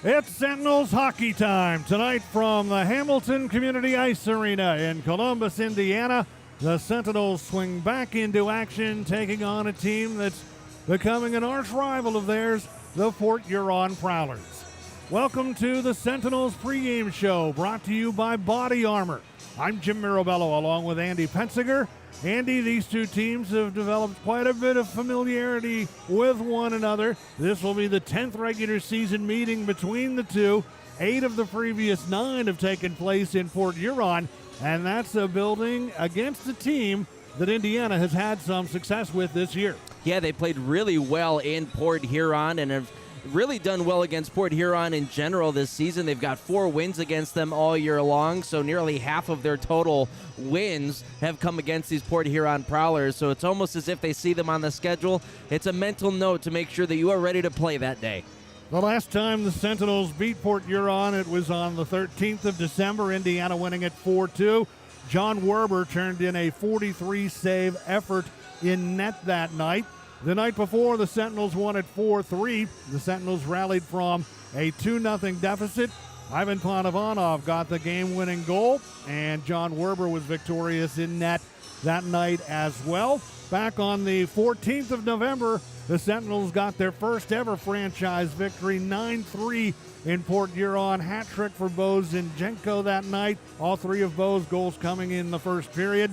It's Sentinels hockey time tonight from the Hamilton Community Ice Arena in Columbus, Indiana. The Sentinels swing back into action, taking on a team that's becoming an arch rival of theirs, the Port Huron Prowlers. Welcome to the Sentinels pregame show, brought to you by Body Armor. I'm Jim Mirabello along with Andy Pensinger. Andy, these two teams have developed quite a bit of familiarity with one another. This will be the 10th regular season meeting between the two. 8 of the previous 9 have taken place in Port Huron, and that's a building against a team that Indiana has had some success with this year. Yeah, they played really well in Port Huron and have really done well against Port Huron in general this season. They've got 4 wins against them all year long, so nearly half of their total wins have come against these Port Huron Prowlers. So it's almost as if they see them on the schedule. It's a mental note to make sure that you are ready to play that day. The last time the Sentinels beat Port Huron, it was on the 13th of December, Indiana winning it 4-2. John Werber turned in a 43-save effort in net that night. The night before, the Sentinels won at 4-3. The Sentinels rallied from a 2-0 deficit. Ivan Panovanov got the game-winning goal, and John Werber was victorious in net that night as well. Back on the 14th of November, the Sentinels got their first ever franchise victory, 9-3 in Port Huron. Hat trick for Bo Zinchenko that night. All 3 of Bo's goals coming in the first period.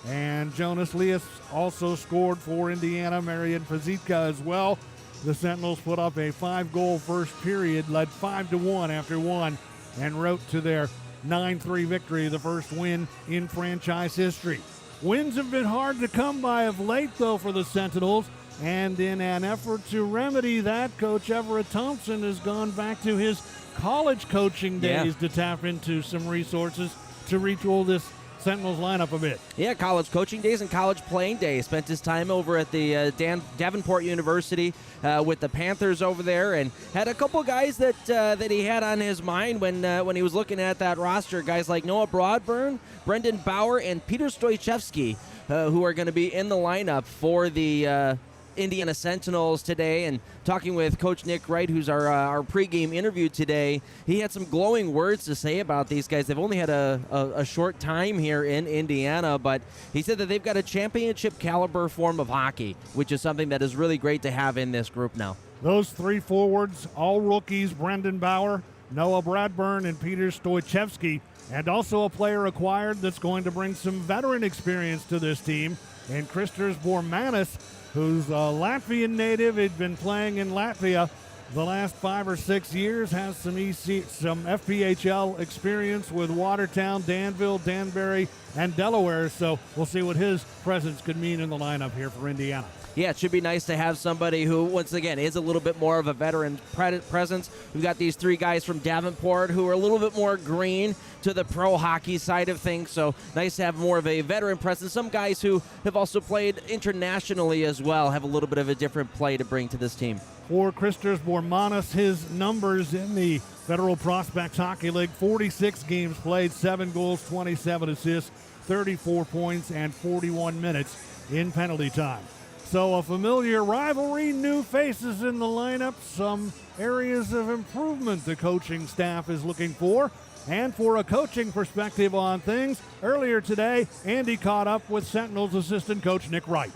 And Jonas Lias also scored for Indiana, Marian Pazitka as well. The Sentinels put up a 5-goal first period, led 5-1 after 1, and wrote to their 9-3 victory, the first win in franchise history. Wins have been hard to come by of late, though, for the Sentinels, and in an effort to remedy that, Coach Everett Thompson has gone back to his college coaching days to tap into some resources to retool this Sentinels lineup a bit. Yeah, college coaching days and college playing days. Spent his time over at the Davenport University with the Panthers over there, and had a couple guys that he had on his mind when he was looking at that roster. Guys like Noah Broadburn, Brendan Bauer, and Peter Stoychevsky, who are going to be in the lineup for the Indiana Sentinels today. And talking with Coach Nick Wright, who's our pregame interview today, he had some glowing words to say about these guys. They've only had a short time here in Indiana, but he said that they've got a championship caliber form of hockey, which is something that is really great to have in this group now. Those 3 forwards, all rookies, Brendan Bauer, Noah Bradburn, and Peter Stoychevsky, and also a player acquired that's going to bring some veteran experience to this team, and Kristers Bormanis, who's a Latvian native. He'd been playing in Latvia the last 5 or 6 years, has some FPHL experience with Watertown, Danville, Danbury, and Delaware. So we'll see what his presence could mean in the lineup here for Indiana. Yeah, it should be nice to have somebody who, once again, is a little bit more of a veteran presence. We've got these 3 guys from Davenport who are a little bit more green to the pro hockey side of things, so nice to have more of a veteran presence. Some guys who have also played internationally as well have a little bit of a different play to bring to this team. For Kristers Bormanis, his numbers in the Federal Prospects Hockey League: 46 games played, 7 goals, 27 assists, 34 points, and 41 minutes in penalty time. So a familiar rivalry, new faces in the lineup, some areas of improvement the coaching staff is looking for. And for a coaching perspective on things, earlier today, Andy caught up with Sentinels assistant coach Nick Wright.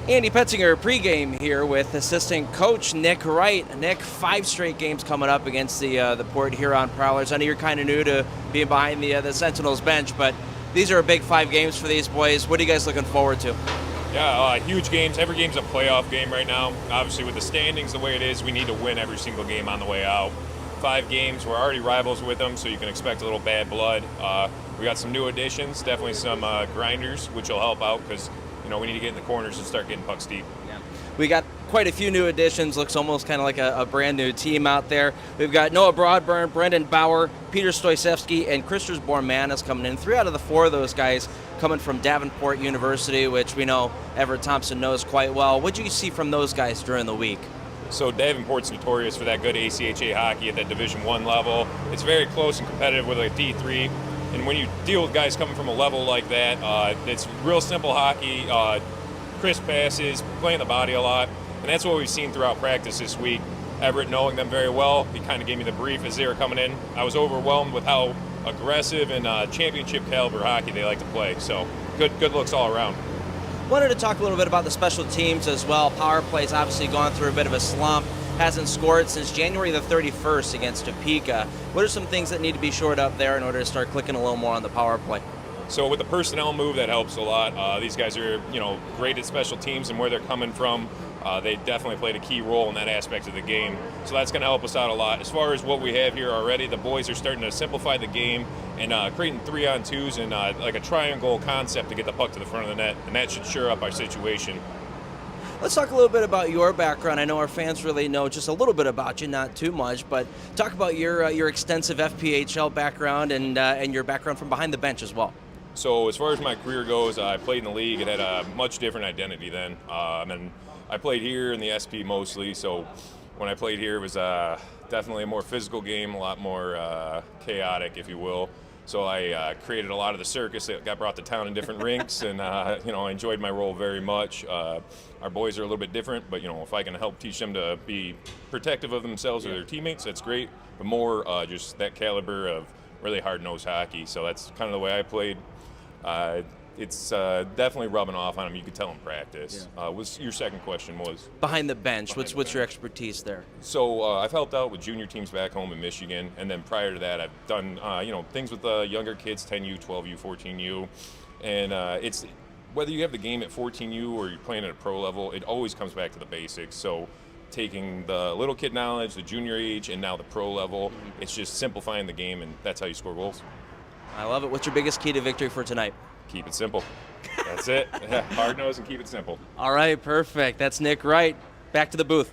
Andy Pensinger pregame here with assistant coach Nick Wright. Nick, 5 straight games coming up against the Port Huron Prowlers. I know you're kind of new to being behind the Sentinels bench, but these are a big 5 games for these boys. What are you guys looking forward to? Yeah, huge games. Every game's a playoff game right now. Obviously, with the standings the way it is, we need to win every single game on the way out. 5 games, we're already rivals with them, so you can expect a little bad blood. We got some new additions, definitely some grinders, which will help out because we need to get in the corners and start getting pucks deep. Yeah. We got quite a few new additions. Looks almost kind of like a brand new team out there. We've got Noah Broadburn, Brendan Bauer, Peter Stoychevsky, and Kristers Bormanis coming in. 3 out of the 4 of those guys coming from Davenport University, which we know Everett Thompson knows quite well. What did you see from those guys during the week? So Davenport's notorious for that good ACHA hockey at that Division I level. It's very close and competitive with a D3. And when you deal with guys coming from a level like that, it's real simple hockey, crisp passes, playing the body a lot. And that's what we've seen throughout practice this week. Everett, knowing them very well, he kind of gave me the brief as they were coming in. I was overwhelmed with how aggressive and championship caliber hockey they like to play. So good looks all around. Wanted to talk a little bit about the special teams as well. Power play's obviously gone through a bit of a slump. Hasn't scored since January the 31st against Topeka. What are some things that need to be shored up there in order to start clicking a little more on the power play? So with the personnel move, that helps a lot. These guys are, great at special teams and where they're coming from. They definitely played a key role in that aspect of the game. So that's going to help us out a lot. As far as what we have here already, the boys are starting to simplify the game and creating 3-on-2s and like a triangle concept to get the puck to the front of the net, and that should shore up our situation. Let's talk a little bit about your background. I know our fans really know just a little bit about you, not too much, but talk about your extensive FPHL background and your background from behind the bench as well. So as far as my career goes, I played in the league. It had a much different identity then. And I played here in the SP mostly, so when I played here it was definitely a more physical game, a lot more chaotic, if you will. So I created a lot of the circus that got brought to town in different rinks, and I enjoyed my role very much. Our boys are a little bit different, but if I can help teach them to be protective of themselves or their teammates, that's great. But more just that caliber of really hard-nosed hockey. So that's kind of the way I played. It's definitely rubbing off on them. You could tell in practice. Yeah. Your second question was? Behind the bench. What's your expertise there? So I've helped out with junior teams back home in Michigan, and then prior to that, I've done things with the younger kids, 10U, 12U, 14U, and it's whether you have the game at 14U or you're playing at a pro level, it always comes back to the basics. So taking the little kid knowledge, the junior age, and now the pro level, it's just simplifying the game, and that's how you score goals. I love it. What's your biggest key to victory for tonight? Keep it simple. That's it. Hard nose and keep it simple. All right, perfect. That's Nick Wright. Back to the booth.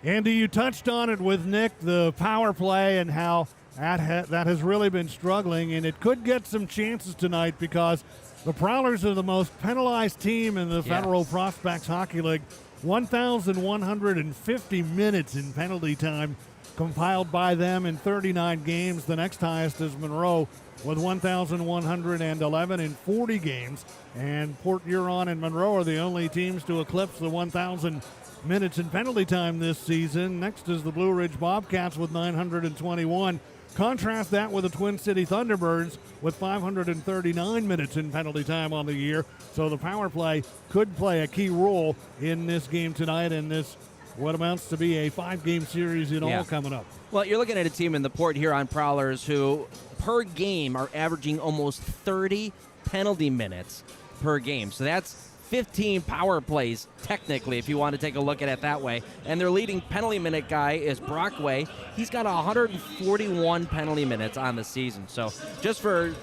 Andy, you touched on it with Nick, the power play and how that has really been struggling, and it could get some chances tonight because the Prowlers are the most penalized team in the Federal Prospects Hockey League. 1,150 minutes in penalty time compiled by them in 39 games. The next highest is Monroe with 1,111 in 40 games. And Port Huron and Monroe are the only teams to eclipse the 1,000 minutes in penalty time this season. Next is the Blue Ridge Bobcats with 921. Contrast that with the Twin City Thunderbirds with 539 minutes in penalty time on the year. So the power play could play a key role in this game tonight, and this what amounts to be a 5-game series in all coming up. Well, you're looking at a team in the Port Huron Prowlers who, per game, are averaging almost 30 penalty minutes per game. So that's 15 power plays, technically, if you want to take a look at it that way. And their leading penalty minute guy is Brockway. He's got 141 penalty minutes on the season. So just for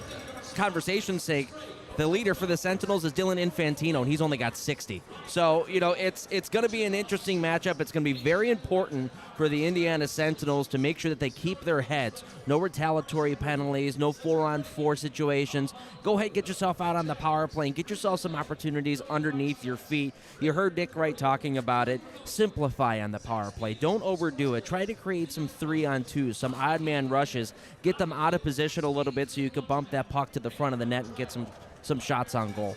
conversation's sake, the leader for the Sentinels is Dylan Infantino, and he's only got 60. So, it's going to be an interesting matchup. It's going to be very important for the Indiana Sentinels to make sure that they keep their heads. No retaliatory penalties, no 4-on-4 situations. Go ahead, get yourself out on the power play and get yourself some opportunities underneath your feet. You heard Nick Wright talking about it. Simplify on the power play. Don't overdo it. Try to create some 3-on-2s, some odd man rushes. Get them out of position a little bit so you can bump that puck to the front of the net and get some shots on goal.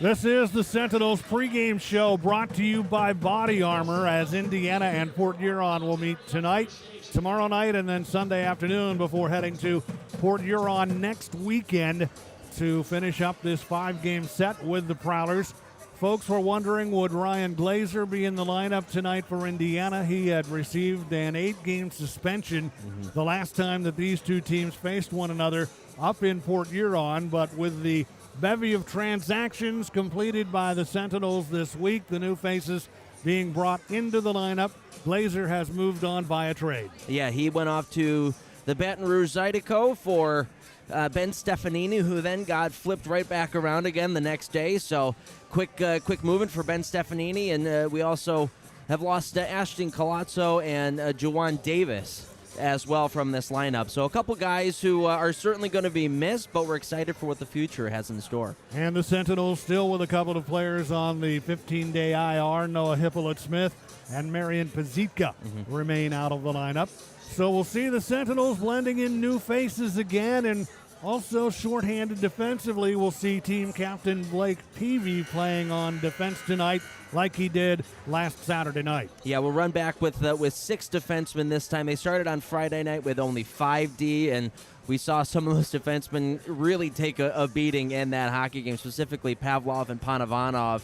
This is the Sentinels pregame show brought to you by Body Armor, as Indiana and Port Huron will meet tonight, tomorrow night, and then Sunday afternoon before heading to Port Huron next weekend to finish up this 5-game set with the Prowlers. Folks were wondering, would Ryan Glazer be in the lineup tonight for Indiana? He had received an 8-game suspension the last time that these two teams faced one another up in Port Huron, but with the bevy of transactions completed by the Sentinels this week, the new faces being brought into the lineup, Glazer has moved on via trade. Yeah, he went off to the Baton Rouge Zydeco for Ben Stefanini, who then got flipped right back around again the next day. So quick movement for Ben Stefanini, and we also have lost Ashton Colazzo and Juwan Davis as well from this lineup. So a couple guys who are certainly going to be missed, but we're excited for what the future has in store. And the Sentinels still with a couple of players on the 15-day IR. Noah Hippolyte-Smith and Marian Pazitka remain out of the lineup. So we'll see the Sentinels blending in new faces again, and Also shorthanded defensively, we'll see team captain Blake Peavy playing on defense tonight like he did last Saturday night. Yeah, we'll run back with 6 defensemen this time. They started on Friday night with only 5D, and we saw some of those defensemen really take a beating in that hockey game, specifically Pavlov and Panavanov,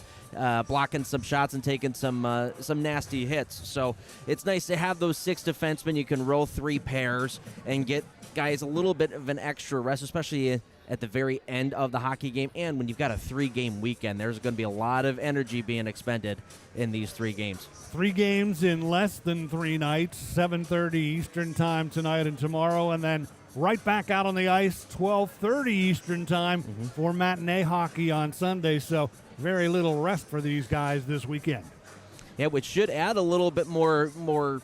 blocking some shots and taking some nasty hits. So it's nice to have those 6 defensemen. You can roll 3 pairs and get guys a little bit of an extra rest, especially at the very end of the hockey game. And when you've got a 3-game weekend, there's going to be a lot of energy being expended in these 3 games. 3 games in less than 3 nights, 7:30 Eastern time tonight and tomorrow, and then right back out on the ice, 12:30 Eastern time for matinee hockey on Sunday. So very little rest for these guys this weekend. Yeah, which should add a little bit more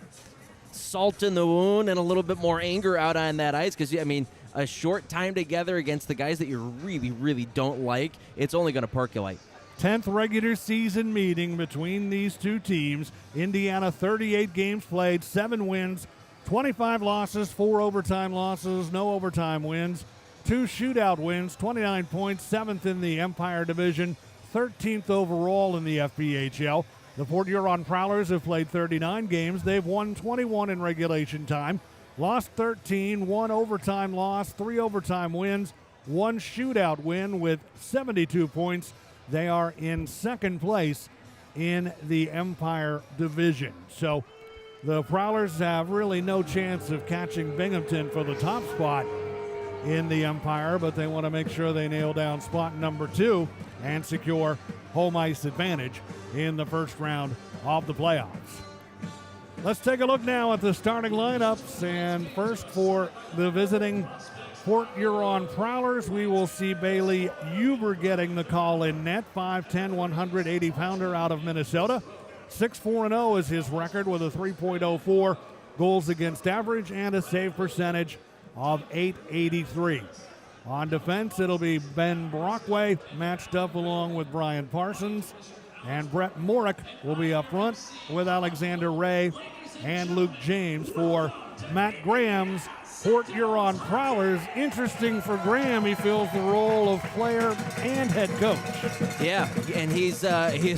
salt in the wound and a little bit more anger out on that ice, because, I mean, a short time together against the guys that you really, really don't like, it's only going to percolate. 10th regular season meeting between these two teams. Indiana, 38 games played, 7 wins, 25 losses, 4 overtime losses, no overtime wins, 2 shootout wins, 29 points, 7th in the Empire Division, 13th overall in the FPHL. The Port Huron Prowlers have played 39 games. They've won 21 in regulation time, lost 13, 1 overtime loss, 3 overtime wins, 1 shootout win with 72 points. They are in second place in the Empire Division. So the Prowlers have really no chance of catching Binghamton for the top spot in the Empire, but they want to make sure they nail down spot number 2 and secure home ice advantage in the first round of the playoffs. Let's take a look now at the starting lineups, and first for the visiting Port Huron Prowlers, we will see Bailey Huber getting the call in net, 5'10", 180-pounder out of Minnesota. 6-4-0 is his record with a 3.04 goals against average and a save percentage of .883. On defense, it'll be Ben Brockway matched up along with Brian Parsons, and Brett Morick will be up front with Alexander Ray and Luke James for Matt Graham's Port Huron Prowlers. Interesting for Graham, he fills the role of player and head coach. Yeah, and he's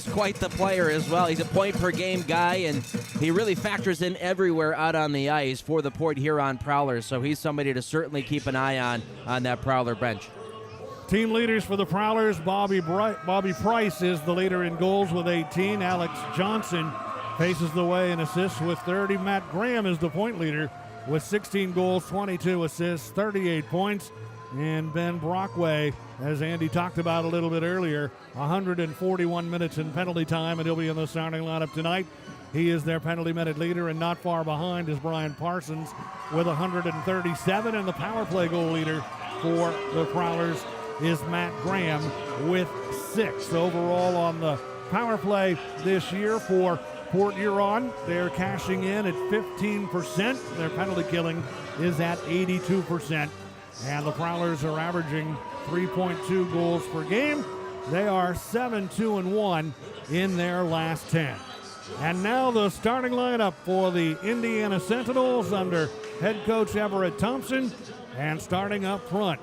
quite the player as well. He's a point-per-game guy, and he really factors in everywhere out on the ice for the Port Huron Prowlers, so he's somebody to certainly keep an eye on that Prowler bench. Team leaders for the Prowlers, Bobby Price is the leader in goals with 18. Alex Johnson paces the way in assists with 30. Matt Graham is the point leader with 16 goals, 22 assists, 38 points. And Ben Brockway, as Andy talked about a little bit earlier, 141 minutes in penalty time, and he'll be in the starting lineup tonight. He is their penalty minute leader, and not far behind is Brian Parsons with 137, and the power play goal leader for the Prowlers is Matt Graham with 6. Overall on the power play this year for Port Huron, they're cashing in at 15%. Their penalty killing is at 82%. And the Prowlers are averaging 3.2 goals per game. They are 7-2-1 in their last 10. And now the starting lineup for the Indiana Sentinels under head coach Everett Thompson. And starting up front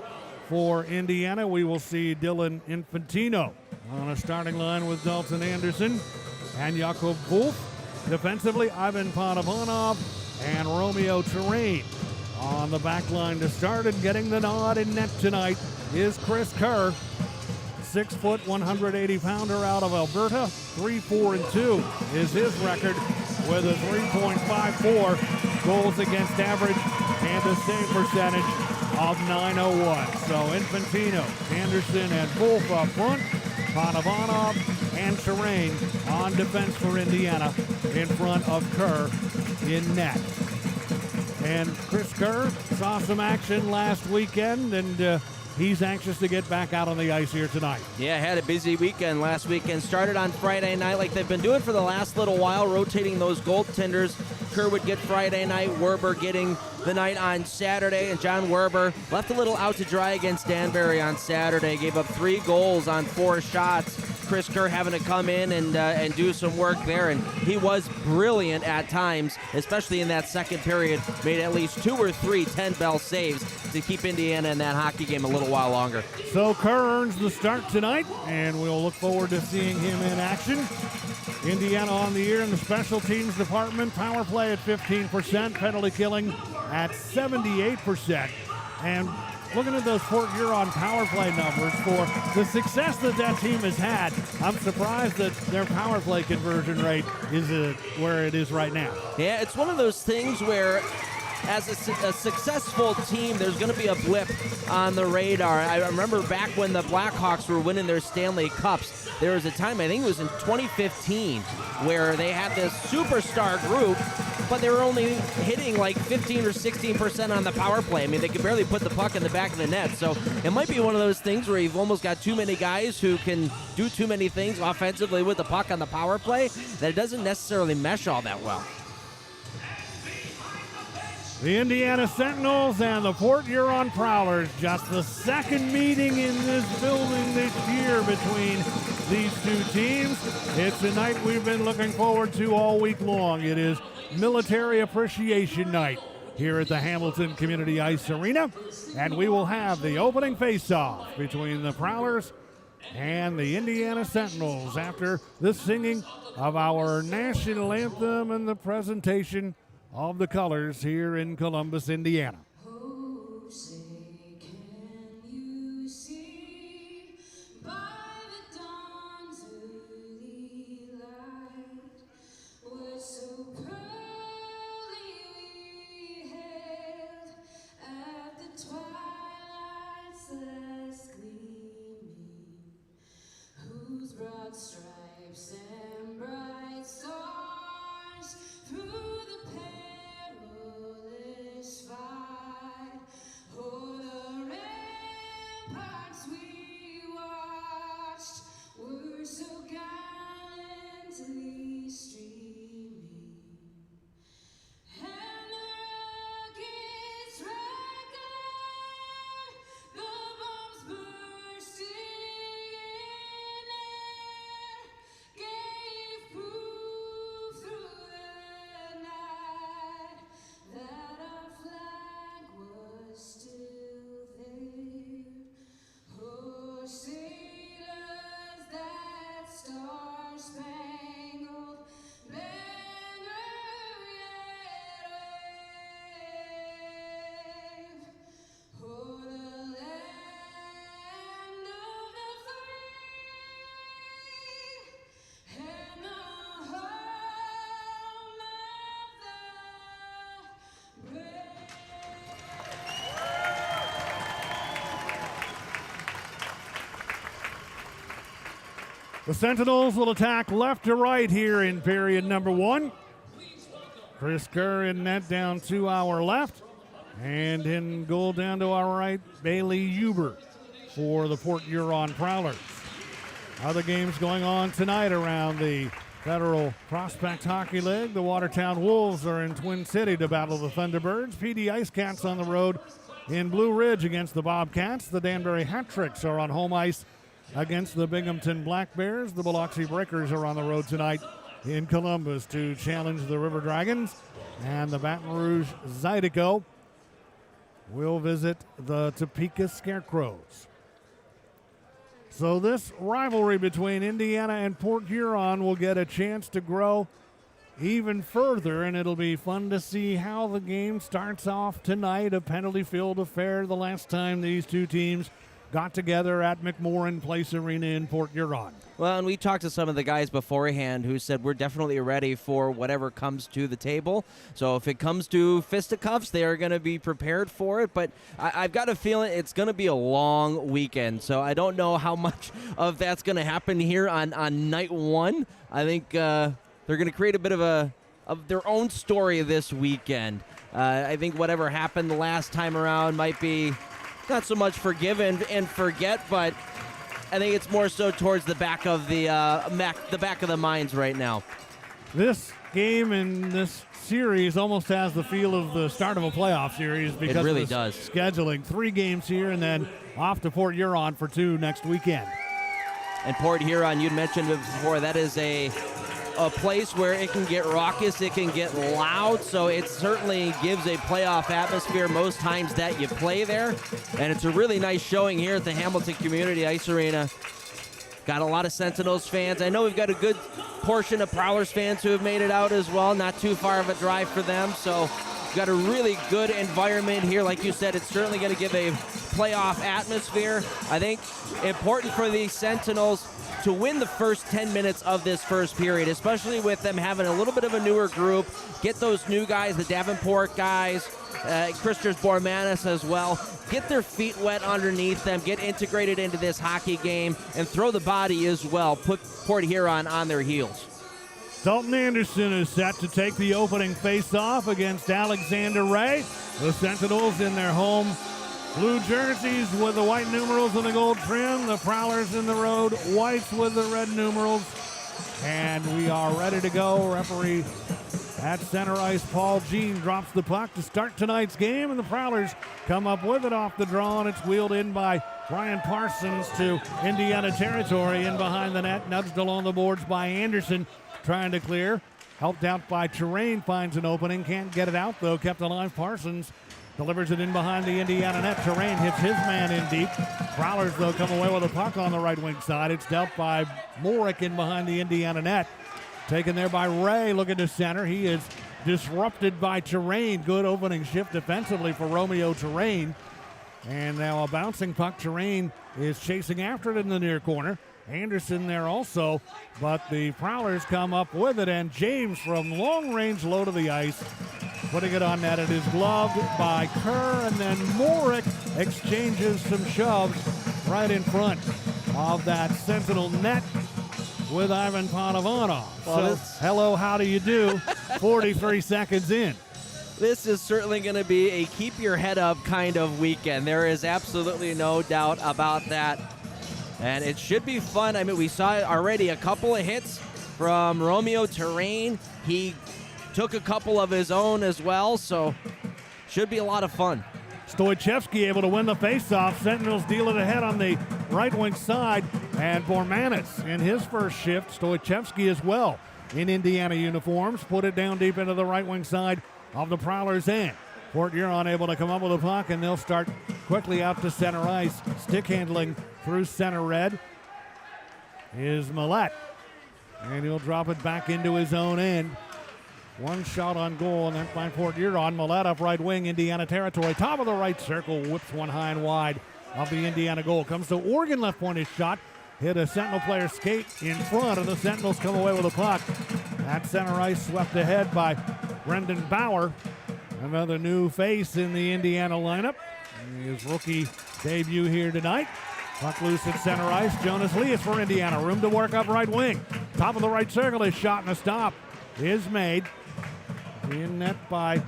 for Indiana, we will see Dylan Infantino on a starting line with Dalton Anderson and Jakub Wolf. Defensively, Ivan Panavanov and Romeo Terrain. On the back line to start and getting the nod in net tonight is Chris Kerr. 6-foot, 180-pounder out of Alberta. 3-4-2 is his record with a 3.54 goals against average and a save percentage of .901. So Infantino, Anderson, and Wolf up front. Panavanov and Terrain on defense for Indiana in front of Kerr in net. And Chris Kerr saw some action last weekend, and he's anxious to get back out on the ice here tonight. Yeah, had a busy weekend last weekend. Started on Friday night like they've been doing for the last little while, rotating those goaltenders. Kerr would get Friday night, Werber getting the night on Saturday, and John Werber left a little out to dry against Danbury on Saturday. Gave up 3 goals on 4 shots. Chris Kerr having to come in and do some work there, and he was brilliant at times, especially in that second period. Made at least 2 or 3 10-bell saves to keep Indiana in that hockey game a little while longer. So Kerr earns the start tonight, and we'll look forward to seeing him in action. Indiana on the year in the special teams department. Power play at 15%, penalty killing at 78%. And looking at those Port Huron power play numbers for the success that team has had, I'm surprised that their power play conversion rate is where it is right now. Yeah, it's one of those things where as a successful team, there's going to be a blip on the radar. I remember back when the Blackhawks were winning their Stanley Cups, there was a time, I think it was in 2015, where they had this superstar group, but they were only hitting like 15 or 16% on the power play. I mean, they could barely put the puck in the back of the net. So it might be one of those things where you've almost got too many guys who can do too many things offensively with the puck on the power play that it doesn't necessarily mesh all that well. The Indiana Sentinels and the Port Huron Prowlers, just the second meeting in this building this year between these two teams. It's a night we've been looking forward to all week long. It is Military Appreciation Night here at the Hamilton Community Ice Arena, and we will have the opening face-off between the Prowlers and the Indiana Sentinels after the singing of our national anthem and the presentation of the colors here in Columbus, Indiana. Oh, say, can you see by the dawn's early light what so pearly we hailed at the twilight's last gleaming, whose broad stripes and bright stars through the perilous fight, o'er the ramparts we watched, were so gallantly streaming, and the rockets' red glare, the bombs bursting in air, gave proof through the night that our flag was still there. Oh, sailors, that star-spangled banner yet wave, o'er the land of the free and the home of the brave. The Sentinels will attack left to right here in period number 1. Chris Kerr in net down to our left. And in goal down to our right, Bailey Huber for the Port Huron Prowlers. Other games going on tonight around the Federal Prospect Hockey League. The Watertown Wolves are in Twin City to battle the Thunderbirds. PD Ice Cats on the road in Blue Ridge against the Bobcats. The Danbury Hat-Tricks are on home ice against the Binghamton Black Bears. The Biloxi Breakers are on the road tonight in Columbus to challenge the River Dragons. And the Baton Rouge Zydeco will visit the Topeka Scarecrows. So this rivalry between Indiana and Port Huron will get a chance to grow even further, and it'll be fun to see how the game starts off tonight, a penalty-filled affair the last time these two teams got together at McMorran Place Arena in Port Huron. Well, and we talked to some of the guys beforehand who said we're definitely ready for whatever comes to the table. So if it comes to fisticuffs, they are going to be prepared for it. But I've got a feeling it's going to be a long weekend. So I don't know how much of that's going to happen here on night 1. I think they're going to create a bit of their own story this weekend. I think whatever happened the last time around might be not so much forgive and forget, but I think it's more so towards the back of the back of the minds right now. This game and this series almost has the feel of the start of a playoff series because it really of the does. scheduling. 3 games here and then off to Port Huron for 2 next weekend. And Port Huron, you'd mentioned it before, that is a place where it can get raucous, it can get loud, so it certainly gives a playoff atmosphere most times that you play there. And it's a really nice showing here at the Hamilton Community Ice Arena. Got a lot of Sentinels fans. I know we've got a good portion of Prowlers fans who have made it out as well. Not too far of a drive for them, so we've got a really good environment here. Like you said, it's certainly going to give a playoff atmosphere. I think important for the Sentinels to win the first 10 minutes of this first period, especially with them having a little bit of a newer group. Get those new guys, the Davenport guys, Christers Bormanis as well. Get their feet wet underneath them, get integrated into this hockey game, and throw the body as well. Put Port Huron on their heels. Dalton Anderson is set to take the opening face-off against Alexander Ray. The Sentinels in their home blue jerseys with the white numerals and the gold trim. The Prowlers in the road whites with the red numerals. And we are ready to go. Referee at center ice, Paul Jean, drops the puck to start tonight's game, and the Prowlers come up with it off the draw, and it's wheeled in by Brian Parsons to Indiana territory. In behind the net, nudged along the boards by Anderson, trying to clear. Helped out by Terrain, finds an opening, can't get it out though, kept alive. Parsons delivers it in behind the Indiana net. Terrain hits his man in deep. Prowlers, though, come away with a puck on the right wing side. It's dealt by Morick in behind the Indiana net. Taken there by Ray, looking to center. He is disrupted by Terrain. Good opening shift defensively for Romeo Terrain. And now a bouncing puck. Terrain is chasing after it in the near corner. Anderson there also, but the Prowlers come up with it, and James from long range low to the ice, putting it on net. It is gloved by Kerr, and then Morick exchanges some shoves right in front of that Sentinel net with Ivan Panovanov. Well, so, hello, how do you do? 43 seconds in. This is certainly going to be a keep your head up kind of weekend. There is absolutely no doubt about that. And it should be fun. I mean, we saw already a couple of hits from Romeo Terrain. He took a couple of his own as well, so should be a lot of fun. Stoichevsky able to win the faceoff. Sentinels deal it ahead on the right wing side, and Bormanis in his first shift. Stoichevsky as well in Indiana uniforms. Put it down deep into the right wing side of the Prowlers' end. Port Huron able to come up with a puck, and they'll start quickly out to center ice. Stick handling through center red is Millette, and he'll drop it back into his own end. One shot on goal, and then by Port Huron. Millette up right wing, Indiana territory. Top of the right circle, whips one high and wide of the Indiana goal. Comes to Oregon, left point his shot. Hit a Sentinel player skate in front, and the Sentinels come away with a puck. At center ice, swept ahead by Brendan Bauer. Another new face in the Indiana lineup. His rookie debut here tonight. Puck loose at center ice. Jonas Leas for Indiana. Room to work up right wing. Top of the right circle, his shot and a stop is made. In net by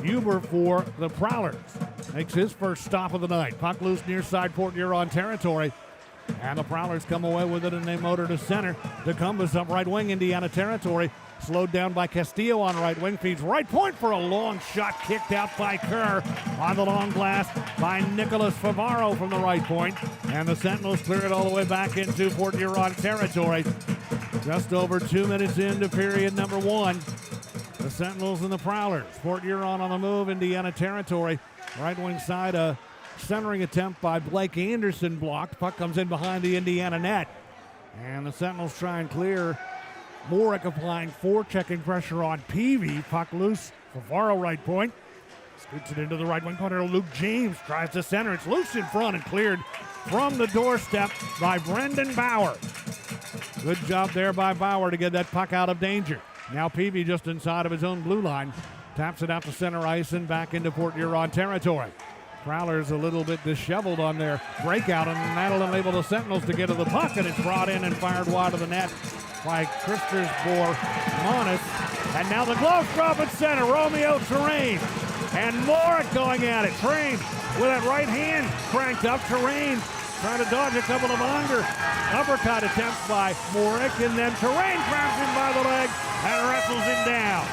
Huber for the Prowlers. Makes his first stop of the night. Puck loose near side Port Huron territory. And the Prowlers come away with it, and they motor to center. DeCumbus up right wing, Indiana territory. Slowed down by Castillo on right wing. Feeds right point for a long shot, kicked out by Kerr. On the long blast by Nicholas Favaro from the right point. And the Sentinels clear it all the way back into Port Huron territory. Just over 2 minutes into period number one. The Sentinels and the Prowlers. Port Huron on the move, Indiana territory. Right wing side, a centering attempt by Blake Anderson blocked. Puck comes in behind the Indiana net. And the Sentinels try and clear. Morick applying forechecking pressure on Peavy. Puck loose. Favaro right point. Scoots it into the right wing corner. Luke James tries to center. It's loose in front and cleared from the doorstep by Brendan Bauer. Good job there by Bauer to get that puck out of danger. Now Peavy just inside of his own blue line. Taps it out to center ice and back into Port Huron territory. Prowlers a little bit disheveled on their breakout, and that'll enable the Sentinels to get to the puck, and it's brought in and fired wide of the net by Christers Bormanis. And now the glove drop at center. Romeo Terrain and Morick going at it. Terrain with that right hand cranked up. Terrain trying to dodge a couple of uppercut attempts by Morick, and then Terrain grabs him by the leg and wrestles him down.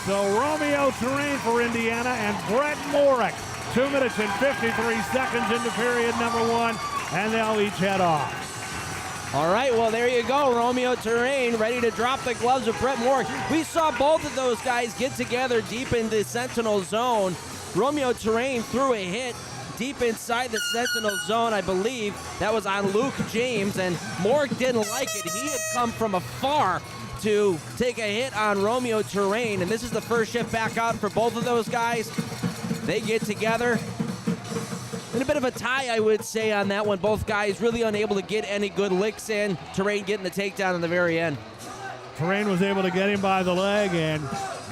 So Romeo Terrain for Indiana and Brett Morick. 2 minutes and 53 seconds into period number one. and they'll each head off. All right, well, there you go. Romeo Terrain ready to drop the gloves of Brett Moore. We saw both of those guys get together deep in the Sentinel zone. Romeo Terrain threw a hit deep inside the Sentinel zone. I believe that was on Luke James, and Morg didn't like it. He had come from afar to take a hit on Romeo Terrain, and this is the first shift back out for both of those guys. They get together. And a bit of a tie, I would say, on that one. Both guys really unable to get any good licks in. Terrain getting the takedown in the very end. Terrain was able to get him by the leg and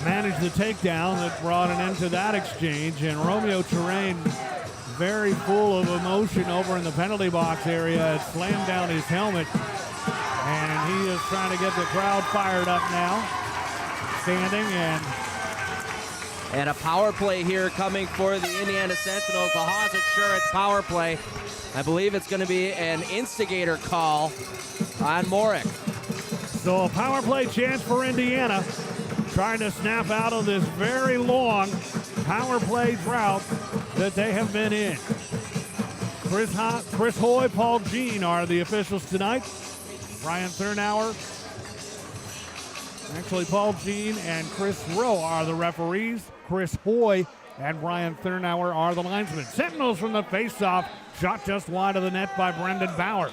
manage the takedown that brought an end to that exchange. And Romeo Terrain, very full of emotion over in the penalty box area, had slammed down his helmet. And he is trying to get the crowd fired up now. Standing And a power play here coming for the Indiana Sentinels. The Haas Insurance power play. I believe it's going to be an instigator call on Morick. So a power play chance for Indiana, trying to snap out of this very long power play drought that they have been in. Chris Hoy, Paul Jean are the officials tonight. Brian Thurnauer, actually Paul Jean and Chris Rowe are the referees. Chris Hoy and Brian Thurnauer are the linesmen. Sentinels from the face-off, shot just wide of the net by Brendan Bauer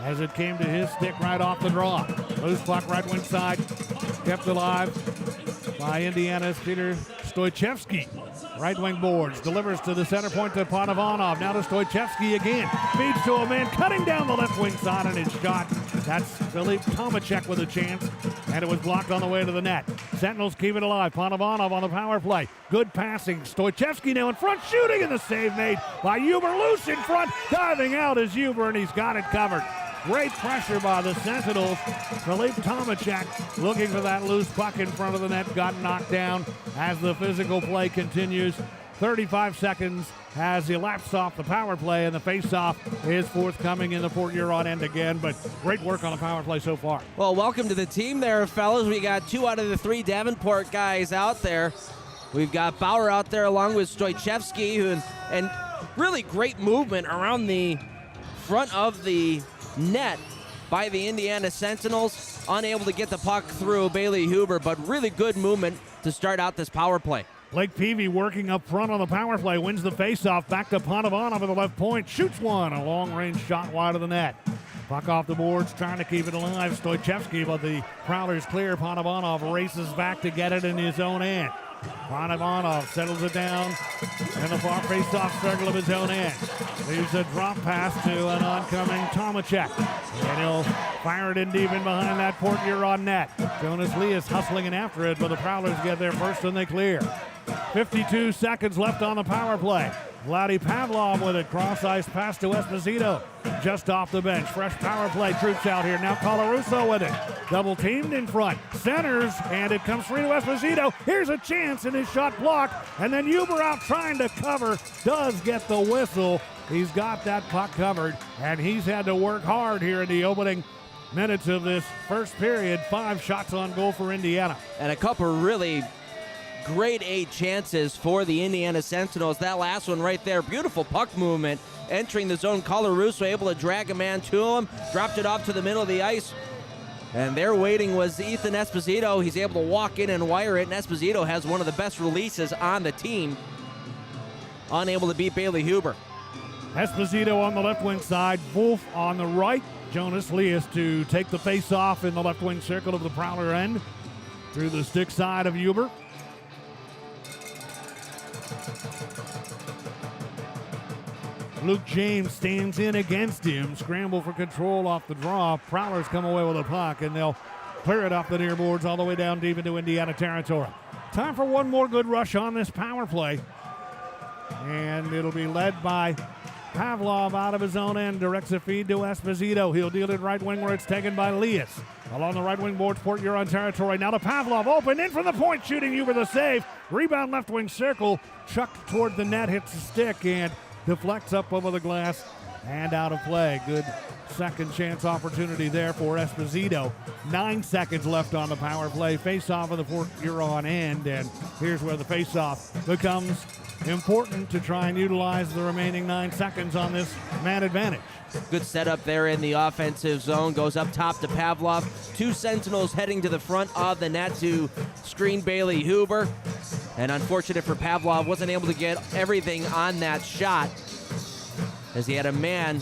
as it came to his stick right off the draw. Loose puck right wing side, kept alive by Indiana's Peter Stoichevsky. Right wing boards, delivers to the center point to Panovanov. Now to Stoichevsky again. Feeds to a man cutting down the left wing side, and it's shot. That's Filip Tomacek with a chance, and it was blocked on the way to the net. Sentinels keep it alive. Panovanov on the power play. Good passing. Stoichevsky now in front, shooting, and the save made by Huber. Loose in front, diving out is Huber, and he's got it covered. Great pressure by the Sentinels. Filip Tomacek looking for that loose puck in front of the net, got knocked down as the physical play continues. 35 seconds has elapsed off the power play, and the face-off is forthcoming in the Port Huron end again, but great work on the power play so far. Well, welcome to the team there, fellas. We got 2 out of the 3 Davenport guys out there. We've got Bauer out there along with Stoichevsky, and really great movement around the front of the net by the Indiana Sentinels. Unable to get the puck through Bailey Huber, but really good movement to start out this power play. Blake Peavy working up front on the power play, wins the faceoff, back to Panovanov at the left point, shoots one, a long-range shot wide of the net. Puck off the boards, trying to keep it alive. Stoichevsky, but the Prowlers clear. Panovanov races back to get it in his own end. Panovanov settles it down in the far face-off circle of his own end. Leaves a drop pass to an oncoming Tomacek. And he'll fire it in deep in behind that Port Huron net. Jonas Lee is hustling in after it, but the Prowlers get there first and they clear. 52 seconds left on the power play. Vladdy Pavlov with it. Cross-ice pass to Esposito. Just off the bench. Fresh power play troops out here. Now Colarusso with it. Double teamed in front. Centers, and it comes free to Esposito. Here's a chance, and his shot blocked. And then Huber out trying to cover. Does get the whistle. He's got that puck covered, and he's had to work hard here in the opening minutes of this first period. 5 shots on goal for Indiana. And a couple really grade A chances for the Indiana Sentinels. That last one right there, beautiful puck movement entering the zone. Colarusso able to drag a man to him, dropped it off to the middle of the ice, and there waiting was Ethan Esposito. He's able to walk in and wire it, and Esposito has one of the best releases on the team, unable to beat Bailey Huber. Esposito on the left wing side, Wolf on the right. Jonas Leas to take the face off in the left wing circle of the Prowler end through the stick side of Huber. Luke James stands in against him. Scramble for control off the draw. Prowlers come away with a puck, and they'll clear it off the near boards all the way down deep into Indiana territory. Time for one more good rush on this power play. And it'll be led by Pavlov out of his own end. Directs a feed to Esposito. He'll deal it right wing where it's taken by Leas. Along the right wing boards, Port Huron territory. Now to Pavlov, open in from the point, shooting Huber the save. Rebound left wing circle. Chucked toward the net, hits the stick, and deflects up over the glass and out of play. Good second chance opportunity there for Esposito. 9 seconds left on the power play. Face off of the Port Huron end, and here's where the face off becomes important to try and utilize the remaining 9 seconds on this man advantage. Good setup there in the offensive zone. Goes up top to Pavlov. 2 Sentinels heading to the front of the net to screen Bailey Huber. And unfortunate for Pavlov, wasn't able to get everything on that shot as he had a man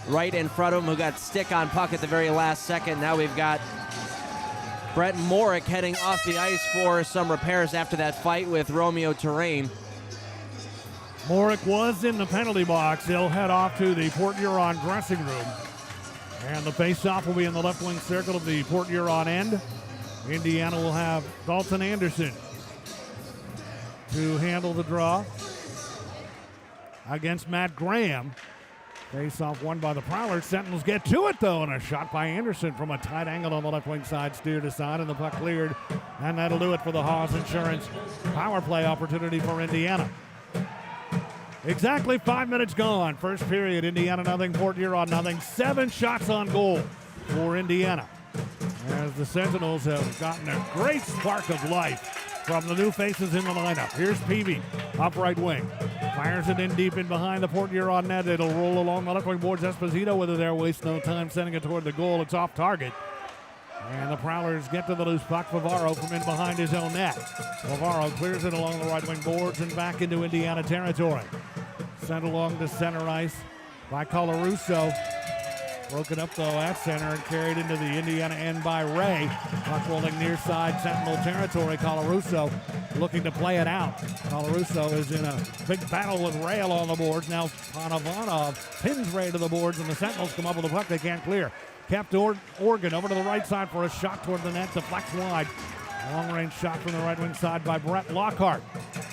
right in front of him who got stick on puck at the very last second. Now we've got Brett Morick heading off the ice for some repairs after that fight with Romeo Terrain. Morick was in the penalty box. He'll head off to the Port Huron dressing room. And the face-off will be in the left wing circle of the Port Huron end. Indiana will have Dalton Anderson to handle the draw against Matt Graham. Face-off won by the Prowlers. Sentinels get to it, though, and a shot by Anderson from a tight angle on the left wing side, steered aside, and the puck cleared. And that'll do it for the Haas Insurance power play opportunity for Indiana. Exactly 5 minutes gone. First period, Indiana nothing, Port Huron nothing. 7 shots on goal for Indiana, as the Sentinels have gotten a great spark of life from the new faces in the lineup. Here's Peavy, up right wing. Fires it in deep in behind the Port Huron net. It'll roll along the left wing boards. Esposito with it there. Waste no time sending it toward the goal. It's off target. And the Prowlers get to the loose puck. Favaro from in behind his own net. Favaro clears it along the right wing boards and back into Indiana territory. Sent along to center ice by Colarusso. Broken up, though, at center and carried into the Indiana end by Ray. Puck rolling near side Sentinel territory. Colarusso looking to play it out. Colarusso is in a big battle with Ray along the boards. Now Panovanov pins Ray to the boards, and the Sentinels come up with the puck they can't clear. Kept Organ over to the right side for a shot toward the net. Deflects wide. Long-range shot from the right wing side by Brett Lockhart.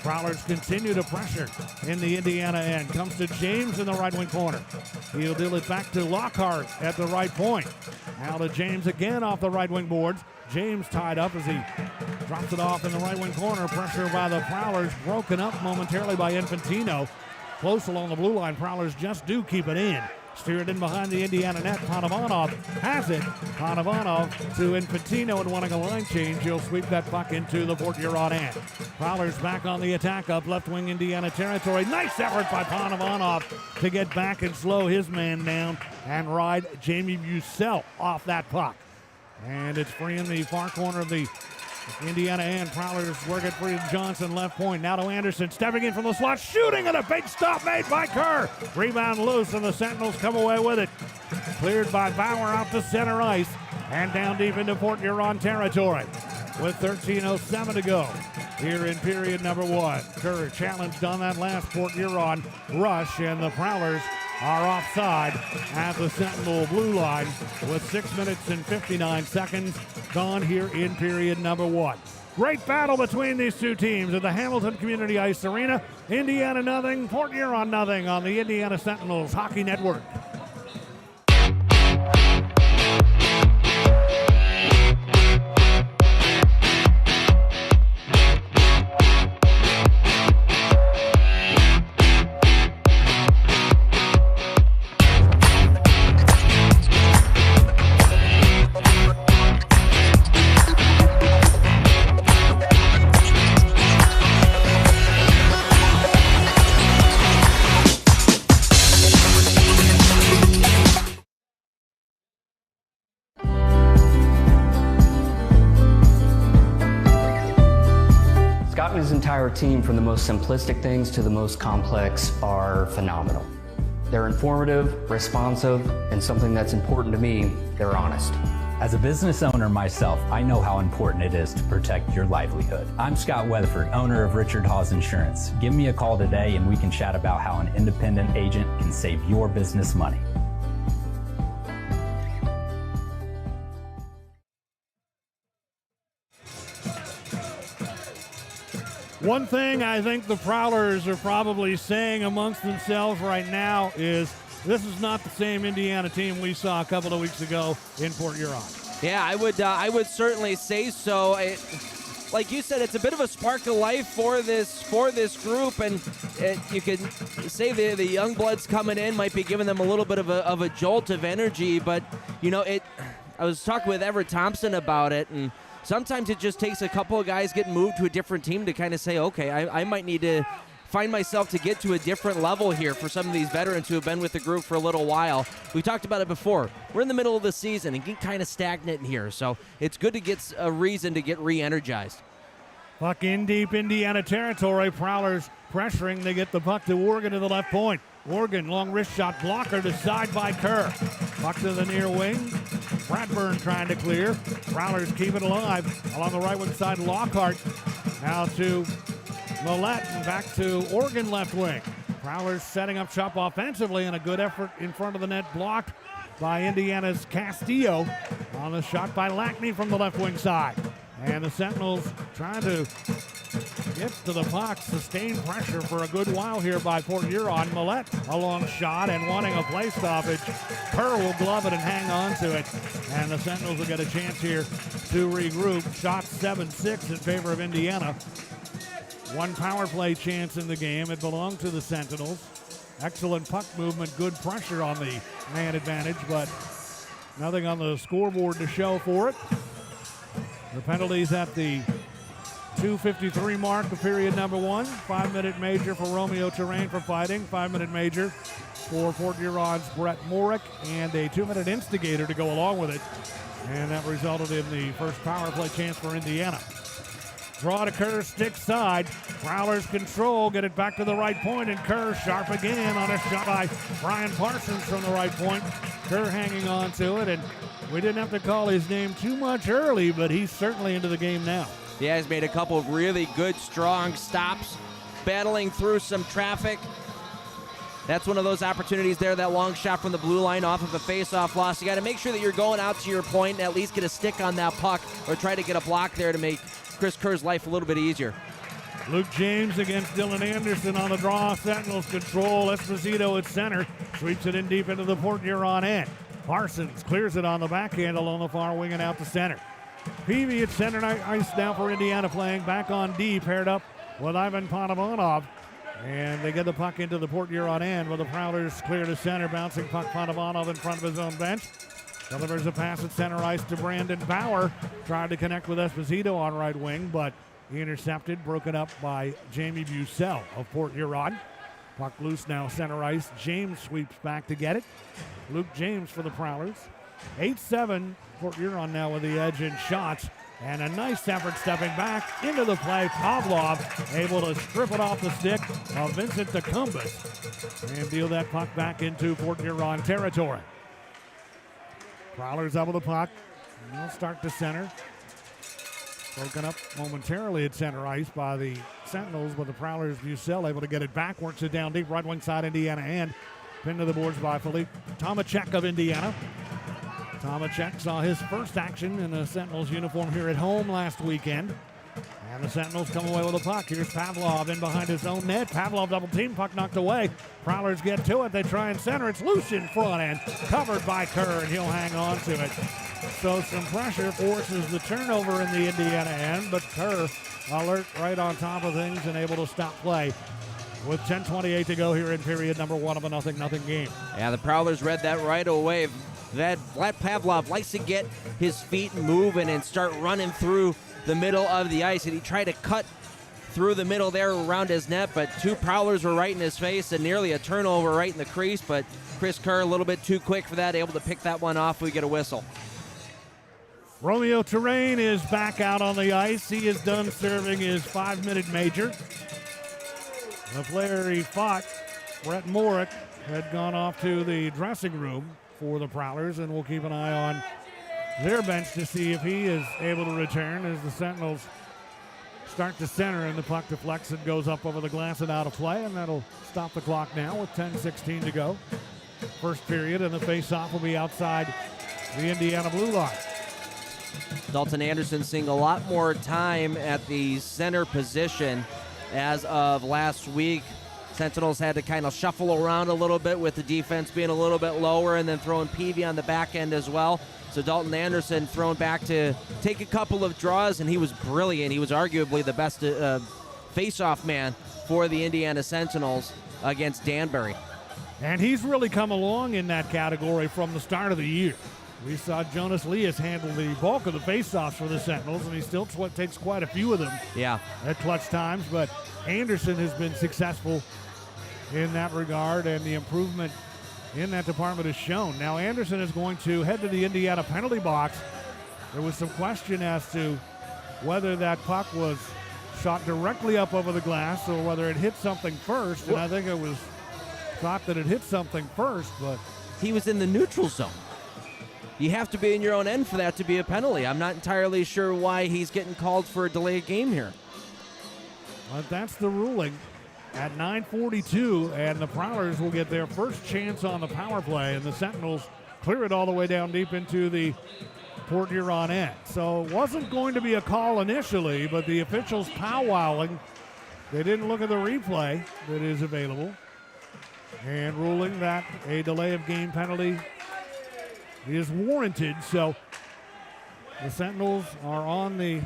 Prowlers continue to pressure in the Indiana end. Comes to James in the right wing corner. He'll deal it back to Lockhart at the right point. Now to James again off the right wing boards. James tied up as he drops it off in the right wing corner. Pressure by the Prowlers, broken up momentarily by Infantino. Close along the blue line. Prowlers just do keep it in. Steered in behind the Indiana net. Panovanov has it. Panovanov to Infantino, and wanting a line change, he'll sweep that puck into the Port Huron end. Prowlers back on the attack up left wing Indiana territory. Nice effort by Panovanov to get back and slow his man down and ride Jamie Bussell off that puck. And it's free in the far corner of the Indiana end. Prowlers work it free to Johnson, left point. Now to Anderson, stepping in from the slot, shooting, and a big stop made by Kerr. Rebound loose, and the Sentinels come away with it. Cleared by Bauer out to center ice and down deep into Port Huron territory with 13:07 to go here in period number 1. Kerr challenged on that last Port Huron rush, and the Prowlers are offside at the Sentinel blue line with 6 minutes and 59 seconds gone here in period number 1. Great battle between these two teams at the Hamilton Community Ice Arena. Indiana nothing, Port Huron nothing on the Indiana Sentinels Hockey Network. His entire team, from the most simplistic things to the most complex, are phenomenal. They're informative, responsive, and something that's important to me, they're honest. As a business owner myself, I know how important it is to protect your livelihood. I'm Scott Weatherford, owner of Richard Hawes Insurance. Give me a call today and we can chat about how an independent agent can save your business money. One thing I think the Prowlers are probably saying amongst themselves right now is this is not the same Indiana team we saw a couple of weeks ago in Port Huron. Yeah, I would certainly say so. Like you said, it's a bit of a spark of life for this group, and you can say the young bloods coming in might be giving them a little bit of a jolt of energy. But I was talking with Everett Thompson about it, and sometimes it just takes a couple of guys getting moved to a different team to kind of say, okay, I might need to find myself to get to a different level here for some of these veterans who have been with the group for a little while. We talked about it before. We're in the middle of the season and get kind of stagnant in here, so it's good to get a reason to get re-energized. Puck in deep Indiana territory. Prowlers pressuring. They get the puck to Oregon to the left point. Oregon, long wrist shot, blocker to side by Kerr. Puck to the near wing. Bradburn trying to clear. Prowlers keep it alive. Along the right wing side, Lockhart. Now to Millette and back to Oregon left wing. Prowlers setting up shop offensively, and a good effort in front of the net blocked by Indiana's Castillo on the shot by Lackney from the left wing side. And the Sentinels trying to get to the puck, sustained pressure for a good while here by Port Huron. Millette, a long shot and wanting a play stoppage. Kerr will glove it and hang on to it. And the Sentinels will get a chance here to regroup. Shot 7-6 in favor of Indiana. One power play chance in the game. It belonged to the Sentinels. Excellent puck movement, good pressure on the man advantage, but nothing on the scoreboard to show for it. The penalties at the 2:53 mark of period number 1. 5-minute major for Romeo Terrain for fighting. 5-minute major for Port Huron's Brett Morick, and a 2-minute instigator to go along with it. And that resulted in the first power play chance for Indiana. Draw to Kerr, stick side. Prowlers control, get it back to the right point, and Kerr sharp again on a shot by Brian Parsons from the right point. Kerr hanging on to it, and we didn't have to call his name too much early, but he's certainly into the game now. Yeah, he's made a couple of really good, strong stops, battling through some traffic. That's one of those opportunities there, that long shot from the blue line off of a face-off loss. You got to make sure that you're going out to your point and at least get a stick on that puck or try to get a block there to make Chris Kerr's life a little bit easier. Luke James against Dylan Anderson on the draw. Sentinels control. Esposito at center. Sweeps it in deep into the Port Huron end. Parsons clears it on the backhand along the far wing and out to center. Peavy at center ice now for Indiana, playing back on D, paired up with Ivan Panovanov. And they get the puck into the Port Huron end with the Prowlers clear to center. Bouncing puck, Panovanov in front of his own bench. Delivers a pass at center ice to Brandon Bauer. Tried to connect with Esposito on right wing, but he intercepted, broken up by Jamie Bussell of Port Huron. Puck loose now, center ice. James sweeps back to get it. Luke James for the Prowlers. 8-7, Port Huron now with the edge in shots. And a nice effort stepping back into the play. Pavlov able to strip it off the stick of Vincent DeCumbus and deal that puck back into Port Huron territory. Prowlers up with the puck. They'll start to center. Broken up momentarily at center ice by the Sentinels, but the Prowlers, Bussell able to get it back. Works it down deep, right wing side, Indiana hand. Pinned to the boards by Philippe Tomacek of Indiana. Tomacek saw his first action in a Sentinels uniform here at home last weekend. And the Sentinels come away with a puck. Here's Pavlov in behind his own net. Pavlov double team, puck knocked away. Prowlers get to it. They try and center. It's loose in front and covered by Kerr, and he'll hang on to it. So some pressure forces the turnover in the Indiana end, but Kerr alert right on top of things and able to stop play with 10:28 to go here in period number 1 of a 0-0 game. Yeah, the Prowlers read that right away. That Vlad Pavlov likes to get his feet moving and start running through the middle of the ice, and he tried to cut through the middle there around his net, but two Prowlers were right in his face and nearly a turnover right in the crease, but Chris Kerr a little bit too quick for that, able to pick that one off. We get a whistle. Romeo Terrain is back out on the ice. He is done serving his 5-minute major. The player he fought, Brett Morick, had gone off to the dressing room for the Prowlers, and we'll keep an eye on their bench to see if he is able to return as the Sentinels start to center, and the puck deflects and goes up over the glass and out of play, and that'll stop the clock now with 10:16 to go. First period, and the face-off will be outside the Indiana blue line. Dalton Anderson seeing a lot more time at the center position as of last week. Sentinels had to kind of shuffle around a little bit with the defense being a little bit lower and then throwing Peavy on the back end as well. So Dalton Anderson thrown back to take a couple of draws, and he was brilliant. He was arguably the best face-off man for the Indiana Sentinels against Danbury. And he's really come along in that category from the start of the year. We saw Jonas Leas handle the bulk of the faceoffs for the Sentinels, and he still takes quite a few of them Yeah. at clutch times. But Anderson has been successful in that regard, and the improvement in that department is shown. Now Anderson is going to head to the Indiana penalty box. There was some question as to whether that puck was shot directly up over the glass or whether it hit something first, and I think it was thought that it hit something first, but He was in the neutral zone. You have to be in your own end for that to be a penalty. I'm not entirely sure why he's getting called for a delayed game here. but that's the ruling at 9:42, and the Prowlers will get their first chance on the power play, and the Sentinels clear it all the way down deep into the Port Huron end. So it wasn't going to be a call initially, but the officials powwowing. They didn't look at the replay that is available and ruling that a delay of game penalty is warranted. So the Sentinels are on the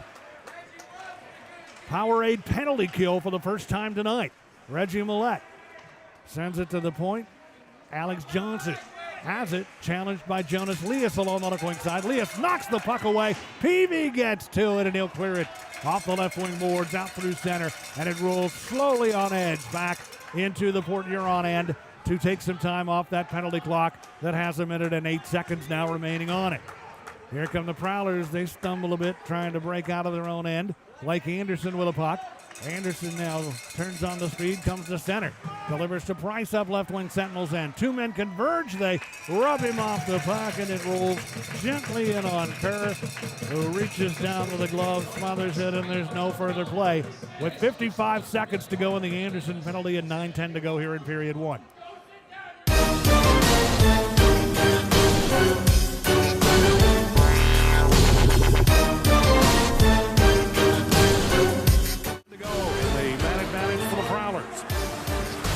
Powerade penalty kill for the first time tonight. Reggie Millette sends it to the point. Alex Johnson has it, challenged by Jonas Leas along the left wing side. Leas knocks the puck away. Peavy gets to it, and he'll clear it off the left wing boards out through center, and it rolls slowly on edge back into the Port Huron end to take some time off that penalty clock that has 1 minute and 8 seconds now remaining on it. Here come the Prowlers. They stumble a bit trying to break out of their own end. Blake Anderson with a puck. Anderson now turns on the speed, comes to center, delivers to Price up left wing Sentinels end. Two men converge, they rub him off the puck, and it rolls gently in on Kerr, who reaches down with a glove, smothers it, and there's no further play. With 55 seconds to go in the Anderson penalty and 9:10 to go here in period one. To go, the man advantage for the Prowlers.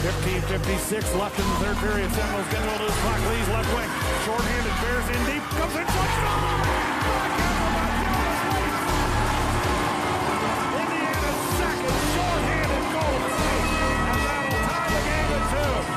15:56 left in the third period. Sentinels getting a loose puck. Lee's left wing. Short-handed, bears in deep. Comes in, Indiana's second short-handed goal of the night. And that'll tie the game at 2.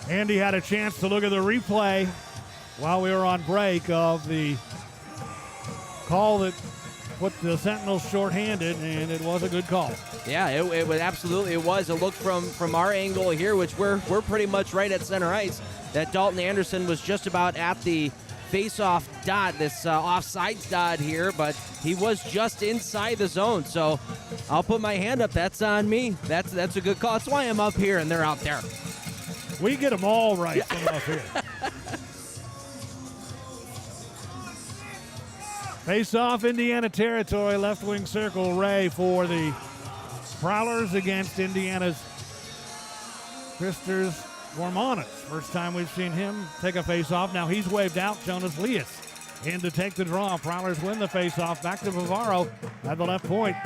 Andy had a chance to look at the replay while we were on break of the call that put the Sentinels shorthanded, and it was a good call. Yeah, it was absolutely. It was. It looked from our angle here, which we're pretty much right at center ice, that Dalton Anderson was just about at the face-off dot, this offsides dot here, but he was just inside the zone. So I'll put my hand up. That's on me. That's a good call. That's why I'm up here and they're out there. We get them all right from up here. Face off Indiana territory, left wing circle. Ray for the Prowlers against Indiana's Christers Gormanis. First time we've seen him take a face off. Now he's waved out. Jonas Leas in to take the draw. Prowlers win the face off. Back to Bavaro at the left point.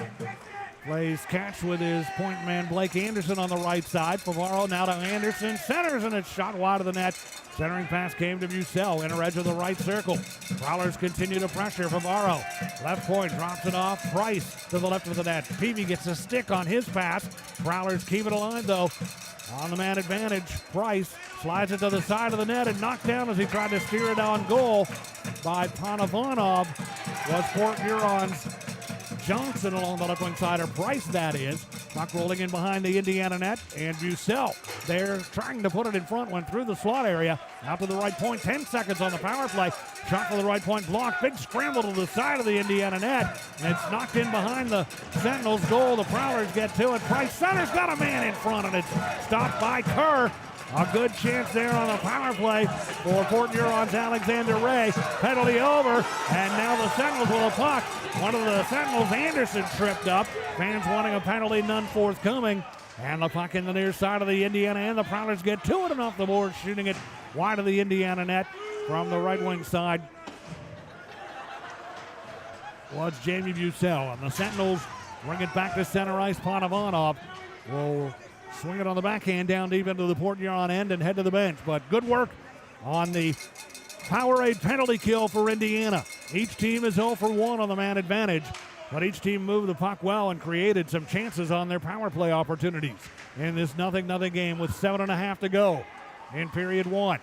Plays catch with his point man Blake Anderson on the right side. Favaro now to Anderson. Centers, and it's shot wide of the net. Centering pass came to Bucell. Inner edge of the right circle. Prowlers continue to pressure. Favaro. Left point drops it off. Price to the left of the net. Peavy gets a stick on his pass. Prowlers keep it alive though. On the man advantage, Price slides it to the side of the net and knocked down as he tried to steer it on goal by Panovanov. Was Port Huron's Johnson along the left wing side, or Price that is. Puck rolling in behind the Indiana net, and Bucell there trying to put it in front, went through the slot area, out to the right point, 10 seconds on the power play. Shot for the right point, blocked, big scramble to the side of the Indiana net, and it's knocked in behind the Sentinels goal. The Prowlers get to it. Price center's got a man in front, and it's stopped by Kerr. A good chance there on the power play for Port Huron's Alexander Ray. Penalty over, and now the Sentinels with a puck. One of the Sentinels, Anderson, tripped up. Fans wanting a penalty, none forthcoming. And the puck in the near side of the Indiana end. The Prowlers get to it and off the board, shooting it wide of the Indiana net from the right wing side. Was Jamie Bucell. And the Sentinels bring it back to center ice. Panovanov will swing it on the backhand down deep into the Port Huron end and head to the bench. But good work on the Powerade penalty kill for Indiana. Each team is 0 for 1 on the man advantage, but each team moved the puck well and created some chances on their power play opportunities in this 0-0 game with 7.5 to go in period 1.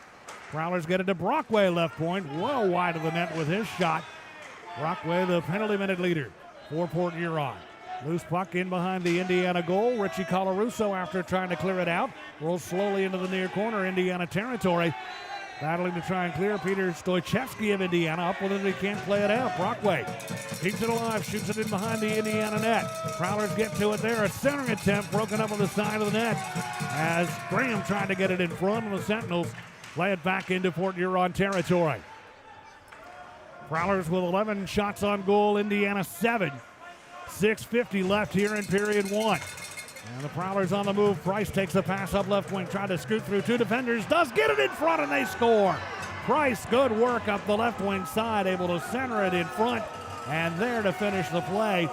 Prowlers get it to Brockway left point, well wide of the net with his shot. Brockway, the penalty minute leader for Port Huron. Loose puck in behind the Indiana goal. Richie Colarusso, after trying to clear it out, rolls slowly into the near corner, Indiana territory. Battling to try and clear. Peter Stoichevsky of Indiana up with it. He can't play it out. Brockway keeps it alive, shoots it in behind the Indiana net. Prowlers get to it there. A centering attempt broken up on the side of the net as Graham tried to get it in front, and the Sentinels play it back into Port Huron territory. Prowlers with 11 shots on goal. Indiana 7. 6:50 left here in period 1. And the Prowlers on the move. Price takes the pass up left wing, tried to scoot through 2 defenders, does get it in front, and they score. Price, good work up the left wing side, able to center it in front, and there to finish the play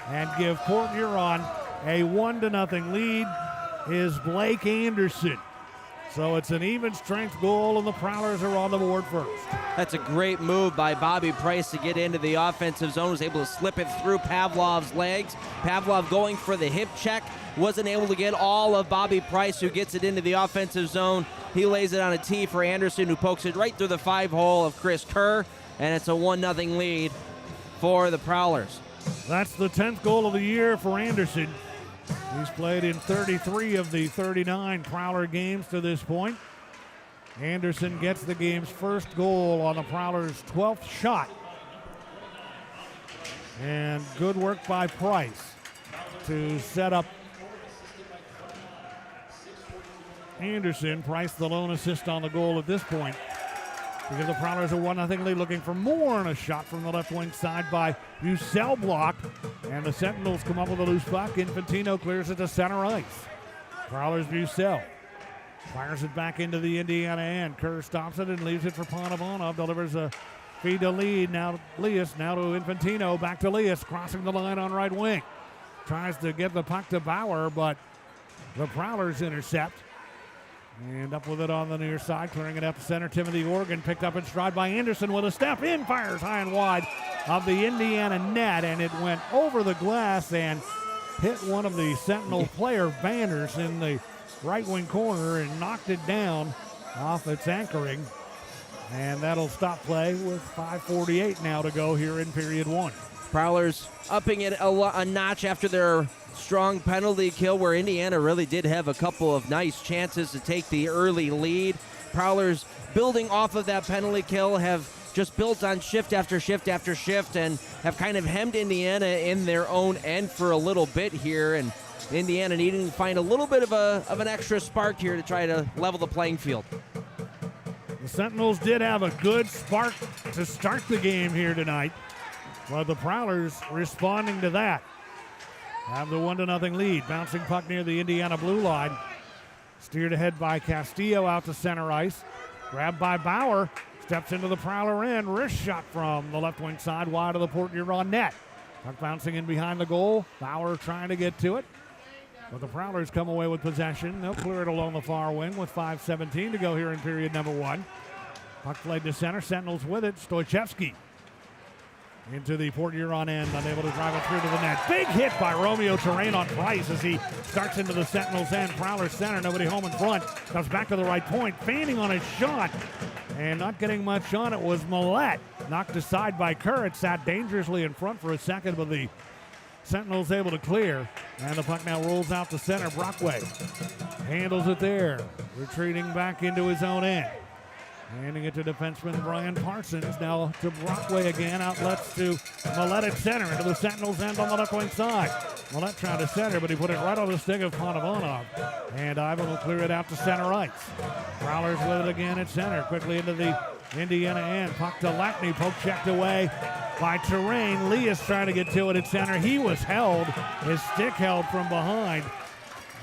and give Port Huron a 1-0 lead is Blake Anderson. So it's an even strength goal, and the Prowlers are on the board first. That's a great move by Bobby Price to get into the offensive zone. Was able to slip it through Pavlov's legs. Pavlov going for the hip check. Wasn't able to get all of Bobby Price, who gets it into the offensive zone. He lays it on a tee for Anderson, who pokes it right through the 5-hole of Chris Kerr, and it's a 1-0 lead for the Prowlers. That's the 10th goal of the year for Anderson. He's played in 33 of the 39 Prowler games to this point. Anderson gets the game's first goal on the Prowlers' 12th shot. And good work by Price to set up Anderson. Price the lone assist on the goal at this point, because the Prowlers are 1-0 lead, looking for more, and a shot from the left wing side by Bucell blocked. And the Sentinels come up with a loose puck. Infantino clears it to center ice. Prowlers Bucell fires it back into the Indiana end. Kerr stops it and leaves it for Panovanov. Delivers a feed to lead. Now to Leas. Now to Infantino. Back to Leas. Crossing the line on right wing. Tries to get the puck to Bauer, but the Prowlers intercept. And up with it on the near side, clearing it up to center. Timothy Organ picked up in stride by Anderson with a step in, fires high and wide of the Indiana net, and it went over the glass and hit one of the Sentinel player banners in the right wing corner and knocked it down off its anchoring. And that'll stop play with 5:48 now to go here in period 1. Prowlers upping it a notch after their strong penalty kill, where Indiana really did have a couple of nice chances to take the early lead. Prowlers, building off of that penalty kill, have just built on shift after shift after shift and have kind of hemmed Indiana in their own end for a little bit here, and Indiana needing to find a little bit of an extra spark here to try to level the playing field. The Sentinels did have a good spark to start the game here tonight, but the Prowlers responding to that have the 1-0 lead. Bouncing puck near the Indiana blue line. Steered ahead by Castillo out to center ice. Grabbed by Bauer. Steps into the Prowler end. Wrist shot from the left wing side wide of the Port Huron net. Puck bouncing in behind the goal. Bauer trying to get to it. But the Prowlers come away with possession. They'll clear it along the far wing with 5:17 to go here in period number 1. Puck played to center. Sentinels with it. Stoichevsky into the Port Huron end, unable to drive it through to the net. Big hit by Romeo Terrain on Price as he starts into the Sentinels end. Prowler center, nobody home in front. Comes back to the right point, feigning on his shot. And not getting much on it was Millette. Knocked aside by Kerr. It sat dangerously in front for a second, but the Sentinels able to clear. And the puck now rolls out to center. Brockway handles it there. Retreating back into his own end. Handing it to defenseman Brian Parsons. Now to Brockway again. Outlets to Millette at center. Into the Sentinels end on the left wing side. Millette tried to center, but he put it right on the stick of Panovanov. And Ivan will clear it out to center ice. Prowlers with it again at center. Quickly into the Indiana end. Puck to Lackney. Poke checked away by Terrain. Lee is trying to get to it at center. He was held. His stick held from behind.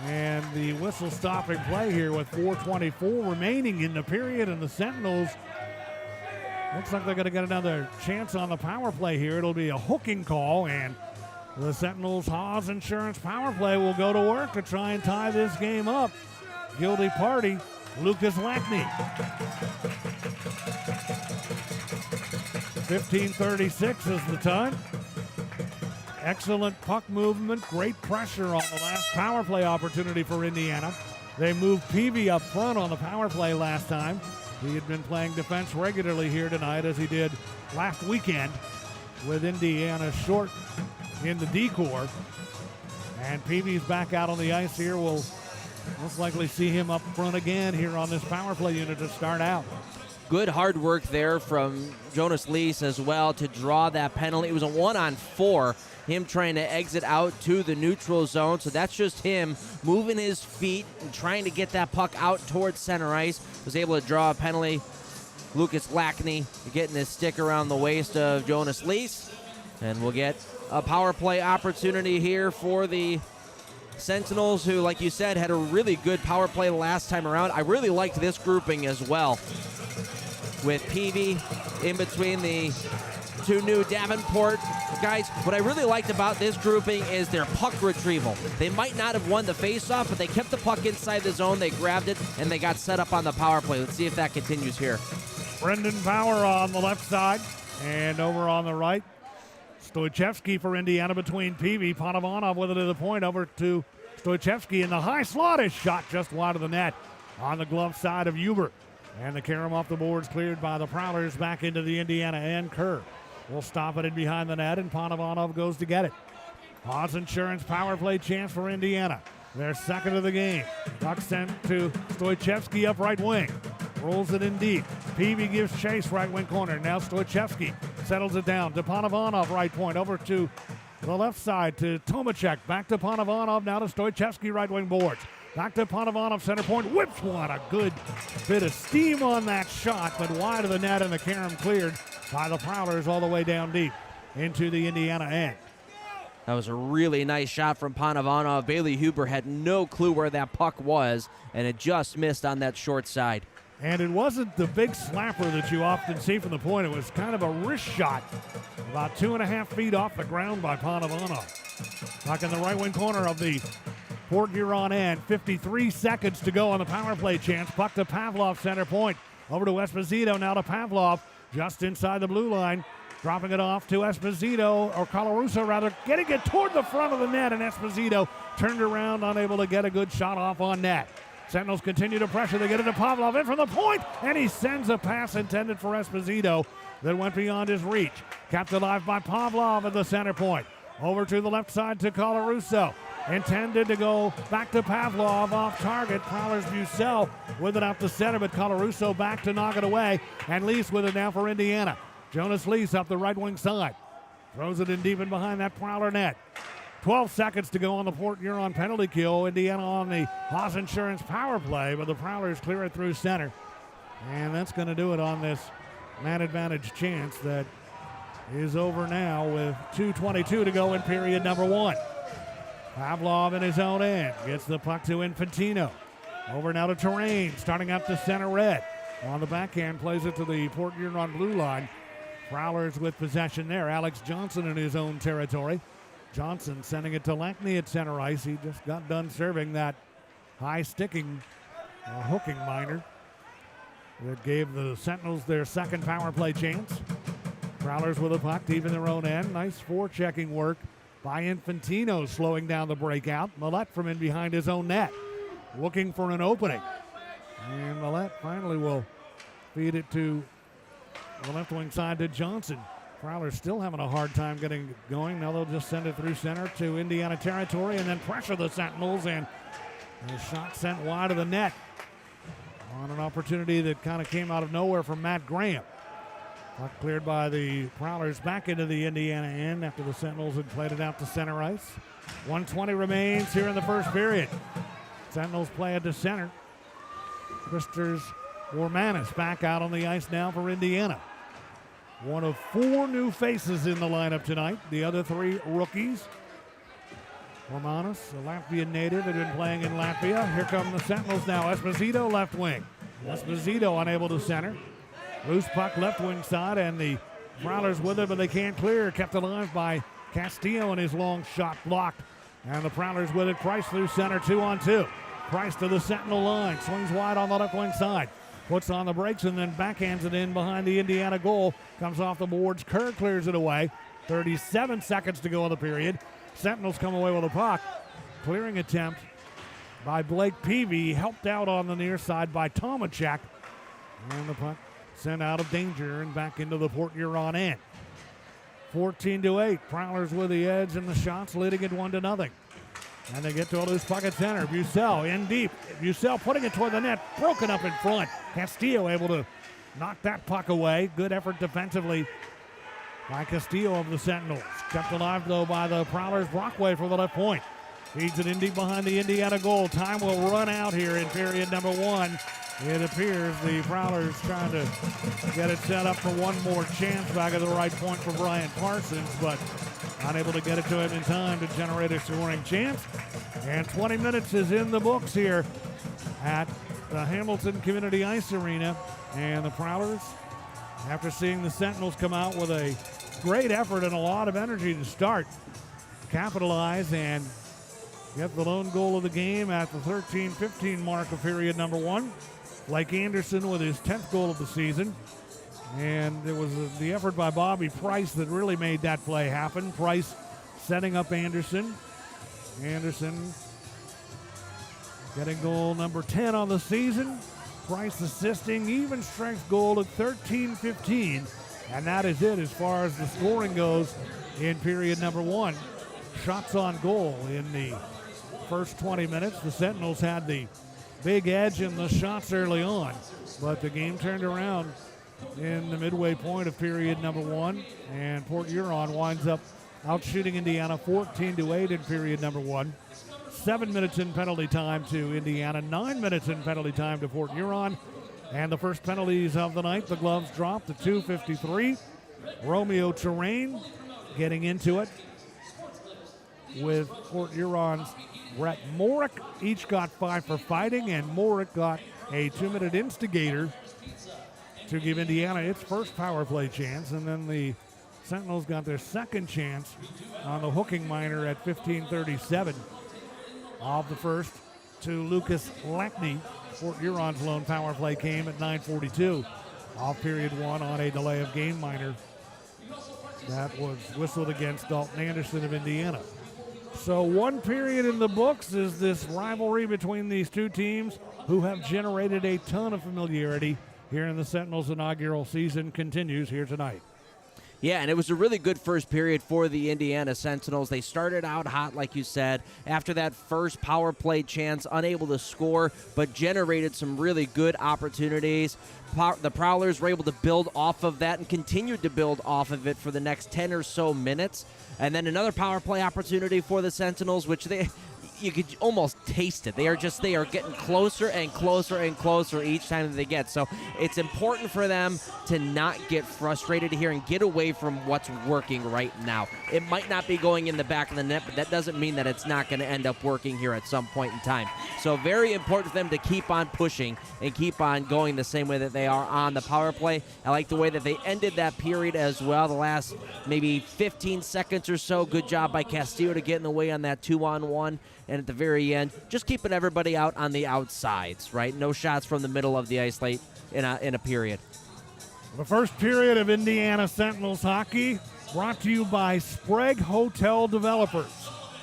And the whistle stopping play here with 4:24 remaining in the period, and the Sentinels looks like they're going to get another chance on the power play here. It'll be a hooking call, and the Sentinels Haas Insurance power play will go to work to try and tie this game up. Guilty party, Lucas Lackney. 15:36 is the time. Excellent puck movement, great pressure on the last power play opportunity for Indiana. They moved Peavy up front on the power play last time. He had been playing defense regularly here tonight, as he did last weekend with Indiana short in the D-corps. And Peavy's back out on the ice here. We'll most likely see him up front again here on this power play unit to start out. Good hard work there from Jonas Lees as well to draw that penalty. It was a 1-on-4, him trying to exit out to the neutral zone. So that's just him moving his feet and trying to get that puck out towards center ice. Was able to draw a penalty. Lucas Lackney getting his stick around the waist of Jonas Lees. And we'll get a power play opportunity here for the Sentinels, who, like you said, had a really good power play last time around. I really liked this grouping as well, with Peavy in between the two new Davenport guys. What I really liked about this grouping is their puck retrieval. They might not have won the faceoff, but they kept the puck inside the zone, they grabbed it, and they got set up on the power play. Let's see if that continues here. Brendan Bauer on the left side, and over on the right, Stoichevsky for Indiana between Peavy. Panovanov with it to the point, over to Stoichevsky, in the high slot. His shot just wide of the net on the glove side of Huber. And the carom off the boards cleared by the Prowlers back into the Indiana end. Kerr will stop it in behind the net, and Panovanov goes to get it. Haas Insurance power play chance for Indiana. Their second of the game. Puck sent to Stoichevsky up right wing. Rolls it in deep. Peavy gives chase right wing corner. Now Stoichevsky settles it down to Panovanov right point. Over to the left side to Tomacek. Back to Panovanov. Now to Stoichevsky right wing boards. Back to Panovanov center point. Whips one. A good bit of steam on that shot, but wide of the net, and the carom cleared by the Prowlers all the way down deep into the Indiana end. That was a really nice shot from Panovanov. Bailey Huber had no clue where that puck was, and it just missed on that short side. And it wasn't the big slapper that you often see from the point. It was kind of a wrist shot, about 2.5 feet off the ground by Panovanov. Puck in the right wing corner of the Port Huron end. 53 seconds to go on the power play chance. Puck to Pavlov center point. Over to Esposito, now to Pavlov, just inside the blue line. Dropping it off to Esposito, or Colarusso rather, getting it toward the front of the net, and Esposito turned around, unable to get a good shot off on net. Sentinels continue to pressure. They get it to Pavlov in from the point, and he sends a pass intended for Esposito that went beyond his reach. Kept alive by Pavlov at the center point. Over to the left side to Colarusso. Intended to go back to Pavlov, off target. Prowlers Bucell with it out the center, but Colarusso back to knock it away, and Lease with it now for Indiana. Jonas Lease up the right wing side. Throws it in deep in behind that Prowler net. 12 seconds to go on the Port Huron penalty kill. Indiana on the Haas Insurance power play, but the Prowlers clear it through center. And that's going to do it on this man advantage chance that is over now with 2:22 to go in period number one. Pavlov in his own end gets the puck to Infantino. Over now to Terrain, starting up the center red. On the backhand, plays it to the Port Huron blue line. Prowlers with possession there. Alex Johnson in his own territory. Johnson sending it to Lackney at center ice. He just got done serving that high sticking hooking minor that gave the Sentinels their second power play chance. Prowlers with a puck deep in their own end. Nice forechecking work by Infantino, slowing down the breakout. Millette from in behind his own net, looking for an opening. And Millette finally will feed it to the left wing side to Johnson. Prowlers still having a hard time getting going. Now they'll just send it through center to Indiana territory and then pressure the Sentinels, and a shot sent wide of the net on an opportunity that kind of came out of nowhere from Matt Graham. Puck cleared by the Prowlers back into the Indiana end after the Sentinels had played it out to center ice. 1:20 remains here in the first period. Sentinels play it to center. Christers Wormanis back out on the ice now for Indiana. One of four new faces in the lineup tonight. The other three rookies. Romanus, a Latvian native, had been playing in Latvia. Here come the Sentinels now. Esposito left wing. Esposito unable to center. Loose puck left wing side, and the Prowlers with it, but they can't clear. Kept alive by Castillo, and his long shot blocked. And the Prowlers with it. Price through center, 2-on-2. Price to the Sentinel line. Swings wide on the left wing side. Puts on the brakes and then backhands it in behind the Indiana goal. Comes off the boards. Kerr clears it away. 37 seconds to go in the period. Sentinels come away with a puck. Clearing attempt by Blake Peavy. Helped out on the near side by Tomachek. And the puck sent out of danger and back into the Port Huron end. 14-8. Prowlers with the edge and the shots leading it 1-0. And they get to a loose puck at center. Bucell in deep. Bucell putting it toward the net. Broken up in front. Castillo able to knock that puck away. Good effort defensively by Castillo of the Sentinels. Kept alive, though, by the Prowlers. Brockway for the left point. Feeds it in deep behind the Indiana goal. Time will run out here in period number 1. It appears the Prowlers trying to get it set up for one more chance back at the right point for Brian Parsons, but unable to get it to him in time to generate a scoring chance. And 20 minutes is in the books here at the Hamilton Community Ice Arena. And the Prowlers, after seeing the Sentinels come out with a great effort and a lot of energy to start, capitalize and get the lone goal of the game at the 13-15 mark of period number 1. Blake Anderson with his 10th goal of the season. And it was the effort by Bobby Price that really made that play happen. Price setting up Anderson. Anderson getting goal number 10 on the season. Price assisting, even strength goal at 13-15. And that is it as far as the scoring goes in period number 1. Shots on goal in the first 20 minutes. The Sentinels had the big edge in the shots early on, but the game turned around in the midway point of period number 1, and Port Huron winds up out shooting Indiana 14-8 in period number 1. 7 minutes in penalty time to Indiana, 9 minutes in penalty time to Port Huron, and the first penalties of the night. The gloves dropped to 2:53. Romeo Terrain getting into it with Port Huron's Brett Morick. Each got 5 for fighting, and Morick got a 2-minute instigator to give Indiana its first power play chance. And then the Sentinels got their second chance on the hooking minor at 15:37 of the first to Lucas Lackney. Port Huron's lone power play came at 9:42 off period 1 on a delay of game minor that was whistled against Dalton Anderson of Indiana. So one period in the books is this rivalry between these two teams who have generated a ton of familiarity here in the Sentinels' inaugural season continues here tonight. Yeah, and it was a really good first period for the Indiana Sentinels. They started out hot, like you said. After that first power play chance, unable to score, but generated some really good opportunities. The Prowlers were able to build off of that and continued to build off of it for the next 10 or so minutes. And then another power play opportunity for the Sentinels, which you could almost taste it. They are getting closer and closer and closer each time that they get. So it's important for them to not get frustrated here and get away from what's working right now. It might not be going in the back of the net, but that doesn't mean that it's not going to end up working here at some point in time. So very important for them to keep on pushing and keep on going the same way that they are on the power play. I like the way that they ended that period as well. The last maybe 15 seconds or so. Good job by Castillo to get in the way on that 2-on-1. And at the very end, just keeping everybody out on the outsides, right? No shots from the middle of the ice late in a period. The first period of Indiana Sentinels hockey brought to you by Sprague Hotel Developers.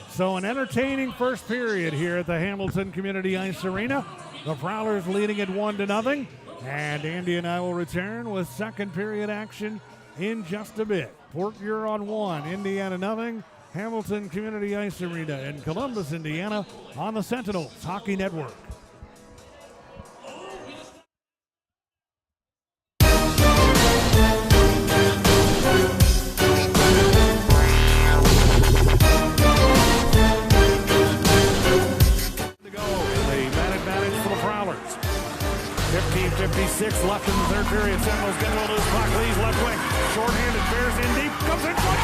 So an entertaining first period here at the Hamilton Community Ice Arena. The Prowlers leading it 1-0. And Andy and I will return with second period action in just a bit. Port Huron 1, Indiana 0. Hamilton Community Ice Arena in Columbus, Indiana, on the Sentinels Hockey Network. To go in the man advantage for the Prowlers. 15:56 left in the third period. Sentinels getting a loose puck. Lee's left wing. Short-handed, bears in deep. Comes in front.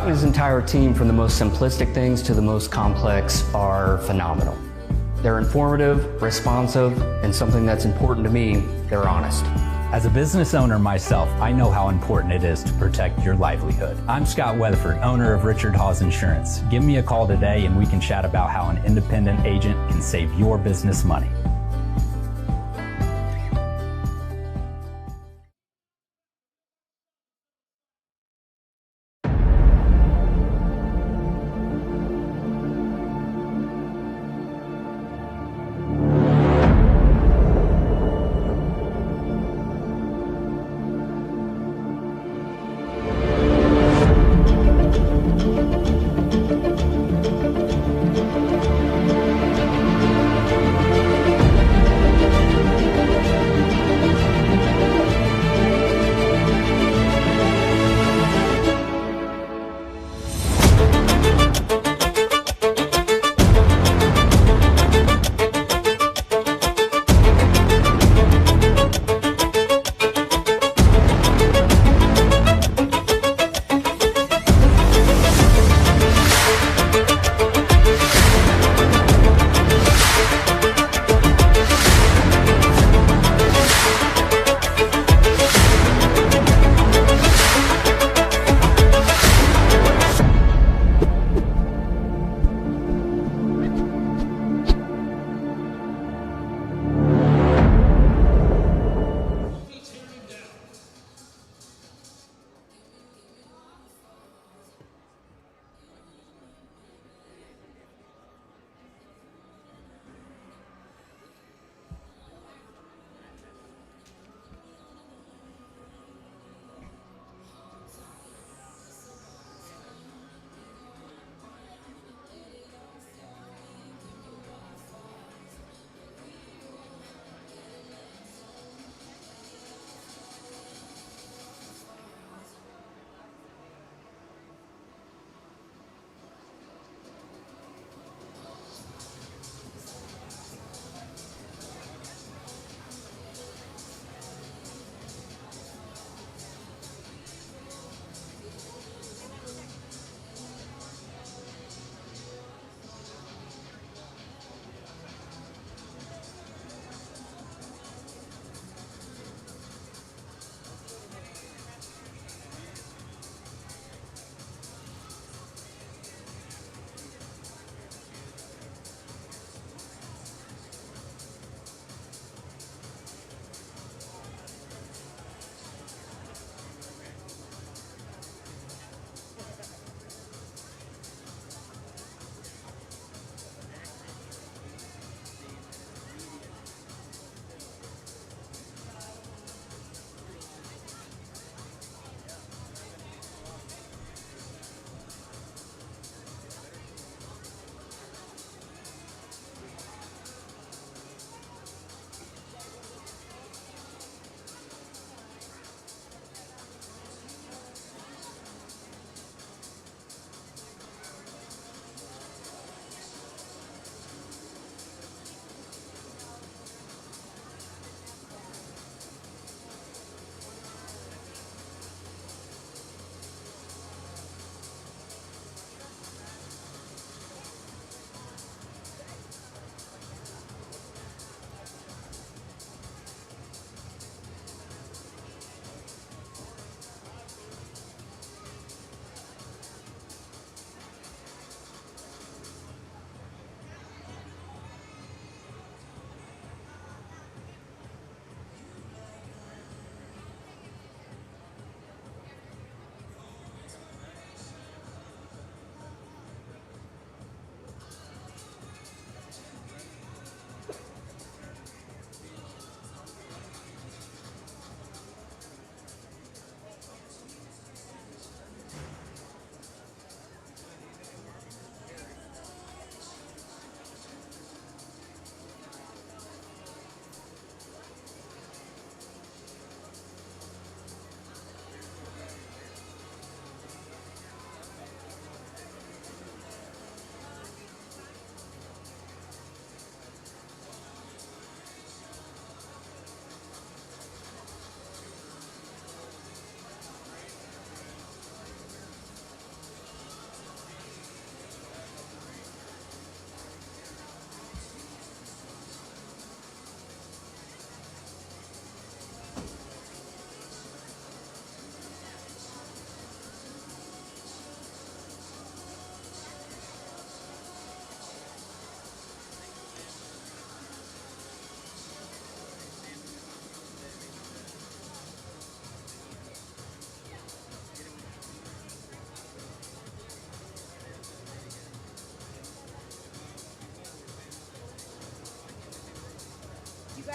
Scott and his entire team, from the most simplistic things to the most complex, are phenomenal. They're informative, responsive, and something that's important to me, they're honest. As a business owner myself, I know how important it is to protect your livelihood. I'm Scott Weatherford, owner of Richard Hawes Insurance. Give me a call today and we can chat about how an independent agent can save your business money.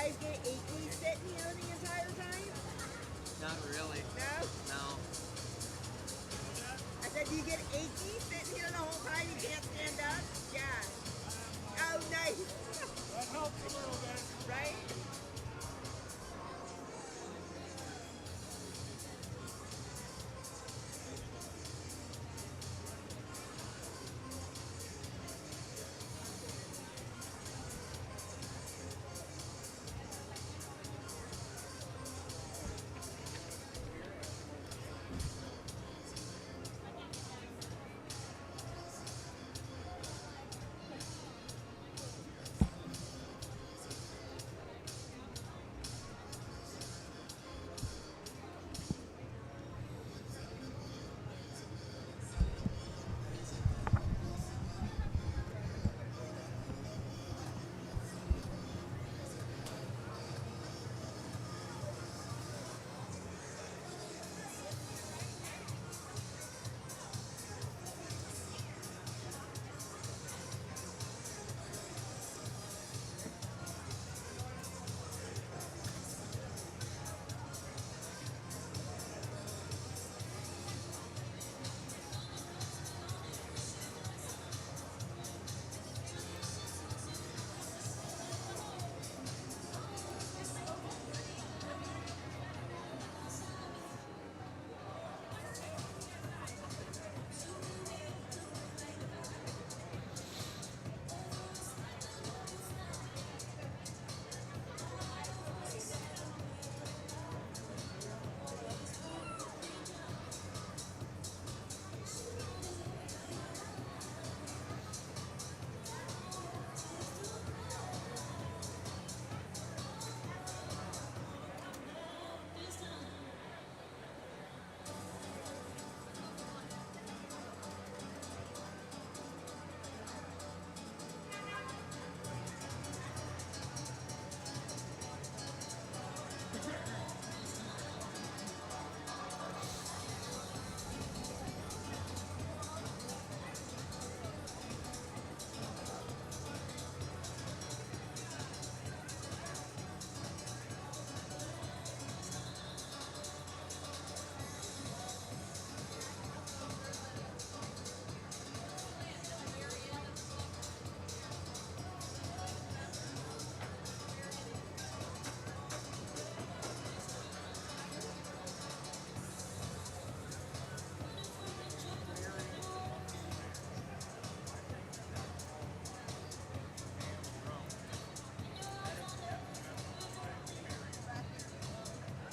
guys get achy sitting here the entire time? Not really. No? No. I said, do you get achy sitting here the whole time? You can't stand up? Yeah. Oh, nice. That helps a little bit. Right?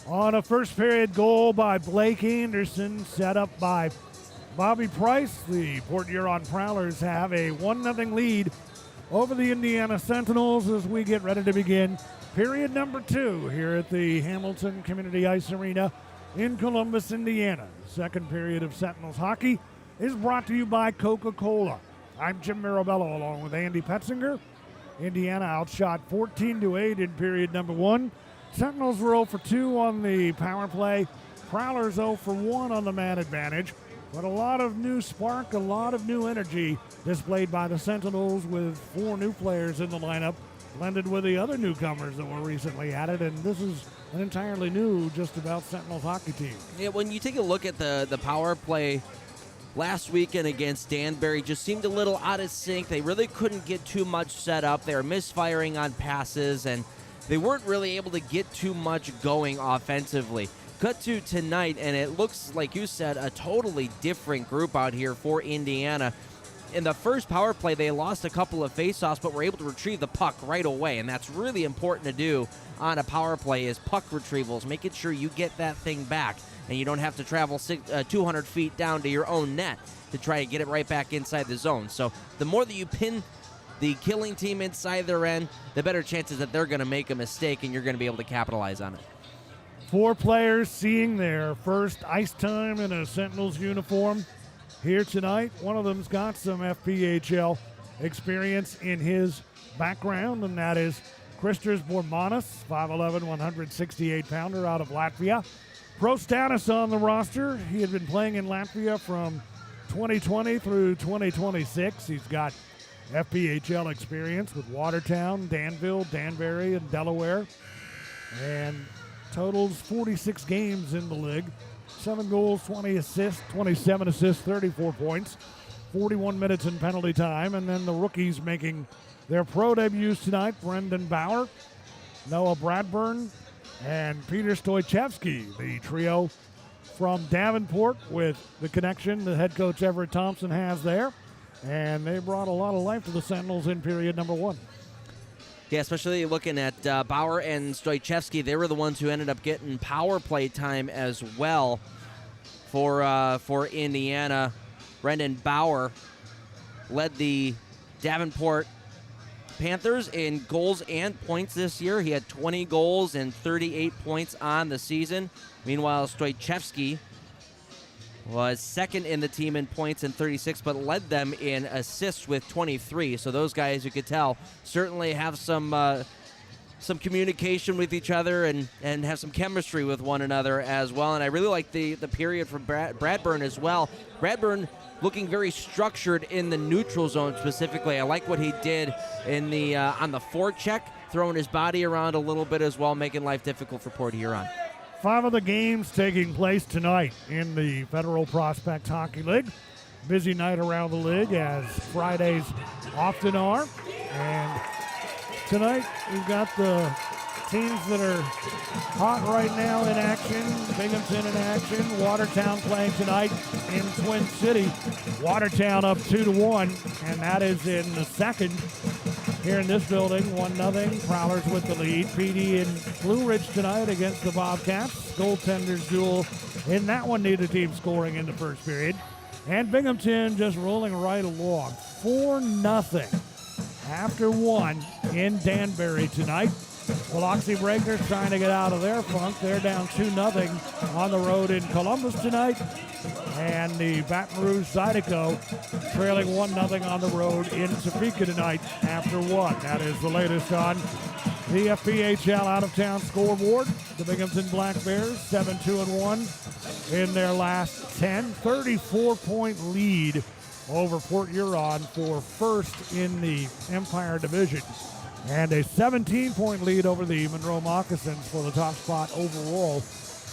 On a first period goal by Blake Anderson, set up by Bobby Price, the Port Huron Prowlers have a 1-0 lead over the Indiana Sentinels as we get ready to begin period number 2 here at the Hamilton Community Ice Arena in Columbus, Indiana. The second period of Sentinels hockey is brought to you by Coca-Cola. I'm Jim Mirabello along with Andy Petzinger. Indiana outshot 14-8 in period number 1. Sentinels were 0 for 2 on the power play. Prowlers 0 for 1 on the man advantage. But a lot of new spark, a lot of new energy displayed by the Sentinels with 4 new players in the lineup, blended with the other newcomers that were recently added. And this is an entirely new, just about Sentinels hockey team. Yeah, when you take a look at the power play last weekend against Danbury, just seemed a little out of sync. They really couldn't get too much set up. They were misfiring on passes, and they weren't really able to get too much going offensively. Cut to tonight, and it looks, like you said, a totally different group out here for Indiana. In the first power play, they lost a couple of faceoffs, but were able to retrieve the puck right away, and that's really important to do on a power play is puck retrievals, making sure you get that thing back, and you don't have to travel 200 feet down to your own net to try to get it right back inside the zone. So the more that you pin the killing team inside their end, the better chances that they're going to make a mistake, and you're going to be able to capitalize on it. 4 players seeing their first ice time in a Sentinels uniform here tonight. One of them's got some FPHL experience in his background, and that is Kristers Bormanis, 5'11", 168-pounder out of Latvia. Pro status on the roster. He had been playing in Latvia from 2020 through 2026. He's got FPHL experience with Watertown, Danville, Danbury, and Delaware. and totals 46 games in the league. 7 goals, 20 assists, 27 assists, 34 points, 41 minutes in penalty time. And then the rookies making their pro debuts tonight, Brendan Bauer, Noah Bradburn, and Peter Stoychevsky, the trio from Davenport with the connection that head coach Everett Thompson has there. And they brought a lot of life to the Sentinels in period number 1. Yeah, especially looking at Bauer and Stoychevsky. They were the ones who ended up getting power play time as well for Indiana. Brendan Bauer led the Davenport Panthers in goals and points this year. He had 20 goals and 38 points on the season. Meanwhile, Stoychevsky was second in the team in points and 36, but led them in assists with 23. So those guys, you could tell, certainly have some communication with each other and have some chemistry with one another as well. And I really like the period from Bradburn as well. Bradburn looking very structured in the neutral zone specifically. I like what he did in the on the forecheck, throwing his body around a little bit as well, making life difficult for Port Huron. 5 of the games taking place tonight in the Federal Prospect Hockey League. Busy night around the league, as Fridays often are. And tonight we've got the teams that are hot right now in action. Binghamton in action. Watertown playing tonight in Twin City. Watertown up 2-1, and that is in the second. Here in this building, 1-0. Prowlers with the lead. PD in Blue Ridge tonight against the Bobcats. Goaltenders duel in that one, neither team scoring in the first period. And Binghamton just rolling right along. 4-0 after 1 in Danbury tonight. Biloxi Breakers trying to get out of their funk. They're down 2-0 on the road in Columbus tonight. And the Baton Rouge Zydeco trailing 1-0 on the road in Topeka tonight after 1. That is the latest on the FPHL out-of-town scoreboard. The Binghamton Black Bears 7-2-1 in their last 10. 34-point lead over Port Huron for first in the Empire Division. And a 17-point lead over the Monroe Moccasins for the top spot overall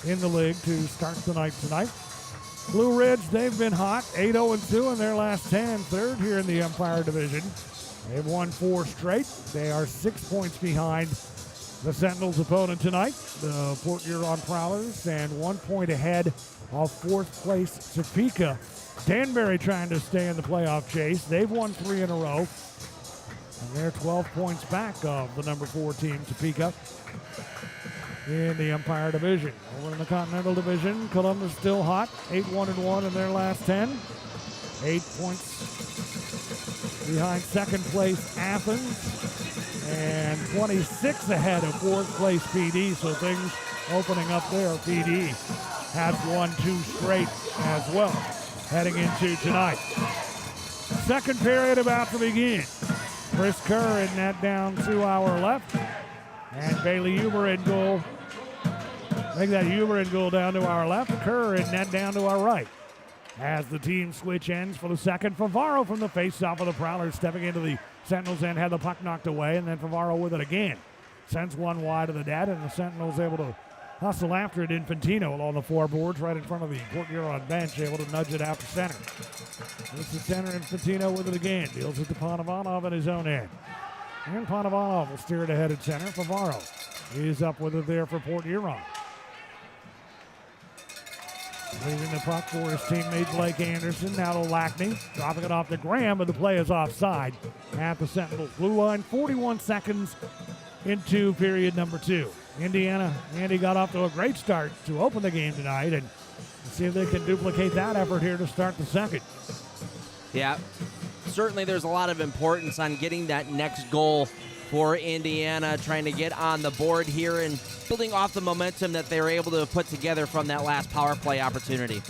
in the league to start the night tonight. Blue Ridge, they've been hot, 8-0-2 in their last 10, third here in the Empire Division. They've won 4 straight. They are 6 points behind the Sentinels' opponent tonight, the Port Huron Prowlers, and 1 point ahead of 4th place Topeka. Danbury trying to stay in the playoff chase. They've won 3 in a row, and they're 12 points back of the number 4 team, Topeka, in the Empire Division. Over in the Continental Division, Columbus still hot, 8-1-1 in their last 10. 8 points behind second place Athens, and 26 ahead of 4th place PD, so things opening up there. PD has won 2 straight as well, heading into tonight. Second period about to begin. Chris Kerr in net down to our left, and Bailey Huber in goal. Make that Huber in goal down to our left. Kerr in net down to our right. As the team switch ends for the second, Favaro from the face-off of the Prowlers stepping into the Sentinels end, had the puck knocked away, and then Favaro with it again. Sends one wide of the net, and the Sentinels able to hustle after it. Infantino along the floorboards right in front of the Port Huron bench, able to nudge it out to center. This is center. Infantino with it again. Deals it to Panovanov at his own end. And Panovanov will steer it ahead at center. Favaro is up with it there for Port Huron. Leaving the puck for his teammate Blake Anderson. Now to Lackney. Dropping it off to Graham, but the play is offside at the Sentinels blue line. 41 seconds into period number 2. Indiana, Andy got off to a great start to open the game tonight, and see if they can duplicate that effort here to start the second. Yeah, certainly there's a lot of importance on getting that next goal for Indiana, trying to get on the board here and building off the momentum that they were able to put together from that last power play opportunity.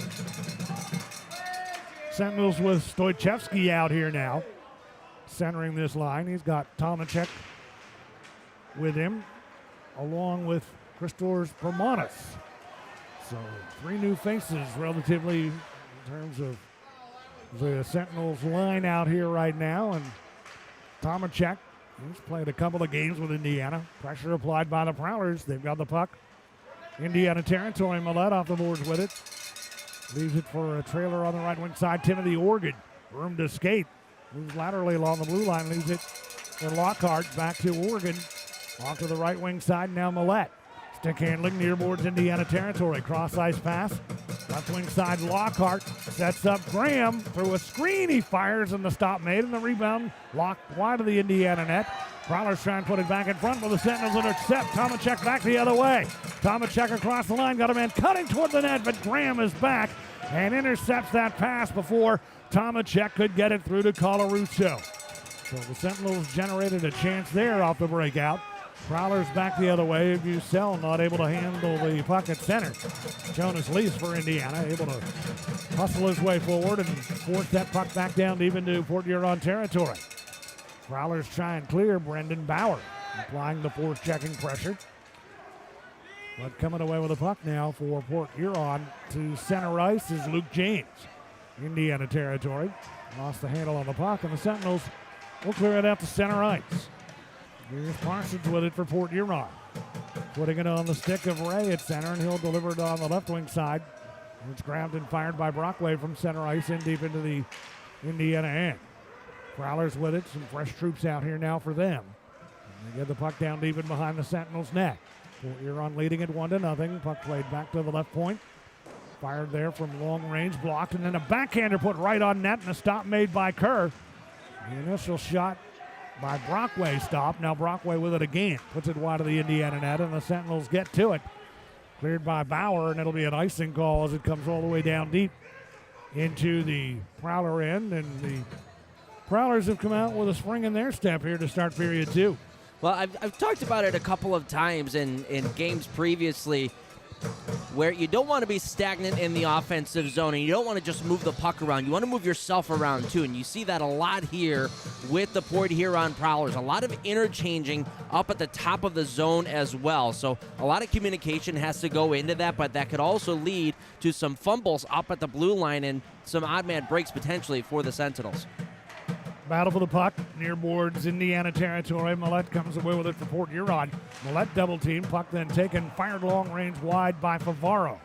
Sentinels with Stoychevsky out here now, centering this line. He's got Tomacek with him, along with Christos Permanis. So 3 new faces relatively in terms of the Sentinels line out here right now. And Tomacek He's played a couple of games with Indiana. Pressure applied by the Prowlers. They've got the puck. Indiana territory. Millette off the boards with it. Leaves it for a trailer on the right wing side. Timothy Organ. Room to skate. Moves laterally along the blue line. Leaves it for Lockhart. Back to Oregon. Off to the right wing side. Now Millette. Stick handling near boards Indiana territory. Cross ice pass. Left wing side Lockhart sets up Graham through a screen. He fires and the stop made and the rebound locked wide of the Indiana net. Prowlers trying to put it back in front, but the Sentinels intercept. Tomacek back the other way. Tomacek across the line, got a man cutting toward the net, but Graham is back and intercepts that pass before Tomacek could get it through to Colarusso. So the Sentinels generated a chance there off the breakout. Prowlers back the other way. Bucell not able to handle the puck at center. Jonas Lees for Indiana, able to hustle his way forward and force that puck back down deep into Port Huron territory. Prowlers try and clear. Brendan Bauer applying the force-checking pressure. But coming away with the puck now for Port Huron to center ice is Luke James. Indiana territory. Lost the handle on the puck, and the Sentinels will clear it out to center ice. Here's Parsons with it for Port Huron. Putting it on the stick of Ray at center, and he'll deliver it on the left wing side. It's grabbed and fired by Brockway from center ice in deep into the Indiana end. Prowlers with it. Some fresh troops out here now for them. And they get the puck down deep in behind the Sentinels' net. Port Huron leading it 1-0. Puck played back to the left point. Fired there from long range, blocked, and then a backhander put right on net, and a stop made by Kerr. The initial shot by Brockway stopped. Now Brockway with it again. Puts it wide of the Indiana net, and the Sentinels get to it. Cleared by Bauer, and it'll be an icing call as it comes all the way down deep into the Prowler end, and the Prowlers have come out with a spring in their step here to start period 2. Well, I've talked about it a couple of times in games previously where you don't want to be stagnant in the offensive zone and you don't want to just move the puck around. You want to move yourself around too, and you see that a lot here with the Port Huron Prowlers. A lot of interchanging up at the top of the zone as well. So a lot of communication has to go into that, but that could also lead to some fumbles up at the blue line and some odd man breaks potentially for the Sentinels. Battle for the puck near boards Indiana territory. Millette comes away with it for Port Huron. Millette double team. Puck then taken. Fired long range wide by Favaro.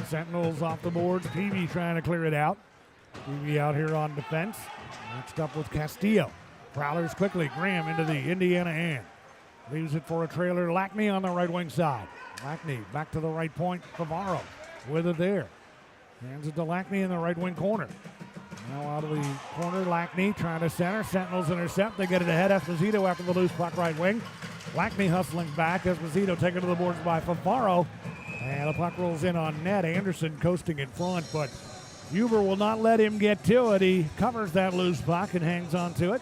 Sentinels off the boards. Peavy trying to clear it out. Peavy out here on defense. Next up with Castillo. Prowlers quickly. Graham into the Indiana end. Leaves it for a trailer. Lackney on the right wing side. Lackney back to the right point. Favaro with it there. Hands it to Lackney in the right wing corner. Now out of the corner, Lackney trying to center. Sentinels intercept. They get it ahead. Esposito after the loose puck right wing. Lackney hustling back. Esposito taken to the boards by Favaro. And the puck rolls in on net. Anderson coasting in front, but Huber will not let him get to it. He covers that loose puck and hangs on to it.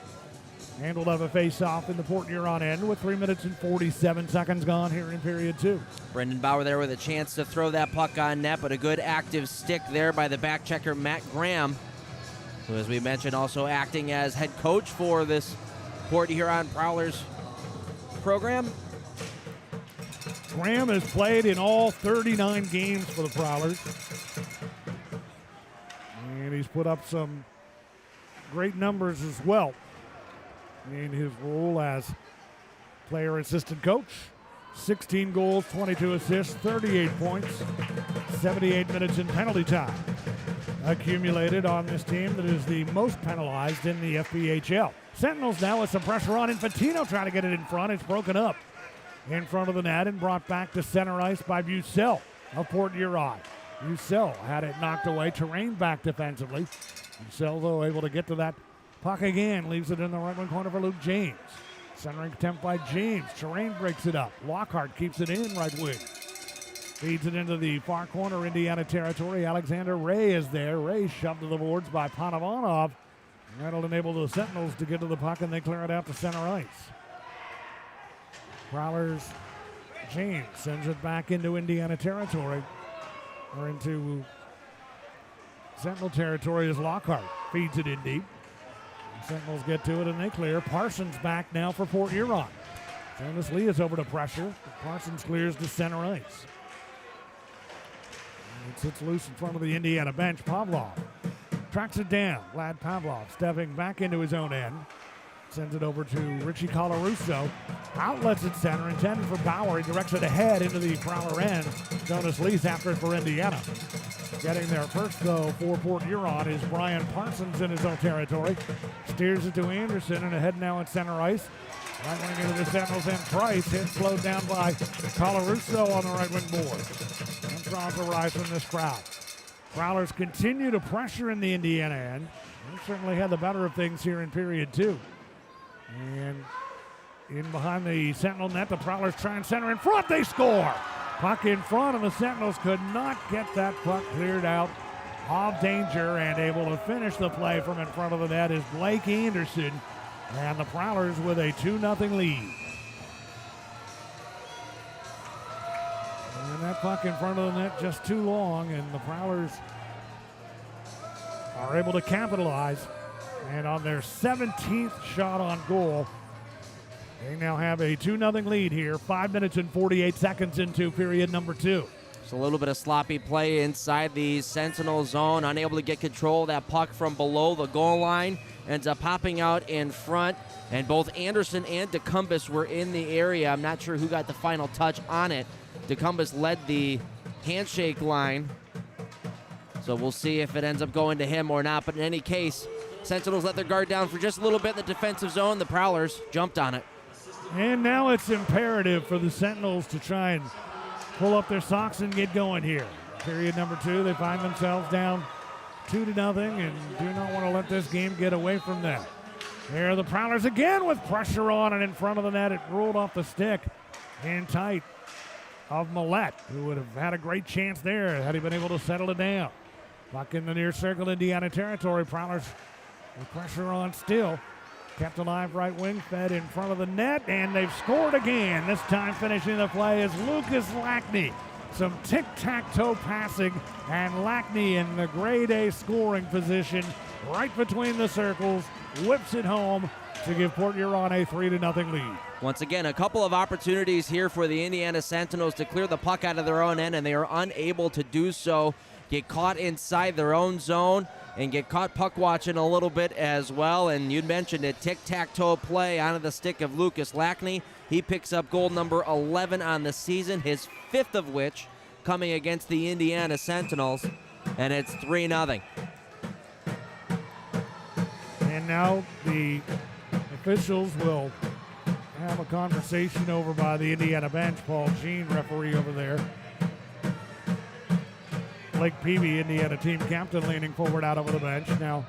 And we'll have a face-off in the Port Huron end with 3 minutes and 47 seconds gone here in period 2. Brendan Bauer there with a chance to throw that puck on net, but a good active stick there by the back checker, Matt Graham, who, as we mentioned, also acting as head coach for this Port Huron Prowlers program. Graham has played in all 39 games for the Prowlers. And he's put up some great numbers as well in his role as player assistant coach. 16 goals, 22 assists, 38 points, 78 minutes in penalty time accumulated on this team that is the most penalized in the FPHL. Sentinels now with some pressure on Infantino trying to get it in front. It's broken up in front of the net and brought back to center ice by Bucell of Port Huron. Bucell had it knocked away. Terrain back defensively. Bucell, though, able to get to that puck again. Leaves it in the right wing corner for Luke James. Centering attempt by James. Terrain breaks it up. Lockhart keeps it in right wing. Feeds it into the far corner, Indiana territory. Alexander Ray is there. Ray shoved to the boards by Panovanov. That'll enable the Sentinels to get to the puck, and they clear it out to center ice. Prowlers, James sends it back into Indiana territory, or into Sentinel territory as Lockhart feeds it in deep. Sentinels get to it and they clear. Parsons back now for Port Huron. Jonas Lee is over to pressure. Parsons clears to center ice. And it sits loose in front of the Indiana bench. Pavlov tracks it down. Vlad Pavlov stepping back into his own end. Sends it over to Richie Colarusso. Outlets at center, intended for Bauer. He directs it ahead into the Prowler end. Jonas Lees after it for Indiana. Getting there first, though, for Port Huron is Brian Parsons in his own territory. Steers it to Anderson and ahead now at center ice. Right wing into the Sentinels and Price. Hit slowed down by Colarusso on the right wing board. And draws a rise from this crowd. Prowlers continue to pressure in the Indiana end. They certainly had the better of things here in period 2. And in behind the Sentinel net, the Prowlers try and center in front. They score! Puck in front, and the Sentinels could not get that puck cleared out of danger, and able to finish the play from in front of the net is Blake Anderson, and the Prowlers with a 2-0 lead. And that puck in front of the net just too long, and the Prowlers are able to capitalize. And on their 17th shot on goal, they now have a 2-0 lead here, 5 minutes and 48 seconds into period number 2. Just a little bit of sloppy play inside the Sentinel zone, unable to get control of that puck from below the goal line. Ends up popping out in front, and both Anderson and DeCumbus were in the area. I'm not sure who got the final touch on it. DeCumbus led the handshake line, so we'll see if it ends up going to him or not. But in any case, Sentinels let their guard down for just a little bit in the defensive zone. The Prowlers jumped on it. And now it's imperative for the Sentinels to try and pull up their socks and get going here. Period number 2, they find themselves down 2-0 and do not want to let this game get away from them. There are the Prowlers again with pressure on and in front of the net. It rolled off the stick in tight of Millette, who would have had a great chance there had he been able to settle it down. Puck in the near circle, Indiana territory. Prowlers with pressure on still. Kept alive right wing, fed in front of the net, and they've scored again. This time finishing the play is Lucas Lackney. Some tic-tac-toe passing, and Lackney in the grade A scoring position right between the circles, whips it home to give Port Huron a 3-0 lead. Once again, a couple of opportunities here for the Indiana Sentinels to clear the puck out of their own end, and they are unable to do so. Get caught inside their own zone and get caught puck watching a little bit as well. And you mentioned it, tic-tac-toe play onto the stick of Lucas Lackney. He picks up goal number 11 on the season, his 5th of which coming against the Indiana Sentinels, and it's 3-0. And now the officials will have a conversation over by the Indiana bench. Paul Jean, referee over there. Blake Peavy, Indiana team captain, leaning forward out over the bench. Now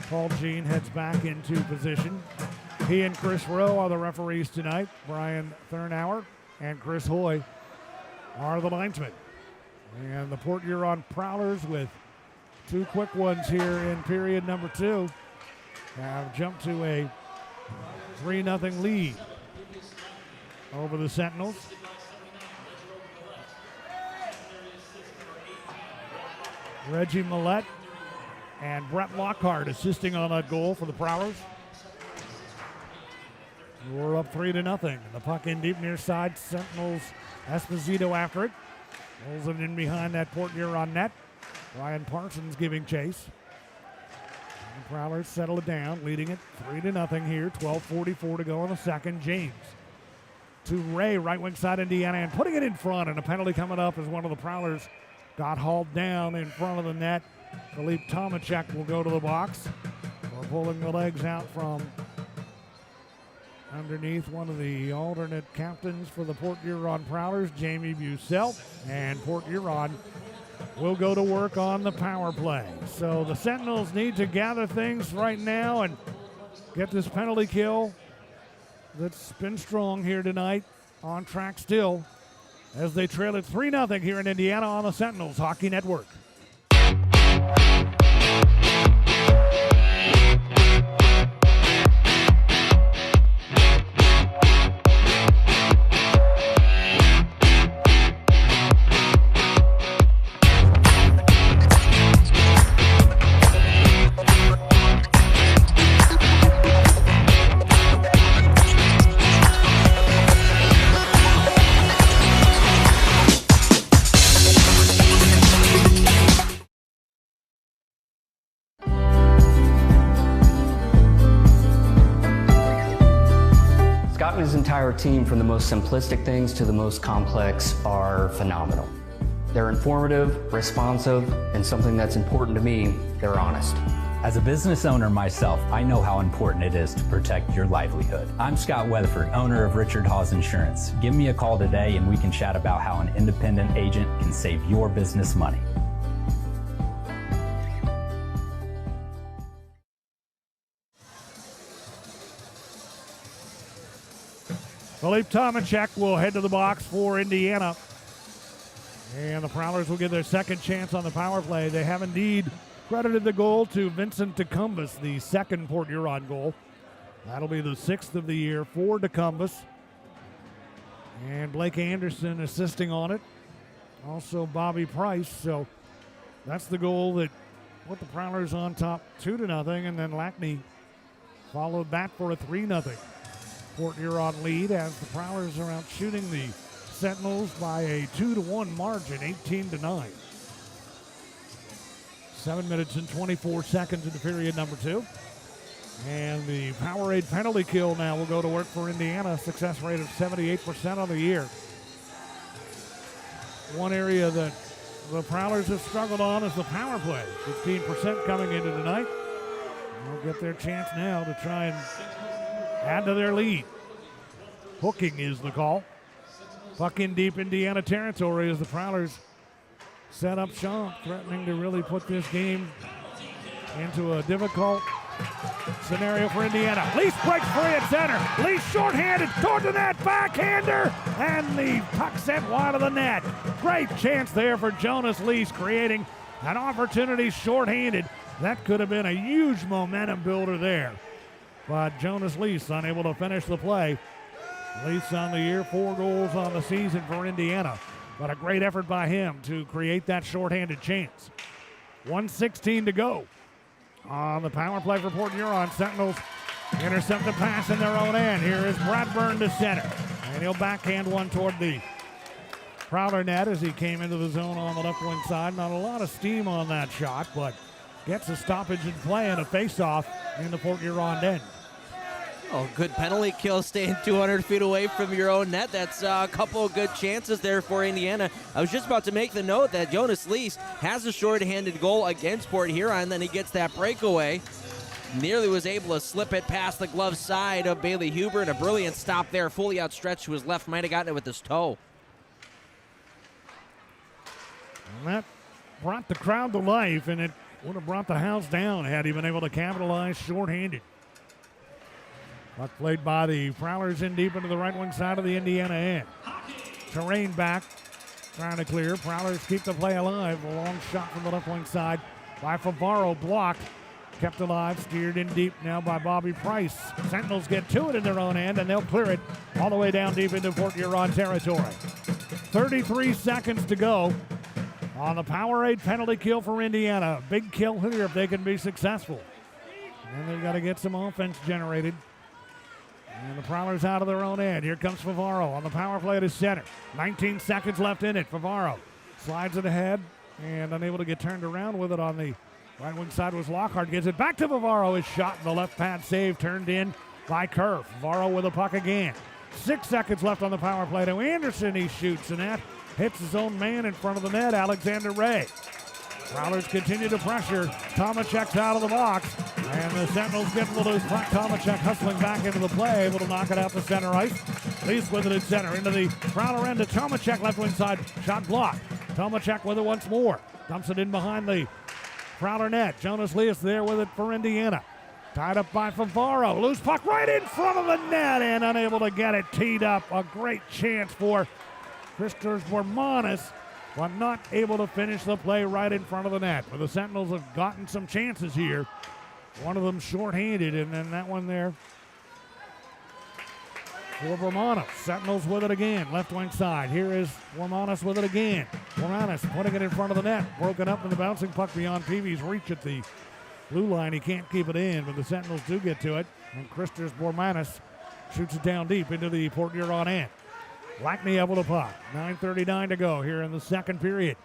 Paul Jean heads back into position. He and Chris Rowe are the referees tonight. Brian Thurnauer and Chris Hoy are the linesmen. And the Port Huron Prowlers, with 2 quick ones here in period number 2, have jumped to a 3-0 lead over the Sentinels. Reggie Millette and Brett Lockhart assisting on that goal for the Prowlers. We're up 3-0. The puck in deep near side. Sentinels, Esposito after it. Rolls it in behind that Port Huron net. Ryan Parsons giving chase. And the Prowlers settle it down, leading it 3-0 here. 12:44 to go in the second. James to Ray, right wing side Indiana, and putting it in front. And a penalty coming up as one of the Prowlers got hauled down in front of the net. Philippe Tomacek will go to the box. We're pulling the legs out from underneath one of the alternate captains for the Port Huron Prowlers, Jamie Bussell. And Port Huron will go to work on the power play. So the Sentinels need to gather things right now and get this penalty kill that's been strong here tonight on track still, as they trail it 3-0 here in Indiana on the Sentinels Hockey Network. Lackney's entire team, from the most simplistic things to the most complex, are phenomenal. They're informative, responsive, and something that's important to me, they're honest. As a business owner myself, I know how important it is to protect your livelihood. I'm Scott Weatherford, owner of Richard Hawes Insurance. Give me a call today and we can chat about how an independent agent can save your business money. Philippe Tomacek will head to the box for Indiana. And the Prowlers will get their second chance on the power play. They have indeed credited the goal to Vincent DeCumbus, the second Port Huron goal. That'll be the sixth of the year for DeCumbus. And Blake Anderson assisting on it. Also Bobby Price. So that's the goal that put the Prowlers on top 2-0. And then Lackney followed that for a 3-0 Port Huron lead as the Prowlers are out shooting the Sentinels by a 2-1 margin, 18-9. 7 minutes and 24 seconds into period number 2. And the Powerade penalty kill now will go to work for Indiana. Success rate of 78% on the year. One area that the Prowlers have struggled on is the power play. 15% coming into tonight. They'll get their chance now to try and add to their lead. Hooking is the call. Puck in deep Indiana territory as the Prowlers set up shop, threatening to really put this game into a difficult scenario for Indiana. Lease breaks free at center. Lease shorthanded toward the net, backhander, and the puck sent wide of the net. Great chance there for Jonas Lease, creating an opportunity shorthanded. That could have been a huge momentum builder there. But Jonas Lease unable to finish the play. Lease on the year, 4 goals on the season for Indiana. But a great effort by him to create that shorthanded chance. 1:16 to go on the power play for Port Huron. Sentinels intercept the pass in their own end. Here is Bradburn to center. And he'll backhand one toward the Prowler net as he came into the zone on the left wing side. Not a lot of steam on that shot, but gets a stoppage in play and a face-off in the Port Huron end. Oh, good penalty kill, staying 200 feet away from your own net. That's a couple of good chances there for Indiana. I was just about to make the note that Jonas Lease has a short-handed goal against Port Huron, then he gets that breakaway. Nearly was able to slip it past the glove side of Bailey Huber, and a brilliant stop there, fully outstretched to his left. Might have gotten it with his toe. And that brought the crowd to life, and it would have brought the house down had he been able to capitalize short-handed. Puck played by the Prowlers in deep into the right wing side of the Indiana end. Terrain back, trying to clear. Prowlers keep the play alive. A long shot from the left wing side by Favaro, blocked. Kept alive, steered in deep now by Bobby Price. Sentinels get to it in their own end, and they'll clear it all the way down deep into Port Huron territory. 33 seconds to go on the Powerade penalty kill for Indiana. Big kill here if they can be successful. And they've got to get some offense generated. And the Prowlers out of their own end. Here comes Favaro on the power play to center. 19 seconds left in it. Favaro slides it ahead and unable to get turned around with it on the right wing side was Lockhart. Gets it back to Favaro. His shot in the left pad save turned in by Kerr. Favaro with the puck again. 6 seconds left on the power play to Anderson. He shoots and that hits his own man in front of the net, Alexander Ray. Prowlers continue to pressure. Tomacek's out of the box. And the Sentinels get the loose puck. Tomacek hustling back into the play, able to knock it out to center ice. Lease with it at center. Into the Prowler end to Tomacek, left wing side. Shot blocked. Tomacek with it once more. Dumps it in behind the Prowler net. Jonas Leas there with it for Indiana. Tied up by Favaro. Loose puck right in front of the net and unable to get it teed up. A great chance for Christopher Bormanis, but not able to finish the play right in front of the net. But the Sentinels have gotten some chances here. One of them shorthanded, and then that one there for Bormanis. Sentinels with it again, left wing side. Here is Bormanis with it again. Bormanis putting it in front of the net. Broken up in the bouncing puck beyond Peavy's reach at the blue line. He can't keep it in, but the Sentinels do get to it. And Christopher Bormanis shoots it down deep into the Port Huron end. Lackney able to puck. 9:39 to go here in the second period.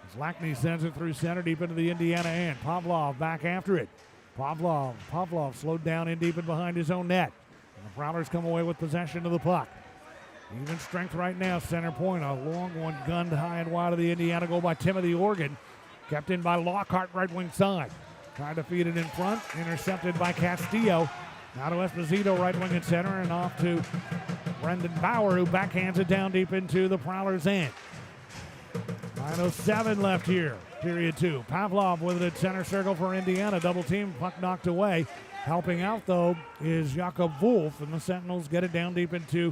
As Lackney sends it through center deep into the Indiana end. Pavlov back after it. Pavlov slowed down in deep and behind his own net. And the Prowlers come away with possession of the puck. Even strength right now, center point. A long one gunned high and wide of the Indiana goal by Timothy Organ. Kept in by Lockhart, right wing side. Tried to feed it in front. Intercepted by Castillo. Now to Esposito, right wing and center, and off to Brendan Bauer, who backhands it down deep into the Prowlers' end. 9:07 left here, period 2. Pavlov with it at center circle for Indiana. Double team, puck knocked away. Helping out, though, is Jakob Wolf, and the Sentinels get it down deep into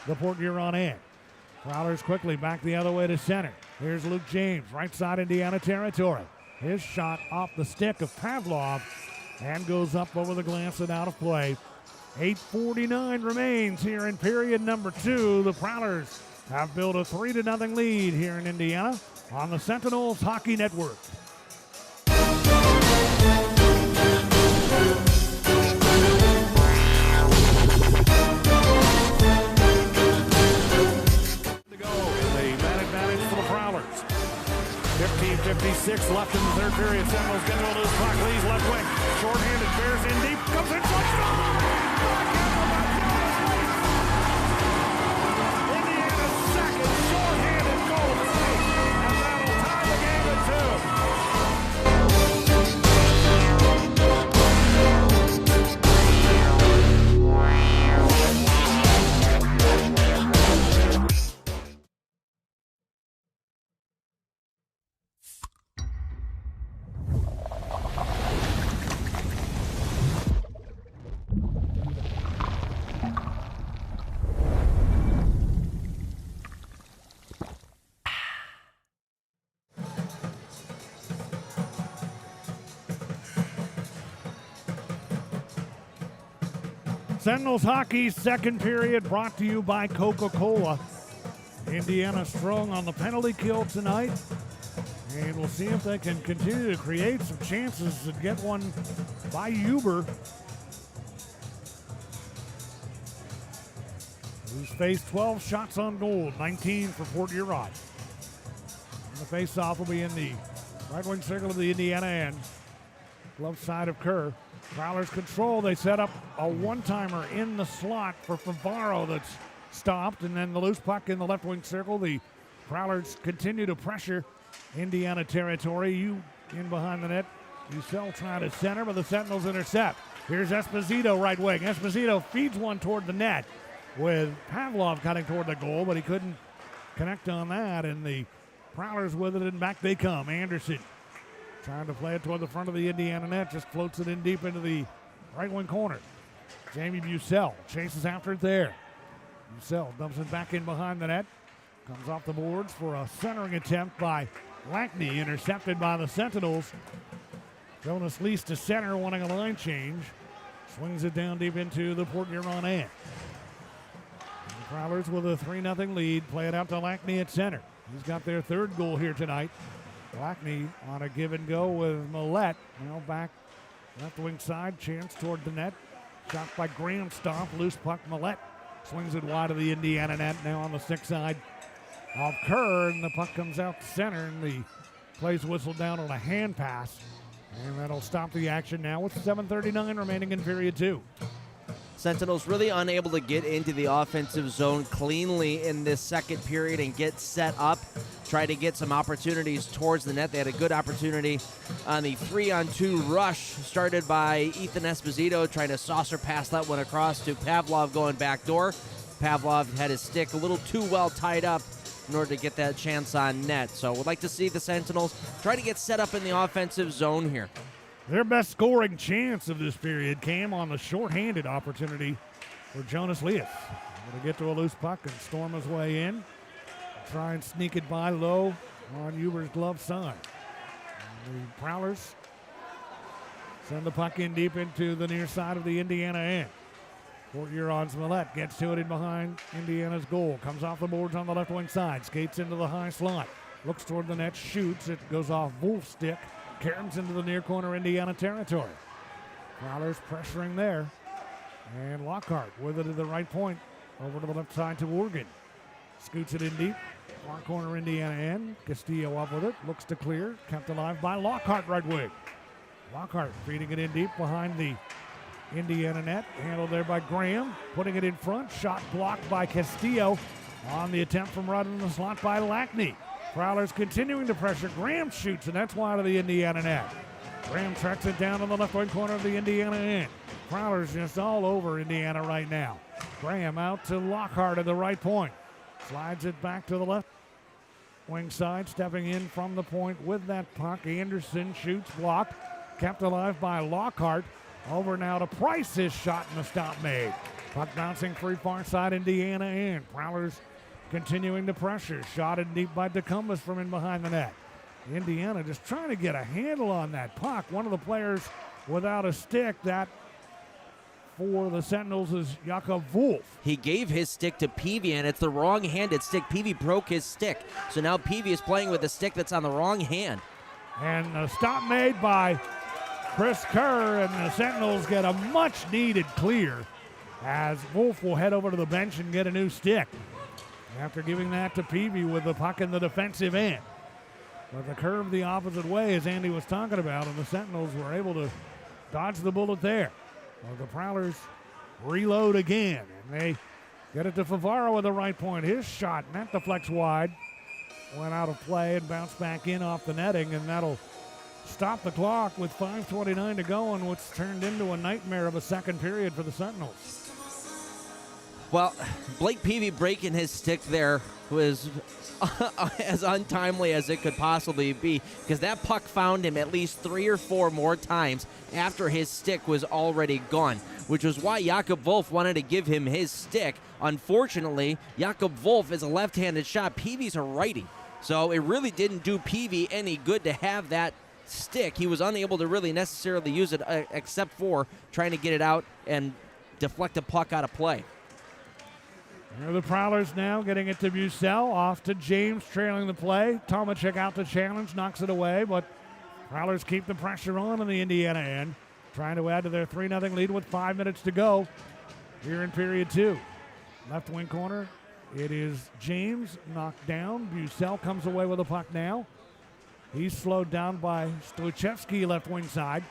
the Port Huron end. Prowlers quickly back the other way to center. Here's Luke James, right side Indiana territory. His shot off the stick of Pavlov and goes up over the glass and out of play. 8:49 remains here in period number 2. The Prowlers have built a 3-0 lead here in Indiana on the Sentinels Hockey Network. To go in the man advantage for the Prowlers. 15:56 left in the third period. Sentinels get to a loose puck. Lee's left wing. Short-handed, bears in deep. Comes in front. Indiana's second short-handed goal of the night. And that'll tie the game at 2. Sentinels hockey second period brought to you by Coca-Cola. Indiana strong on the penalty kill tonight. And we'll see if they can continue to create some chances and get one by Huber, who's faced 12 shots on goal, 19 for Port Huron. And the face-off will be in the right wing circle of the Indiana end. Glove side of Kerr. Prowlers control. They set up a one-timer in the slot for Favaro that's stopped, and then the loose puck in the left wing circle. The Prowlers continue to pressure Indiana territory. You in behind the net. Ucell trying to center, but the Sentinels intercept. Here's Esposito, right wing. Esposito feeds one toward the net with Pavlov cutting toward the goal, but he couldn't connect on that, and the Prowlers with it, and back they come. Anderson trying to play it toward the front of the Indiana net, just floats it in deep into the right wing corner. Jamie Bucell chases after it there. Bucell dumps it back in behind the net. Comes off the boards for a centering attempt by Lackney, intercepted by the Sentinels. Jonas Lease to center, wanting a line change. Swings it down deep into the Port Huron end. And the Prowlers with a 3-0 lead. Play it out to Lackney at center. He's got their third goal here tonight. Lackney on a give and go with Millette. Now back left wing side, chance toward the net. Shot by Graham Stomp, loose puck. Millette swings it wide of the Indiana net. Now on the stick side of Kerr, and the puck comes out to center, and the play's whistled down on a hand pass. And that'll stop the action now with 7:39 remaining in period 2. Sentinels really unable to get into the offensive zone cleanly in this second period and get set up, try to get some opportunities towards the net. They had a good opportunity on the 3-on-2 rush started by Ethan Esposito, trying to saucer pass that one across to Pavlov going back door. Pavlov had his stick a little too well tied up in order to get that chance on net. So we'd like to see the Sentinels try to get set up in the offensive zone here. Their best scoring chance of this period came on the shorthanded opportunity for Jonas Leas. Going to get to a loose puck and storm his way in. Try and sneak it by low on Huber's glove side. And the Prowlers send the puck in deep into the near side of the Indiana end. Port Huron's Millette gets to it in behind Indiana's goal. Comes off the boards on the left wing side. Skates into the high slot. Looks toward the net, shoots. It goes off Wolf's stick. Caroms into the near corner Indiana territory. Prowlers pressuring there. And Lockhart with it at the right point. Over to the left side to Oregon. Scoots it in deep. Far corner Indiana end. Castillo up with it. Looks to clear. Kept alive by Lockhart right wing. Lockhart feeding it in deep behind the Indiana net, handled there by Graham, putting it in front. Shot blocked by Castillo on the attempt from right in the slot by Lackney. Prowlers continuing to pressure. Graham shoots, and that's wide of the Indiana net. Graham tracks it down on the left wing corner of the Indiana end. Prowlers just all over Indiana right now. Graham out to Lockhart at the right point. Slides it back to the left wing side, stepping in from the point with that puck. Anderson shoots, blocked, kept alive by Lockhart. Over now to Price, his shot and the stop made. Puck bouncing free far side, Indiana in. Prowlers continuing to pressure. Shot in deep by DeCumbus from in behind the net. Indiana just trying to get a handle on that puck. One of the players without a stick. That for the Sentinels is Jakob Wolf. He gave his stick to Peavy, and it's the wrong-handed stick. Peavy broke his stick. So now Peavy is playing with a stick that's on the wrong hand. And a stop made by Chris Kerr, and the Sentinels get a much-needed clear as Wolf will head over to the bench and get a new stick after giving that to Peavy with the puck in the defensive end. But the curve the opposite way, as Andy was talking about, and the Sentinels were able to dodge the bullet there. Well, the Prowlers reload again, and they get it to Favaro at the right point. His shot, net deflects wide, went out of play and bounced back in off the netting, and that'll stop the clock with 5:29 to go, and what's turned into a nightmare of a second period for the Sentinels. Well, Blake Peavy breaking his stick there was as untimely as it could possibly be, because that puck found him at least 3 or 4 more times after his stick was already gone, which was why Jakob Wolf wanted to give him his stick. Unfortunately, Jakob Wolf is a left-handed shot. Peavy's a righty, so it really didn't do Peavy any good to have that stick. He was unable to really necessarily use it except for trying to get it out and deflect a puck out of play. Here are the Prowlers now getting it to Bucell, off to James trailing the play. Tomacek out to challenge, knocks it away, but Prowlers keep the pressure on the Indiana end, trying to add to their 3-0 lead with 5 minutes to go here in period 2. Left wing corner, it is James knocked down. Bucell comes away with the puck now. He's slowed down by Stoichevsky left wing side.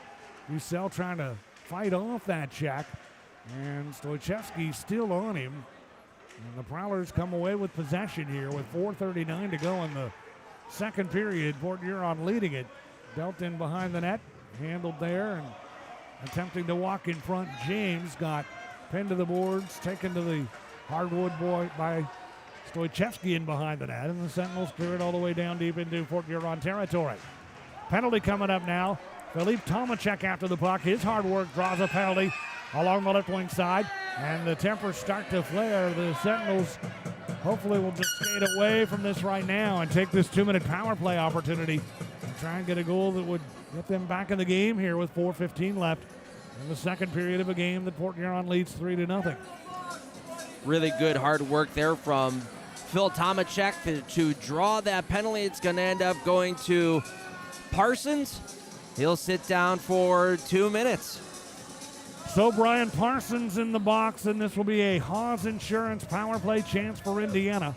Bucell trying to fight off that check, and Stoichevsky still on him. And the Prowlers come away with possession here with 4:39 to go in the second period. Port Huron leading it. Dealt in behind the net, handled there, and attempting to walk in front. James got pinned to the boards, taken to the hardwood boy by Stoichevsky in behind the net, and the Sentinels clear it all the way down deep into Port Huron territory. Penalty coming up now. Philippe Tomacek after the puck. His hard work draws a penalty along the left wing side, and the tempers start to flare. The Sentinels hopefully will just skate away from this right now and take this 2-minute power play opportunity and try and get a goal that would get them back in the game here with 4:15 left in the second period of a game that Port Huron leads 3-0. Really good hard work there from Phil Tomacek to draw that penalty. It's going to end up going to Parsons. He'll sit down for 2 minutes. So Brian Parsons in the box, and this will be a Haas Insurance power play chance for Indiana.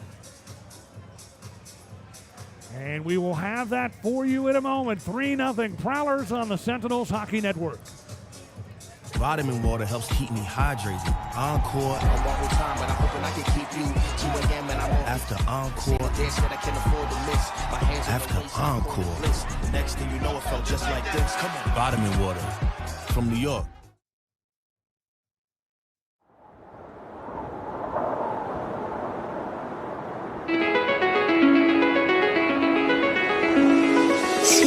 And we will have that for you in a moment. 3-0 Prowlers on the Sentinels Hockey Network. Vitamin water helps keep me hydrated. Encore. After Encore. After Encore. Next thing you know, it felt just like this. Come on. Vitamin water from New York.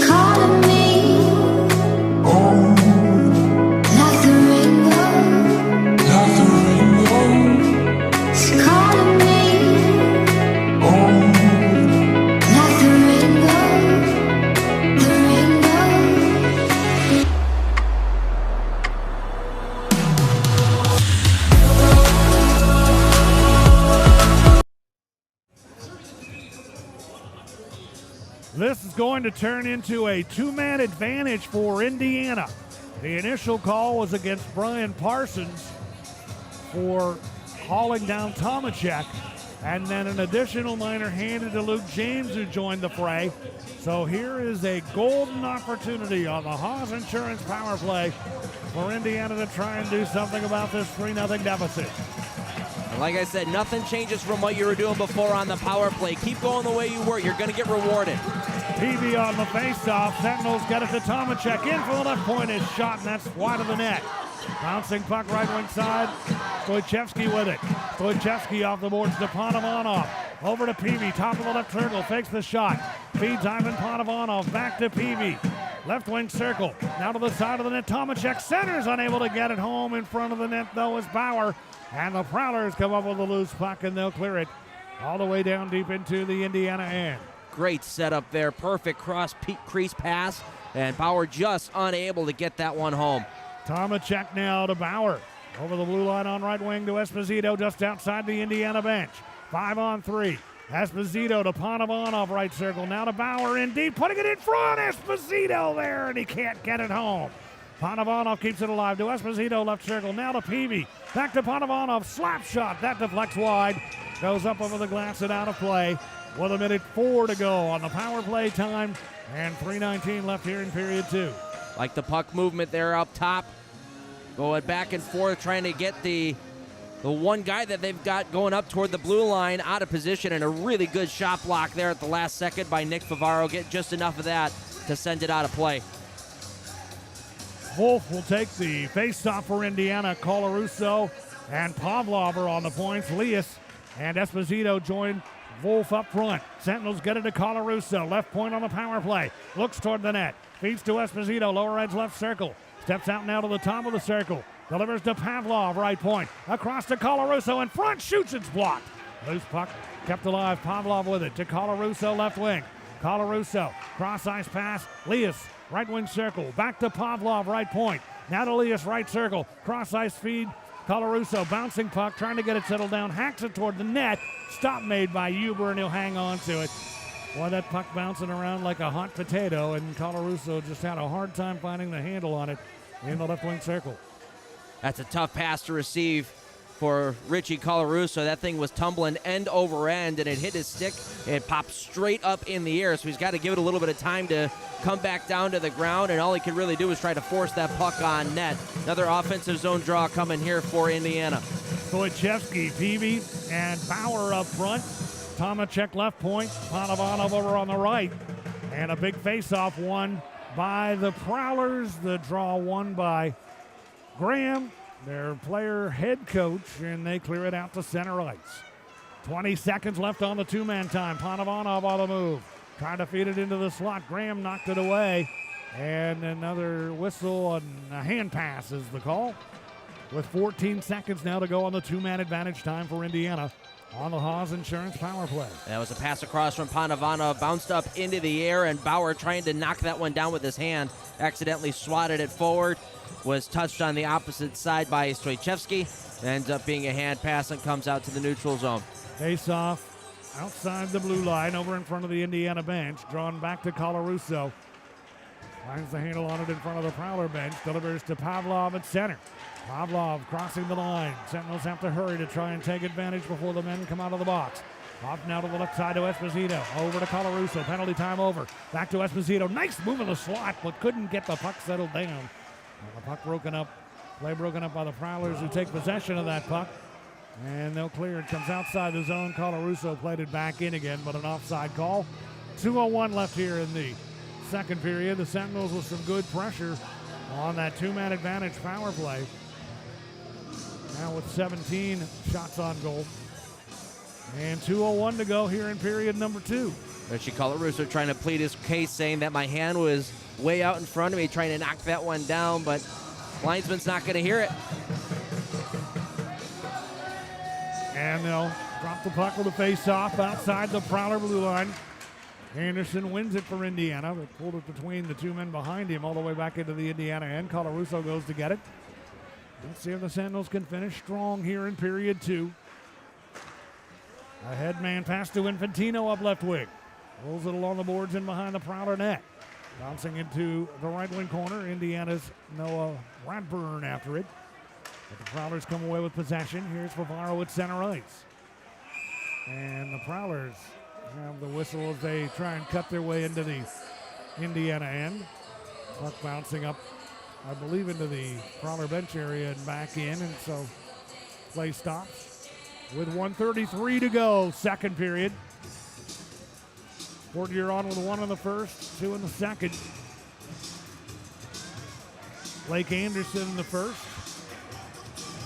Calling me, like the rainbow, She's calling me, like the rainbow, the rainbow. This is going to turn into a 2-man advantage for Indiana. The initial call was against Brian Parsons for hauling down Tomacek. And then an additional minor handed to Luke James, who joined the fray. So here is a golden opportunity on the Haas Insurance power play for Indiana to try and do something about this 3-0 deficit. And like I said, nothing changes from what you were doing before on the power play. Keep going the way you were. You're going to get rewarded. Peavy on the faceoff. Sentinels get it to Tomacek. In for the left point is shot, and that's wide of the net. Bouncing puck right wing side. Stoichevsky with it. Stoichevsky off the boards to Panovanov. Over to Peavy. Top of the left circle. Fakes the shot. Feeds Ivan Panovanov. Back to Peavy. Left wing circle. Now to the side of the net. Tomacek centers. Unable to get it home. In front of the net, though, is Bauer. And the Prowlers come up with a loose puck, and they'll clear it all the way down deep into the Indiana end. Great setup there. Perfect cross crease pass. And Bauer just unable to get that one home. Tomacek now to Bauer. Over the blue line on right wing to Esposito just outside the Indiana bench. 5-on-3. Esposito to Panovanov right circle. Now to Bauer in deep. Putting it in front. Esposito there, and he can't get it home. Panovanov keeps it alive to Esposito left circle. Now to Peavy. Back to Panovanov. Slap shot. That deflects wide. Goes up over the glass and out of play. With 1:04 to go on the power play time. And 3:19 left here in period 2. Like the puck movement there up top. Going back and forth, trying to get the one guy that they've got going up toward the blue line out of position, and a really good shot block there at the last second by Nick Favaro. Get just enough of that to send it out of play. Wolf will take the face-off for Indiana. Colarusso and Pavlov are on the points. Lias and Esposito join Wolf up front. Sentinels get it to Colarusso. Left point on the power play. Looks toward the net. Feeds to Esposito. Lower edge left circle. Steps out now to the top of the circle. Delivers to Pavlov, right point. Across to Colarusso in front. Shoots, it's blocked. Loose puck kept alive. Pavlov with it to Colarusso, left wing. Colarusso, cross ice pass. Lias, right wing circle. Back to Pavlov, right point. Now to Lias, right circle. Cross ice feed. Colarusso, bouncing puck, trying to get it settled down. Hacks it toward the net. Stop made by Huber, and he'll hang on to it. Boy, that puck bouncing around like a hot potato, and Colarusso just had a hard time finding the handle on it in the left wing circle. That's a tough pass to receive for Richie Colarusso. That thing was tumbling end over end, and it hit his stick and it popped straight up in the air. So he's got to give it a little bit of time to come back down to the ground, and all he could really do is try to force that puck on net. Another offensive zone draw coming here for Indiana. Stoichevsky, Peavy, and Bauer up front. Tomacek left point. Panovanov over on the right. And a big face-off won by the Prowlers. The draw won by Graham, their player head coach, and they clear it out to center ice. 20 seconds left on the two-man time. Panovanov on the move. Trying to feed it into the slot. Graham knocked it away. And another whistle and a hand pass is the call. With 14 seconds now to go on the two-man advantage time for Indiana on the Haas Insurance power play. That was a pass across from Panovanov, bounced up into the air, and Bauer trying to knock that one down with his hand. Accidentally swatted it forward. Was touched on the opposite side by Stoichevsky. Ends up being a hand pass and comes out to the neutral zone. Face off outside the blue line over in front of the Indiana bench. Drawn back to Colarusso. Finds the handle on it in front of the Prowler bench. Delivers to Pavlov at center. Pavlov crossing the line. Sentinels have to hurry to try and take advantage before the men come out of the box. Off now to the left side to Esposito. Over to Colarusso. Penalty time over. Back to Esposito. Nice move in the slot, but couldn't get the puck settled down. And the puck broken up. Play broken up by the Prowlers, who take possession of that puck. And they'll clear it. Comes outside the zone. Colarusso played it back in again, but an offside call. 2:01 left here in the second period. The Sentinels with some good pressure on that two-man advantage power play. Now with 17 shots on goal. And 2:01 to go here in period number 2. Richie Colarusso trying to plead his case, saying that my hand was way out in front of me, trying to knock that one down, but linesman's not going to hear it. And they'll drop the puck with a face-off outside the Prowler blue line. Anderson wins it for Indiana. They pulled it between the two men behind him all the way back into the Indiana end. Colarusso goes to get it. Let's see if the Sentinels can finish strong here in period 2. A head man pass to Infantino up left wing. Rolls it along the boards in behind the Prowler net. Bouncing into the right wing corner. Indiana's Noah Radburn after it. But the Prowlers come away with possession. Here's Favaro at center ice. And the Prowlers have the whistle as they try and cut their way into the Indiana end. Puck bouncing up, I believe, into the Prowler bench area and back in, and so play stops with 1:33 to go, second period. Port Huron with 1 in the first, 2 in the second. Blake Anderson in the first.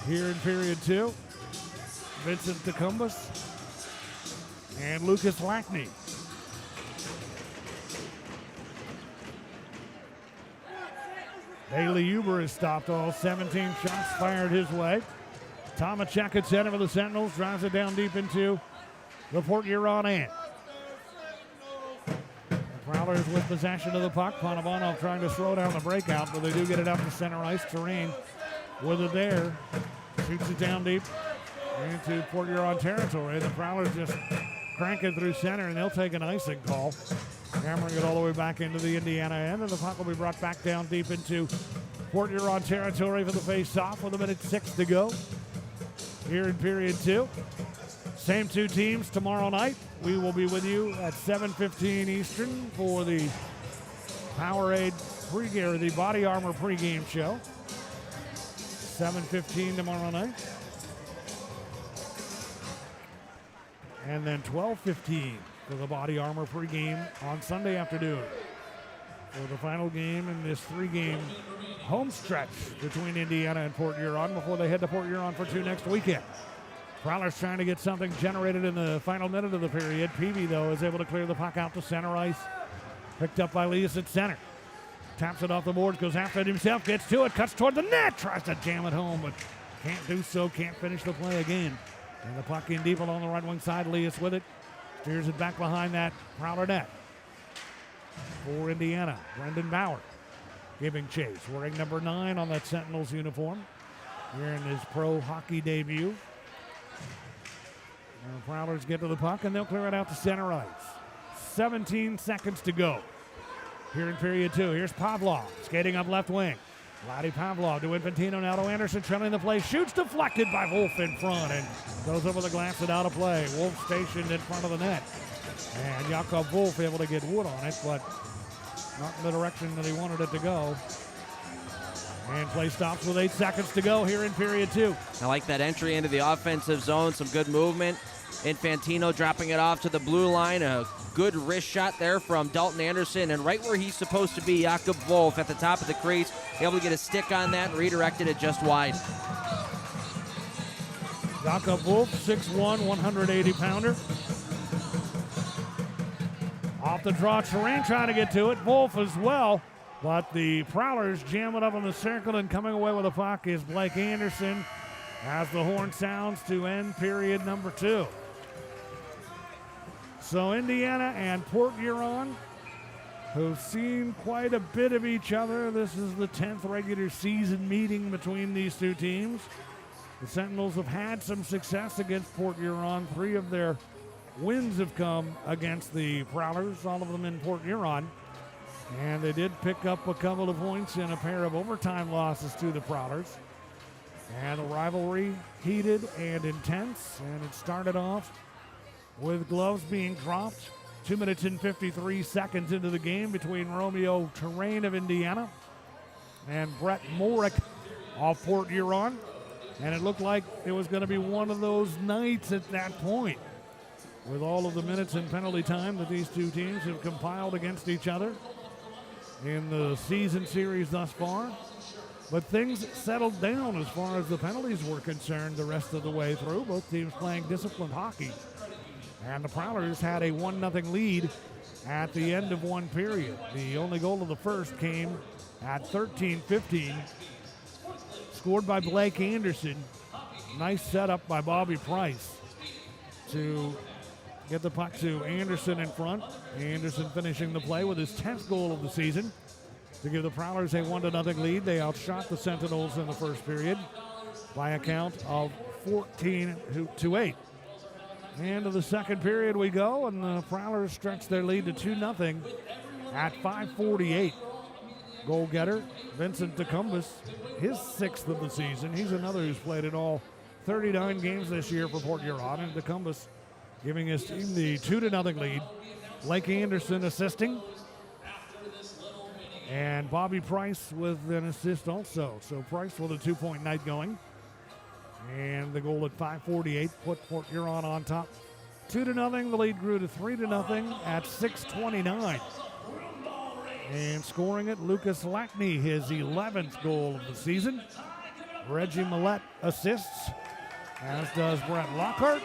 Here in period 2, Vincent DeCumbus and Lucas Lackney. Bailey Huber has stopped all 17 shots fired his way. Tomacek at center for the Sentinels, drives it down deep into the Port Huron end. The Prowlers with possession of the puck. Panovanov trying to slow down the breakout, but they do get it up to center ice. Terrain with it there. Shoots it down deep into Port Huron territory. The Prowlers just crank it through center, and they'll take an icing call. Hammering it all the way back into the Indiana end, and the puck will be brought back down deep into Port Huron territory for the face-off with 1:06 to go here in period 2. Same two teams tomorrow night. We will be with you at 7:15 Eastern for the Powerade pregame, or the Body Armor pregame show. 7:15 tomorrow night. And then 12:15 for the Body Armor pregame on Sunday afternoon for the final game in this 3-game home stretch between Indiana and Port Huron before they head to Port Huron for 2 next weekend. Prowlers trying to get something generated in the final minute of the period. Peavy, though, is able to clear the puck out to center ice. Picked up by Leas at center. Taps it off the boards, goes after it himself, gets to it, cuts toward the net, tries to jam it home, but can't do so, can't finish the play again. And the puck in deep along the right wing side. Leas with it. Steers it back behind that Prowler net. For Indiana, Brendan Bauer giving chase. Wearing number 9 on that Sentinels uniform here in his pro hockey debut. And the Prowlers get to the puck, and they'll clear it out to center ice. 17 seconds to go here in period 2. Here's Pavlov skating up left wing. Vladdy Pavlov to Infantino, now to Anderson, trailing the play, shoots deflected by Wolf in front, and goes over the glass and out of play. Wolf stationed in front of the net, and Jakob Wolf able to get wood on it, but not in the direction that he wanted it to go. And play stops with 8 seconds to go here in period 2. I like that entry into the offensive zone, some good movement. Infantino dropping it off to the blue line, a good wrist shot there from Dalton Anderson, and right where he's supposed to be, Jakob Wolf at the top of the crease, able to get a stick on that and redirected it just wide. Jakob Wolf, 6'1", 180-pounder. Off the draw, Terrain trying to get to it. Wolf as well, but the Prowlers jam it up in the circle, and coming away with the puck is Blake Anderson as the horn sounds to end period number 2. So Indiana and Port Huron, who've seen quite a bit of each other. This is the 10th regular season meeting between these two teams. The Sentinels have had some success against Port Huron. 3 of their wins have come against the Prowlers, all of them in Port Huron. And they did pick up a couple of points in a pair of overtime losses to the Prowlers. And the rivalry heated and intense, and it started off with gloves being dropped 2 minutes and 53 seconds into the game between Romeo Terrain of Indiana and Brett Morick of Port Huron. And it looked like it was going to be one of those nights at that point, with all of the minutes and penalty time that these two teams have compiled against each other in the season series thus far. But things settled down as far as the penalties were concerned the rest of the way through. Both teams playing disciplined hockey. And the Prowlers had a 1-0 lead at the end of one period. The only goal of the first came at 13:15, scored by Blake Anderson. Nice setup by Bobby Price to get the puck to Anderson in front. Anderson finishing the play with his 10th goal of the season to give the Prowlers a 1-0 lead. They outshot the Sentinels in the first period by a count of 14-8. And to the second period we go, and the Prowlers stretch their lead to 2-0 at 5:48. Goal getter, Vincent DeCumbus, his 6th of the season. He's another who's played in all 39 games this year for Port Huron, and DeCumbus giving his team the 2-0 lead. Blake Anderson assisting. And Bobby Price with an assist also. So Price with a 2-point night going. And the goal at 5:48 put Port Huron on top. 2-0. The lead grew to 3-0 at 6:29. And scoring it, Lucas Lackney, his 11th goal of the season. Reggie Millette assists, as does Brett Lockhart.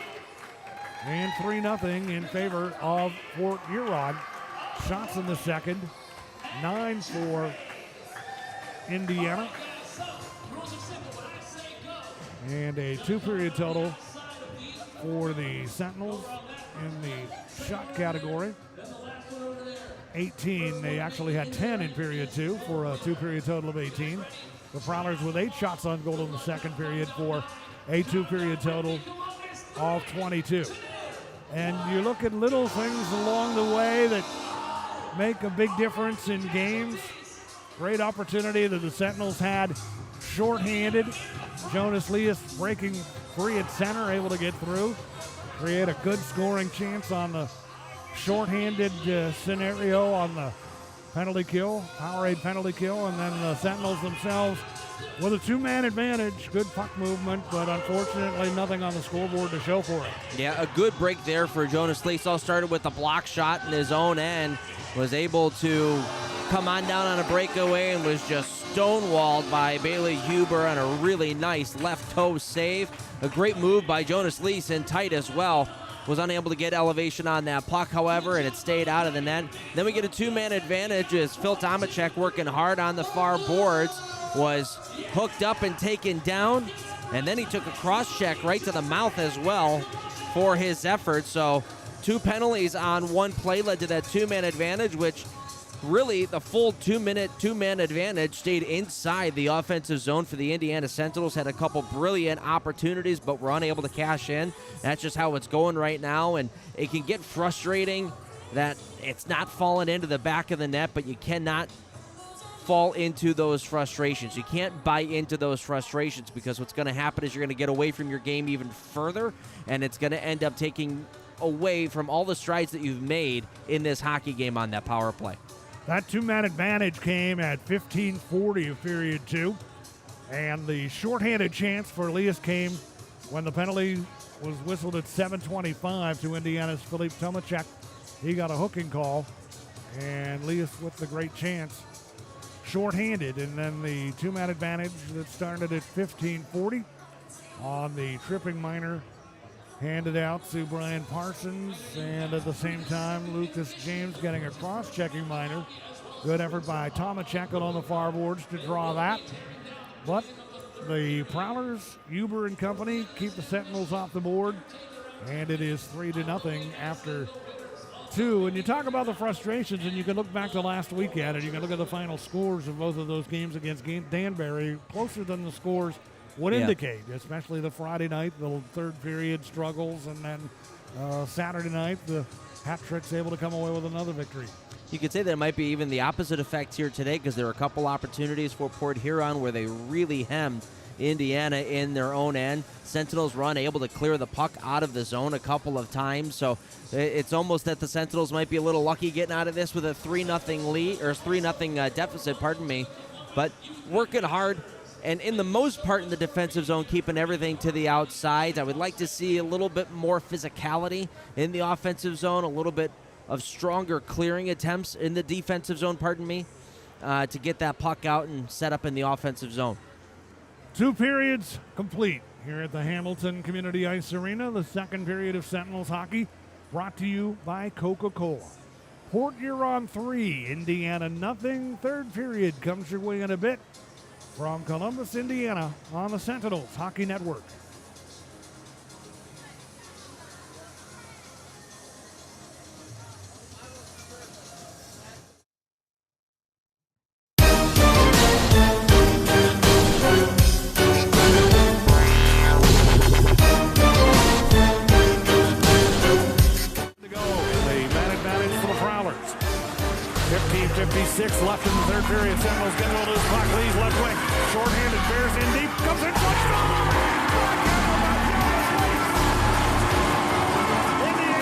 And 3-0 in favor of Port Huron. Shots in the second. 9 for Indiana. And a 2-period total for the Sentinels in the shot category. 18. They actually had 10 in period 2 for a 2-period total of 18. The Prowlers with 8 shots on goal in the second period for a 2-period total of 22. And you look at little things along the way that make a big difference in games. Great opportunity that the Sentinels had shorthanded. Jonas Leas breaking free at center, able to get through. Create a good scoring chance on the shorthanded scenario on the penalty kill, Powerade penalty kill, and then the Sentinels themselves with a 2-man advantage. Good puck movement, but unfortunately nothing on the scoreboard to show for it. Yeah, a good break there for Jonas Leas. All started with a block shot in his own end. Was able to come on down on a breakaway and was just stonewalled by Bailey Huber on a really nice left toe save. A great move by Jonas Leas, and tight as well. Was unable to get elevation on that puck, however, and it stayed out of the net. Then we get a 2-man advantage as Phil Tomacek, working hard on the far boards, was hooked up and taken down, and then he took a cross check right to the mouth as well for his effort. So 2 penalties on 1 play led to that 2-man advantage, which really the full 2-man advantage stayed inside the offensive zone for the Indiana Sentinels. Had a couple brilliant opportunities, but were unable to cash in. That's just how it's going right now, and it can get frustrating that it's not falling into the back of the net, but you cannot fall into those frustrations. You can't buy into those frustrations, because what's going to happen is you're going to get away from your game even further, and it's going to end up taking away from all the strides that you've made in this hockey game on that power play. That 2-man advantage came at 15:40 of period 2. And the shorthanded chance for Leas came when the penalty was whistled at 7:25 to Indiana's Philippe Tomacek. He got a hooking call, and Leas with the great chance. Shorthanded, and then the 2-man advantage that started at 15:40 on the tripping minor handed out to Brian Parsons, and at the same time, Lucas James getting a cross-checking minor. Good effort by Tomacek on the far boards to draw that. But the Prowlers, Huber and company, keep the Sentinels off the board, and it is 3-0 after 2. And you talk about the frustrations, and you can look back to last weekend, and you can look at the final scores of both of those games against Danbury, closer than the scores would indicate, especially the Friday night, the third period struggles, and then Saturday night, the hat trick's able to come away with another victory. You could say that it might be even the opposite effect here today, because there were a couple opportunities for Port Huron where they really hemmed Indiana in their own end. Sentinels were unable to clear the puck out of the zone a couple of times, so it's almost that the Sentinels might be a little lucky getting out of this with a 3-0 lead, or 3-0 deficit, but working hard. And in the most part in the defensive zone, keeping everything to the outside. I would like to see a little bit more physicality in the offensive zone, a little bit of stronger clearing attempts in the defensive zone, to get that puck out and set up in the offensive zone. 2 periods complete here at the Hamilton Community Ice Arena. The second period of Sentinels hockey brought to you by Coca-Cola. Port Huron 3, Indiana nothing. Third period comes your way in a bit from Columbus, Indiana, on the Sentinels Hockey Network. To go, the man advantage for the Prowlers. 15:56 left in the third period. Sentinels get a loose puck. Lee's left wing. Short-handed, bears in deep. Comes in. Indiana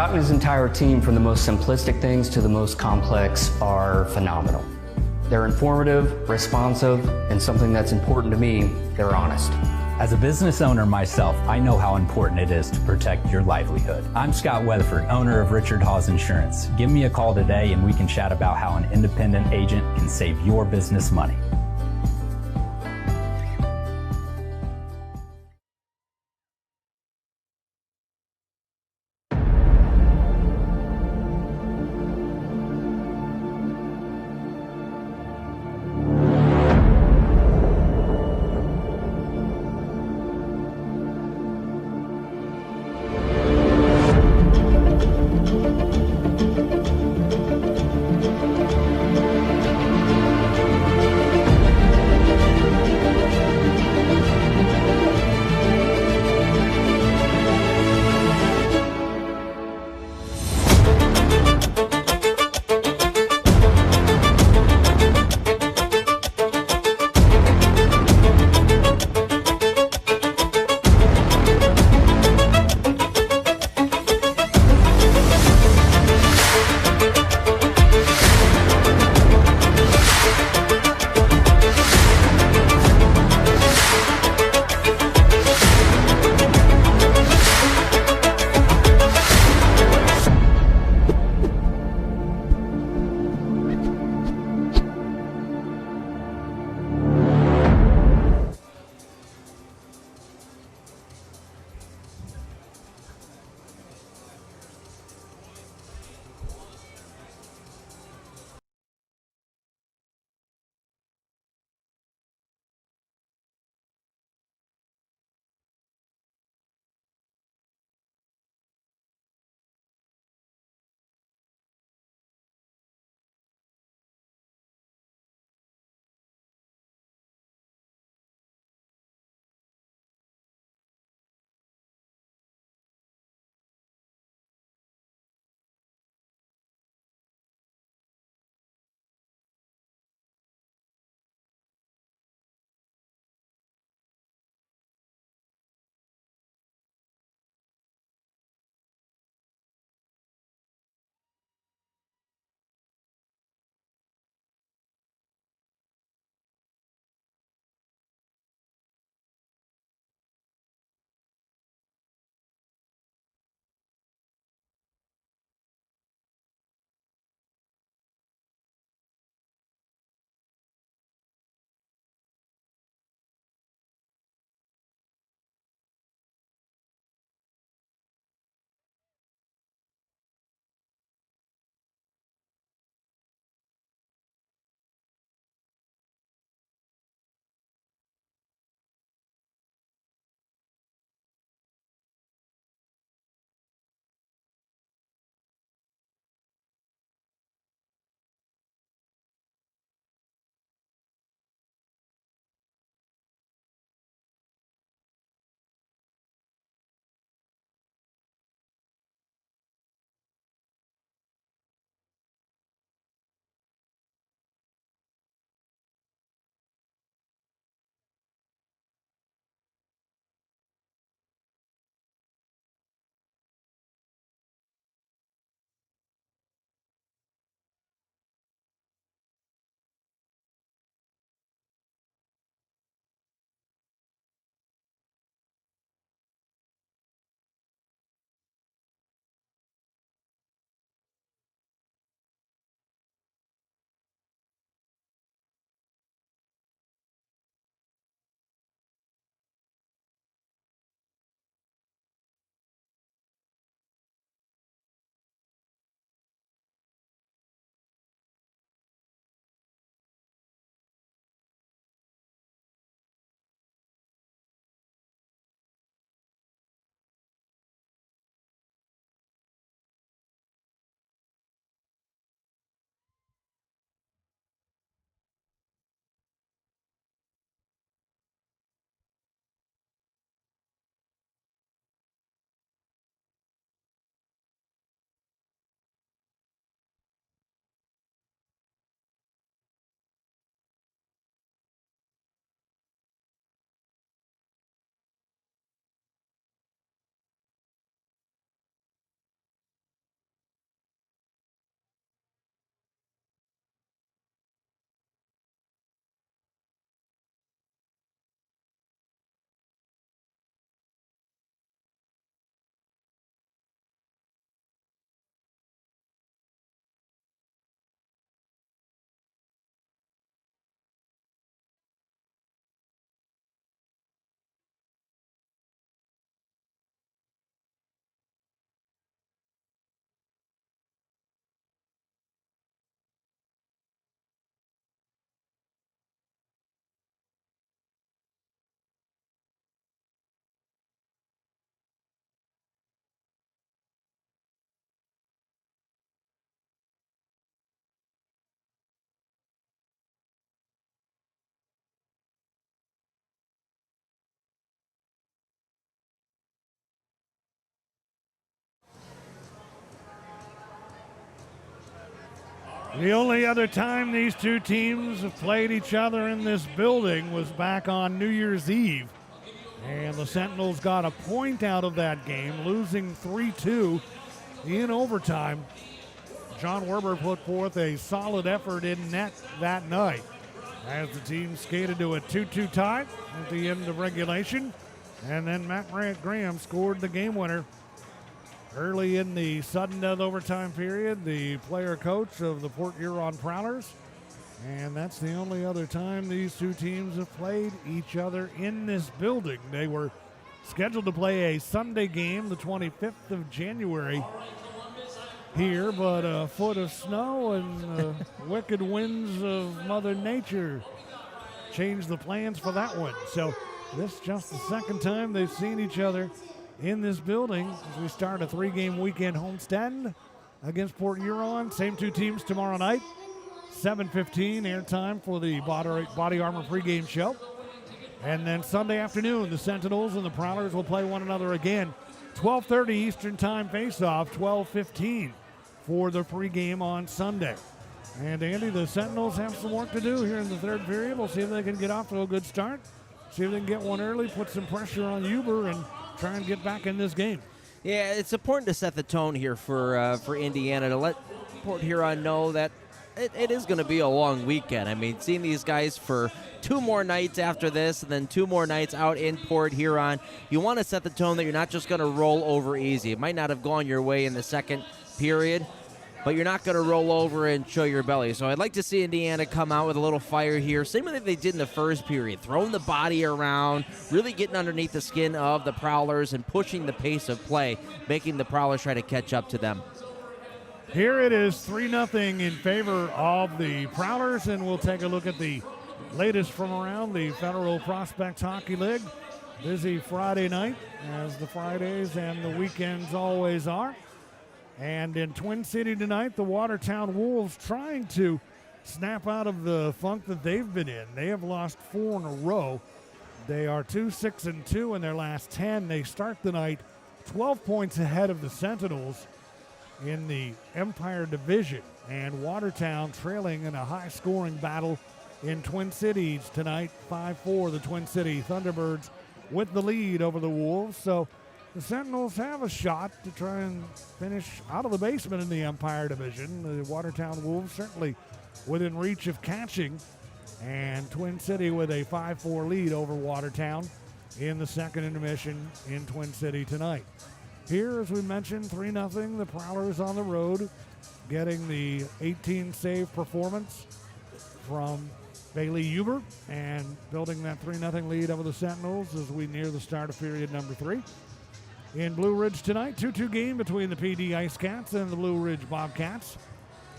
Scott and his entire team, from the most simplistic things to the most complex, are phenomenal. They're informative, responsive, and something that's important to me, they're honest. As a business owner myself, I know how important it is to protect your livelihood. I'm Scott Weatherford, owner of Richard Hawes Insurance. Give me a call today and we can chat about how an independent agent can save your business money. The only other time these two teams have played each other in this building was back on New Year's Eve. And the Sentinels got a point out of that game, losing 3-2 in overtime. John Werber put forth a solid effort in net that night as the team skated to a 2-2 tie at the end of regulation. And then Matt Graham scored the game winner early in the sudden death overtime period, the player coach of the Port Huron Prowlers. And that's the only other time these two teams have played each other in this building. They were scheduled to play a Sunday game, the 25th of January here, but a foot of snow and wicked winds of Mother Nature changed the plans for that one. So this is just the second time they've seen each other in this building as we start a 3-game weekend homestand against Port Huron. Same two teams tomorrow night. 7:15 airtime for the Body Armor pregame show. And then Sunday afternoon, the Sentinels and the Prowlers will play one another again. 12:30 Eastern Time face-off, 12:15 for the pregame on Sunday. And Andy, the Sentinels have some work to do here in the third period. We'll see if they can get off to a good start. See if they can get one early, put some pressure on Huber, and try and get back in this game. Yeah, it's important to set the tone here for Indiana, to let Port Huron know that it is going to be a long weekend. I mean, seeing these guys for 2 more nights after this and then 2 more nights out in Port Huron, you want to set the tone that you're not just going to roll over easy. It might not have gone your way in the second period, but you're not going to roll over and show your belly. So I'd like to see Indiana come out with a little fire here, same way they did in the first period, throwing the body around, really getting underneath the skin of the Prowlers and pushing the pace of play, making the Prowlers try to catch up to them. Here it is 3-0 in favor of the Prowlers, and we'll take a look at the latest from around the Federal Prospects Hockey League. Busy Friday night, as the Fridays and the weekends always are. And in Twin City tonight, the Watertown Wolves trying to snap out of the funk that they've been in. They have lost 4 in a row. They are 2-6-2 in their last 10. They start the night 12 points ahead of the Sentinels in the Empire Division, and Watertown trailing in a high-scoring battle in Twin Cities tonight, 5-4. The Twin City Thunderbirds with the lead over the Wolves. So the Sentinels have a shot to try and finish out of the basement in the Empire Division. The Watertown Wolves certainly within reach of catching, and Twin City with a 5-4 lead over Watertown in the second intermission in Twin City tonight. Here, as we mentioned, 3-0, the Prowlers on the road, getting the 18-save performance from Bailey Huber and building that 3-0 lead over the Sentinels as we near the start of period number 3. In Blue Ridge tonight, 2-2 game between the PD Ice Cats and the Blue Ridge Bobcats.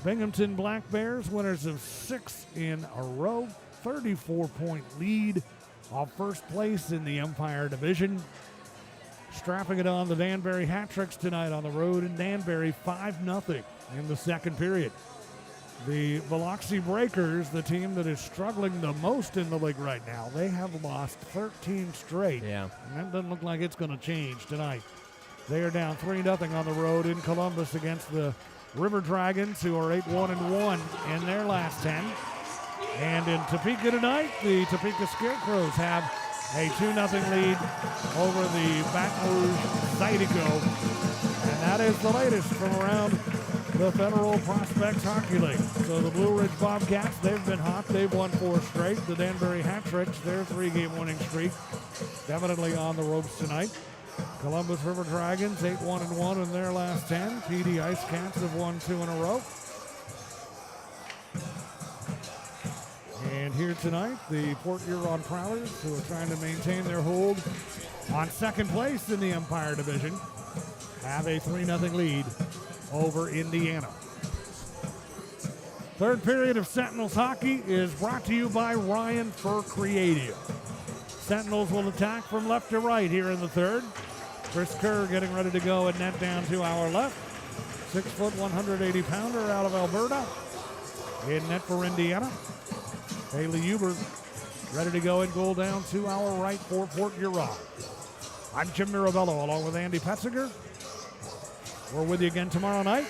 Binghamton Black Bears, winners of 6 in a row, 34-point lead off first place in the Empire Division. Strapping it on the Danbury Hat-Tricks tonight on the road in Danbury, 5-0 in the second period. The Biloxi Breakers, the team that is struggling the most in the league right now, they have lost 13 straight. Yeah. And that doesn't look like it's going to change tonight. They are down 3-0 on the road in Columbus against the River Dragons, who are 8-1-1 in their last 10. And in Topeka tonight, the Topeka Scarecrows have a 2-0 lead over the Baton Rouge Zydeco. And that is the latest from around the Federal Prospects Hockey League. So the Blue Ridge Bobcats, they've been hot. They've won 4 straight. The Danbury Hat-Tricks, their 3-game winning streak, definitely on the ropes tonight. Columbus River Dragons, 8-1-1 in their last 10. PD Ice Cats have won 2 in a row. And here tonight, the Port Huron Prowlers, who are trying to maintain their hold on second place in the Empire Division, have a 3-0 lead over Indiana. Third period of Sentinels hockey is brought to you by Ryan Fur Creative. Sentinels will attack from left to right here in the third. Chris Kerr getting ready to go at net down to our left. 6-foot, 180-pounder out of Alberta. In net for Indiana. Bailey Huber ready to go in goal down to our right for Port Huron. I'm Jim Mirabello along with Andy Petziger. We're with you again tomorrow night,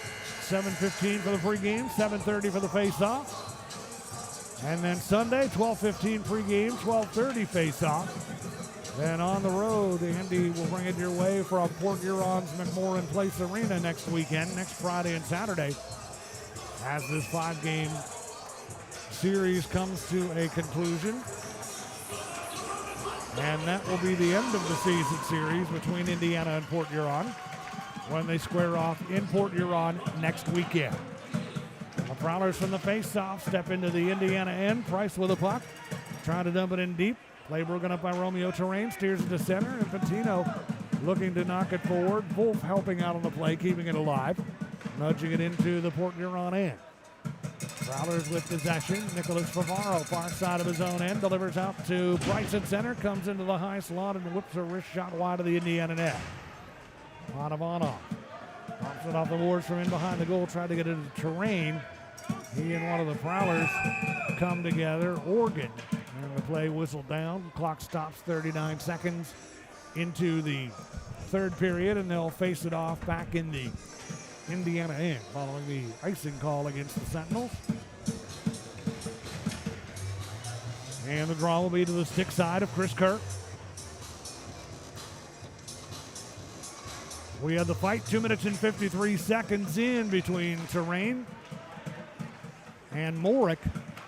7:15 for the pregame, 7:30 for the face-off. And then Sunday, 12:15 pregame, 12:30 face-off. Then on the road, Andy will bring it your way from Port Huron's McMorran Place Arena next weekend, next Friday and Saturday, as this 5-game series comes to a conclusion. And that will be the end of the season series between Indiana and Port Huron when they square off in Port Huron next weekend. The Prowlers from the face-off step into the Indiana end. Price with a puck, trying to dump it in deep. Play broken up by Romeo Terrain, steers it to center. Infantino looking to knock it forward. Wolf helping out on the play, keeping it alive, nudging it into the Port Huron end. Prowlers with possession. Nicholas Favaro, far side of his own end, delivers out to Price at center, comes into the high slot and whips a wrist shot wide of the Indiana net. Ivanov pops it off the boards from in behind the goal, tried to get it to Terrain. He and one of the Prowlers come together. Oregon, and the play whistled down. Clock stops 39 seconds into the third period, and they'll face it off back in the Indiana end following the icing call against the Sentinels. And the draw will be to the stick side of Chris Kirk. We had the fight 2 minutes and 53 seconds in between Terrain and Morick.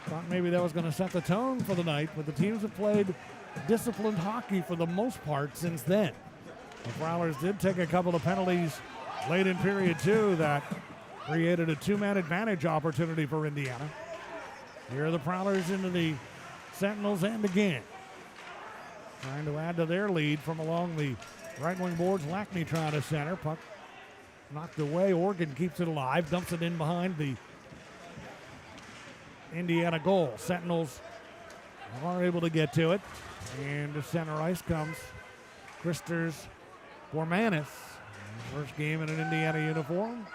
Thought maybe that was going to set the tone for the night, but the teams have played disciplined hockey for the most part since then. The Prowlers did take a couple of penalties late in period 2 that created a 2-man advantage opportunity for Indiana. Here are the Prowlers into the Sentinels end again, trying to add to their lead from along the right wing boards. Lackney trying to center. Puck knocked away. Oregon keeps it alive, dumps it in behind the Indiana goal. Sentinels are able to get to it. And to center ice comes Christers Bormanis. First game in an Indiana uniform.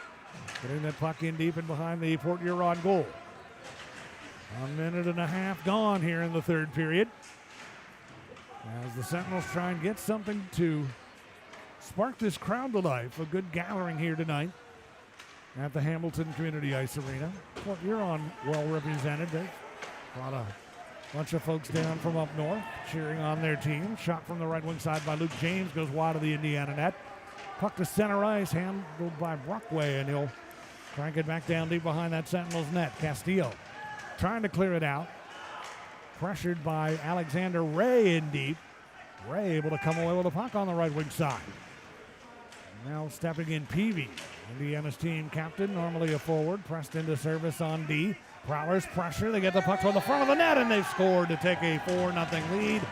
Getting that puck in deep and behind the Port Huron goal. 1 minute and a half gone here in the third period, as the Sentinels try and get something to spark this crowd to life. A good gathering here tonight at the Hamilton Community Ice Arena. Port Huron well represented. They brought a bunch of folks down from up north cheering on their team. Shot from the right wing side by Luke James goes wide of the Indiana net. Puck to center ice, handled by Brockway, and he'll crank it back down deep behind that Sentinels net. Castillo trying to clear it out. Pressured by Alexander Ray in deep. Ray able to come away with a puck on the right wing side. Now stepping in Peavy, Indiana's team captain, normally a forward, pressed into service on D. Prowlers pressure, they get the puck from the front of the net, and they've scored to take a 4-0 lead.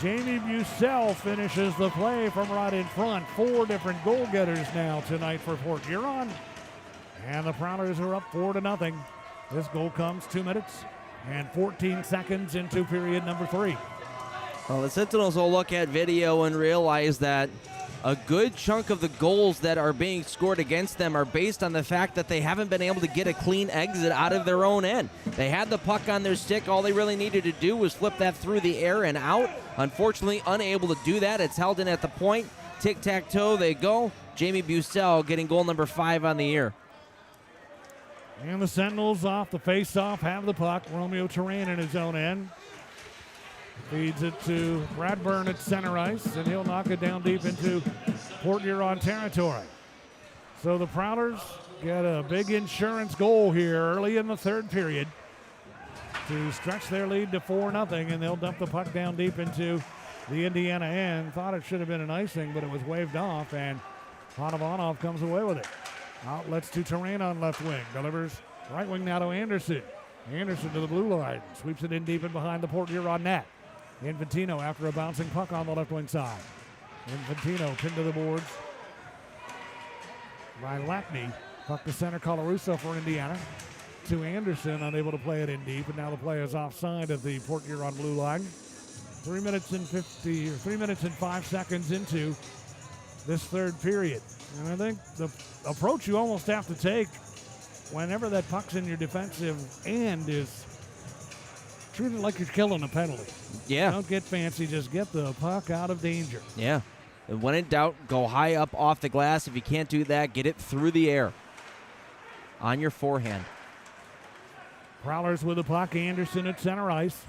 Jamie Bussell finishes the play from right in front. 4 different goal getters now tonight for Port Huron. And the Prowlers are up 4-0. This goal comes 2 minutes and 14 seconds into period number 3. Well, the Sentinels will look at video and realize that a good chunk of the goals that are being scored against them are based on the fact that they haven't been able to get a clean exit out of their own end. They had the puck on their stick. All they really needed to do was flip that through the air and out. Unfortunately, unable to do that. It's held in at the point. Tic-tac-toe, they go. Jamie Bussell getting goal number 5 on the year. And the Sentinels off the face-off have the puck. Romeo Terrain in his own end. Feeds it to Bradburn at center ice, and he'll knock it down deep into Port Huron territory. So the Prowlers get a big insurance goal here early in the third period to stretch their lead to 4-0, and they'll dump the puck down deep into the Indiana end. Thought it should have been an icing, but it was waved off, and Ivanov comes away with it. Outlets to Terrain on left wing. Delivers right wing now to Anderson. Anderson to the blue line. Sweeps it in deep and behind the Port Huron net. Infantino after a bouncing puck on the left wing side. Infantino pinned to the boards by Lackney. Puck to center, Colarusso for Indiana. To Anderson, unable to play it in deep, and now the play is offside at the Port Huron blue line. 3 minutes and 5 seconds into this third period. And I think the approach you almost have to take whenever that puck's in your defensive end is treat it like you're killing a penalty. Yeah. Don't get fancy. Just get the puck out of danger. Yeah. And when in doubt, go high up off the glass. If you can't do that, get it through the air. on your forehand. Prowlers with the puck. Anderson at center ice.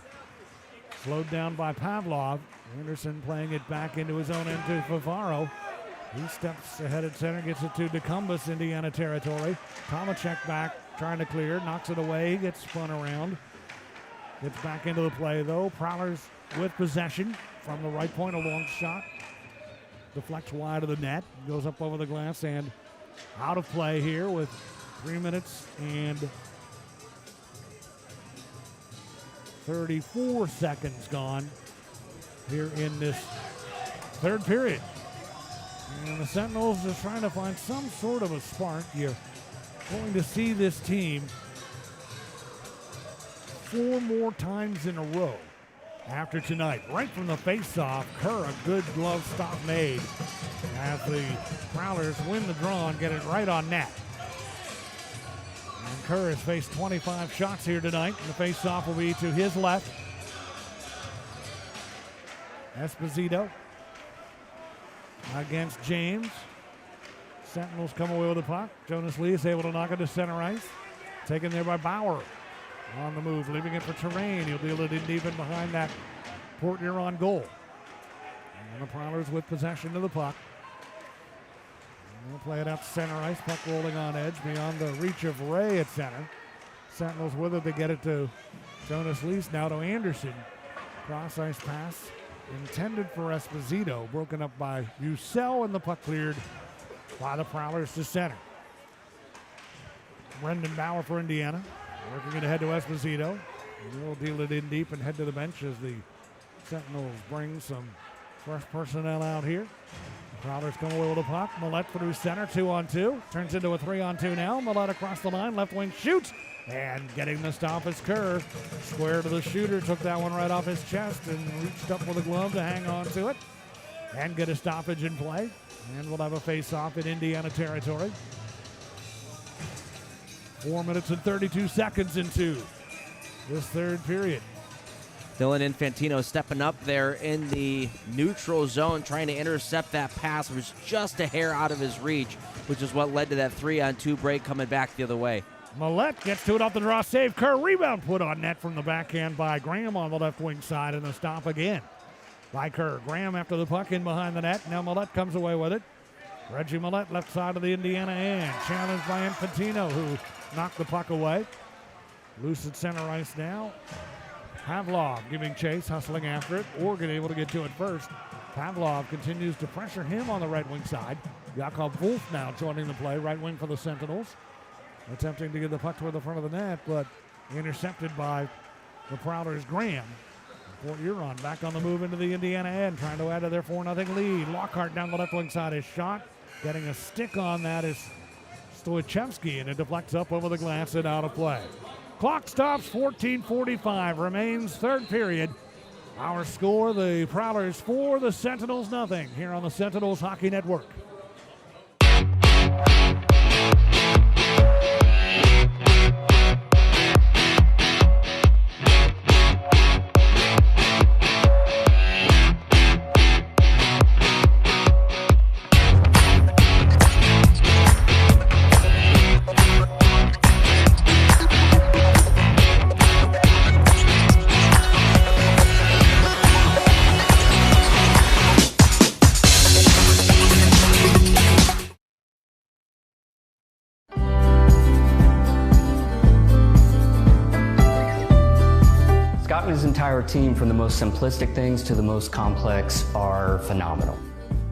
Slowed down by Pavlov. Anderson playing it back into his own end to Favaro. He steps ahead at center, gets it to DeCumbus, Indiana territory. Tomacek back, trying to clear, knocks it away, gets spun around. Gets back into the play, though. Prowlers with possession from the right point, a long shot. Deflects wide of the net, goes up over the glass and out of play here with 3 minutes and 34 seconds gone here in this third period. And the Sentinels are trying to find some sort of a spark. You're going to see this team 4 more times in a row after tonight. Right from the face-off, Kerr, a good glove stop made as the Prowlers win the draw and get it right on net. And Kerr has faced 25 shots here tonight, and the face-off will be to his left. Esposito against James. Sentinels come away with the puck. Jonas Lee is able to knock it to center ice. Taken there by Bauer. On the move, leaving it for Terrain. He'll deal it in deep and behind that Port Huron goal. And the Prowlers with possession of the puck. And they'll play it out to center ice. Puck rolling on edge beyond the reach of Ray at center. Sentinels with it. They get it to Jonas Lee. Now to Anderson. Cross ice pass intended for Esposito. Broken up by Bucell, and the puck cleared by the Prowlers to center. Brendan Bauer for Indiana. Working it ahead to Esposito. He'll deal it in deep and head to the bench as the Sentinels bring some fresh personnel out here. The Prowlers come away with a puck. Millette through center, 2-on-2. Turns into a 3-on-2 now. Millette across the line, left wing shoots. And getting the stop is Kerr. Square to the shooter, took that one right off his chest and reached up with a glove to hang on to it. And get a stoppage in play. And we'll have a face-off in Indiana territory. 4 minutes and 32 seconds into this third period. Dylan Infantino stepping up there in the neutral zone, trying to intercept that pass. It was just a hair out of his reach, which is what led to that 3-on-2 break coming back the other way. Millette gets to it off the draw save. Kerr rebound put on net from the backhand by Graham on the left wing side, and a stop again by Kerr. Graham after the puck in behind the net. Now Millette comes away with it. Reggie Millette left side of the Indiana end. Challenged by Infantino, who knocked the puck away. Loose at center ice now. Pavlov giving chase, hustling after it. Oregon able to get to it first. Pavlov continues to pressure him on the right wing side. Jakov Wolf now joining the play, right wing for the Sentinels. Attempting to get the puck toward the front of the net, but intercepted by the Prowlers' Graham. Port Huron back on the move into the Indiana end, trying to add to their 4-0 lead. Lockhart down the left wing side is shot. Getting a stick on that is Stoichevsky, and it deflects up over the glass and out of play. Clock stops, 14:45 remains, third period. Our score, the Prowlers 4, the Sentinels 0, here on the Sentinels Hockey Network. Scott and his entire team, from the most simplistic things to the most complex, are phenomenal.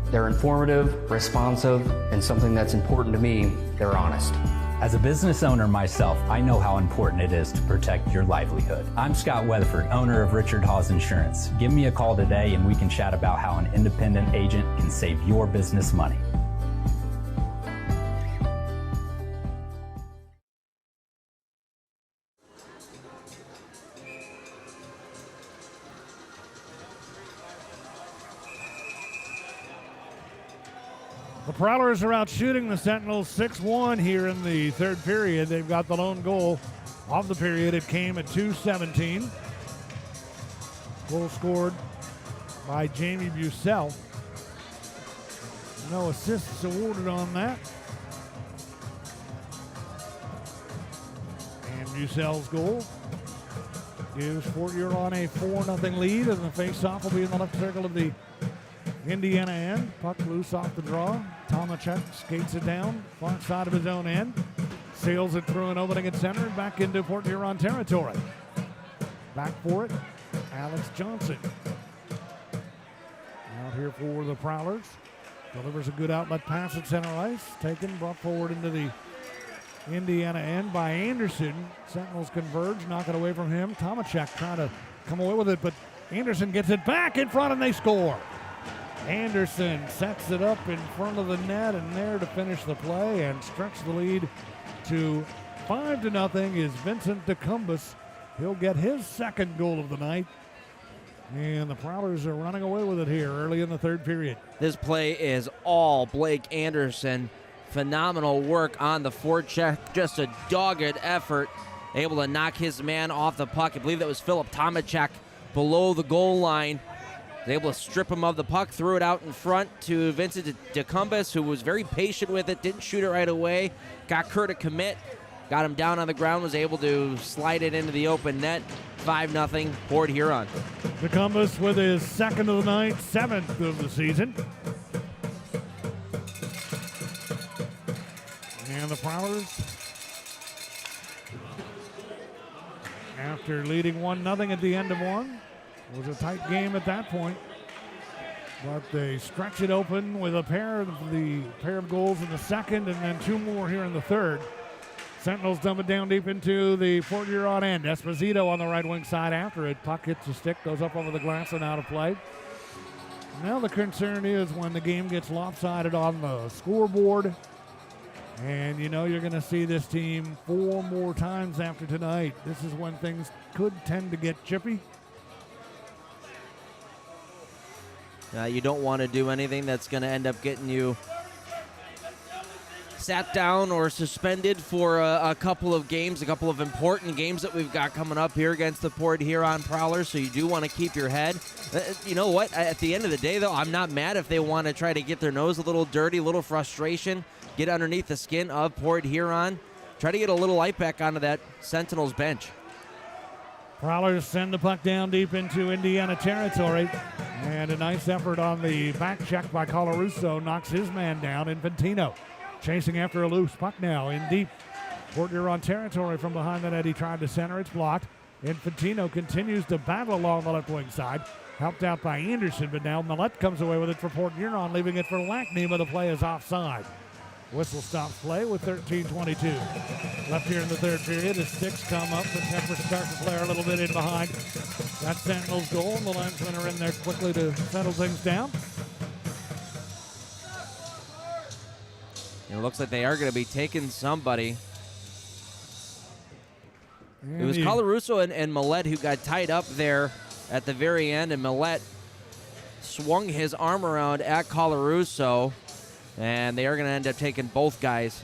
They're informative, responsive, and something that's important to me, they're honest. As a business owner myself, I know how important it is to protect your livelihood. I'm Scott Weatherford, owner of Richard Hawes Insurance. Give me a call today and we can chat about how an independent agent can save your business money. The Prowlers are out shooting the Sentinels 6-1 here in the third period. They've got the lone goal of the period. It came at 2:17. Goal scored by Jamie Bucell. No assists awarded on that. Bucell's goal gives Port Huron a 4-0 lead, and the face-off will be in the left circle of the Indiana end. Puck loose off the draw. Tomachek skates it down, far side of his own end. Sails it through an opening at center and back into Port Huron territory. Back for it, Alex Johnson. Out here for the Prowlers. Delivers a good outlet pass at center ice. Taken, brought forward into the Indiana end by Anderson. Sentinels converge, knock it away from him. Tomachek trying to come away with it, but Anderson gets it back in front and they score. Anderson sets it up in front of the net and there to finish the play and stretch the lead to 5-0 is Vincent DeCumbus. He'll get his second goal of the night. And the Prowlers are running away with it here early in the third period. This play is all Blake Anderson. Phenomenal work on the forecheck. Just a dogged effort. Able to knock his man off the puck. I believe that was Philip Tomachek below the goal line. Was able to strip him of the puck, threw it out in front to Vincent DeCumbus, who was very patient with it, didn't shoot it right away. Got Kerr to commit. Got him down on the ground, was able to slide it into the open net. 5-0 Port Huron. DeCumbus with his second of the night, 7th of the season. And the Prowlers, after leading 1-0 at the end of one, it was a tight game at that point. But they stretch it open with a pair of goals in the second and then two more here in the third. Sentinels dump it down deep into the Port Huron end. Esposito on the right wing side after it. Puck hits the stick, goes up over the glass and out of play. Now the concern is when the game gets lopsided on the scoreboard. And you know you're going to see this team 4 more times after tonight. This is when things could tend to get chippy. You don't want to do anything that's going to end up getting you sat down or suspended for a couple of games, a couple of important games that we've got coming up here against the Port Huron Prowlers, so you do want to keep your head. You know what? At the end of the day, though, I'm not mad if they want to try to get their nose a little dirty, a little frustration, get underneath the skin of Port Huron, try to get a little light back onto that Sentinels bench. Prowlers send the puck down deep into Indiana territory. And a nice effort on the back check by Colarusso knocks his man down. Infantino chasing after a loose puck now in deep Port Huron territory from behind the net. He tried to center. It's blocked. Infantino continues to battle along the left wing side. Helped out by Anderson, but now Millette comes away with it for Port Huron, leaving it for Lackney, but the play is offside. Whistle stops play with 13:22 left here in the third period. The sticks come up, and Pepper starts to play a little bit in behind. That's Sentinel's goal, and the linesmen are in there quickly to settle things down. It looks like they are going to be taking somebody. It was Colarusso and Millette who got tied up there at the very end, and Millette swung his arm around at Colarusso, and they are going to end up taking both guys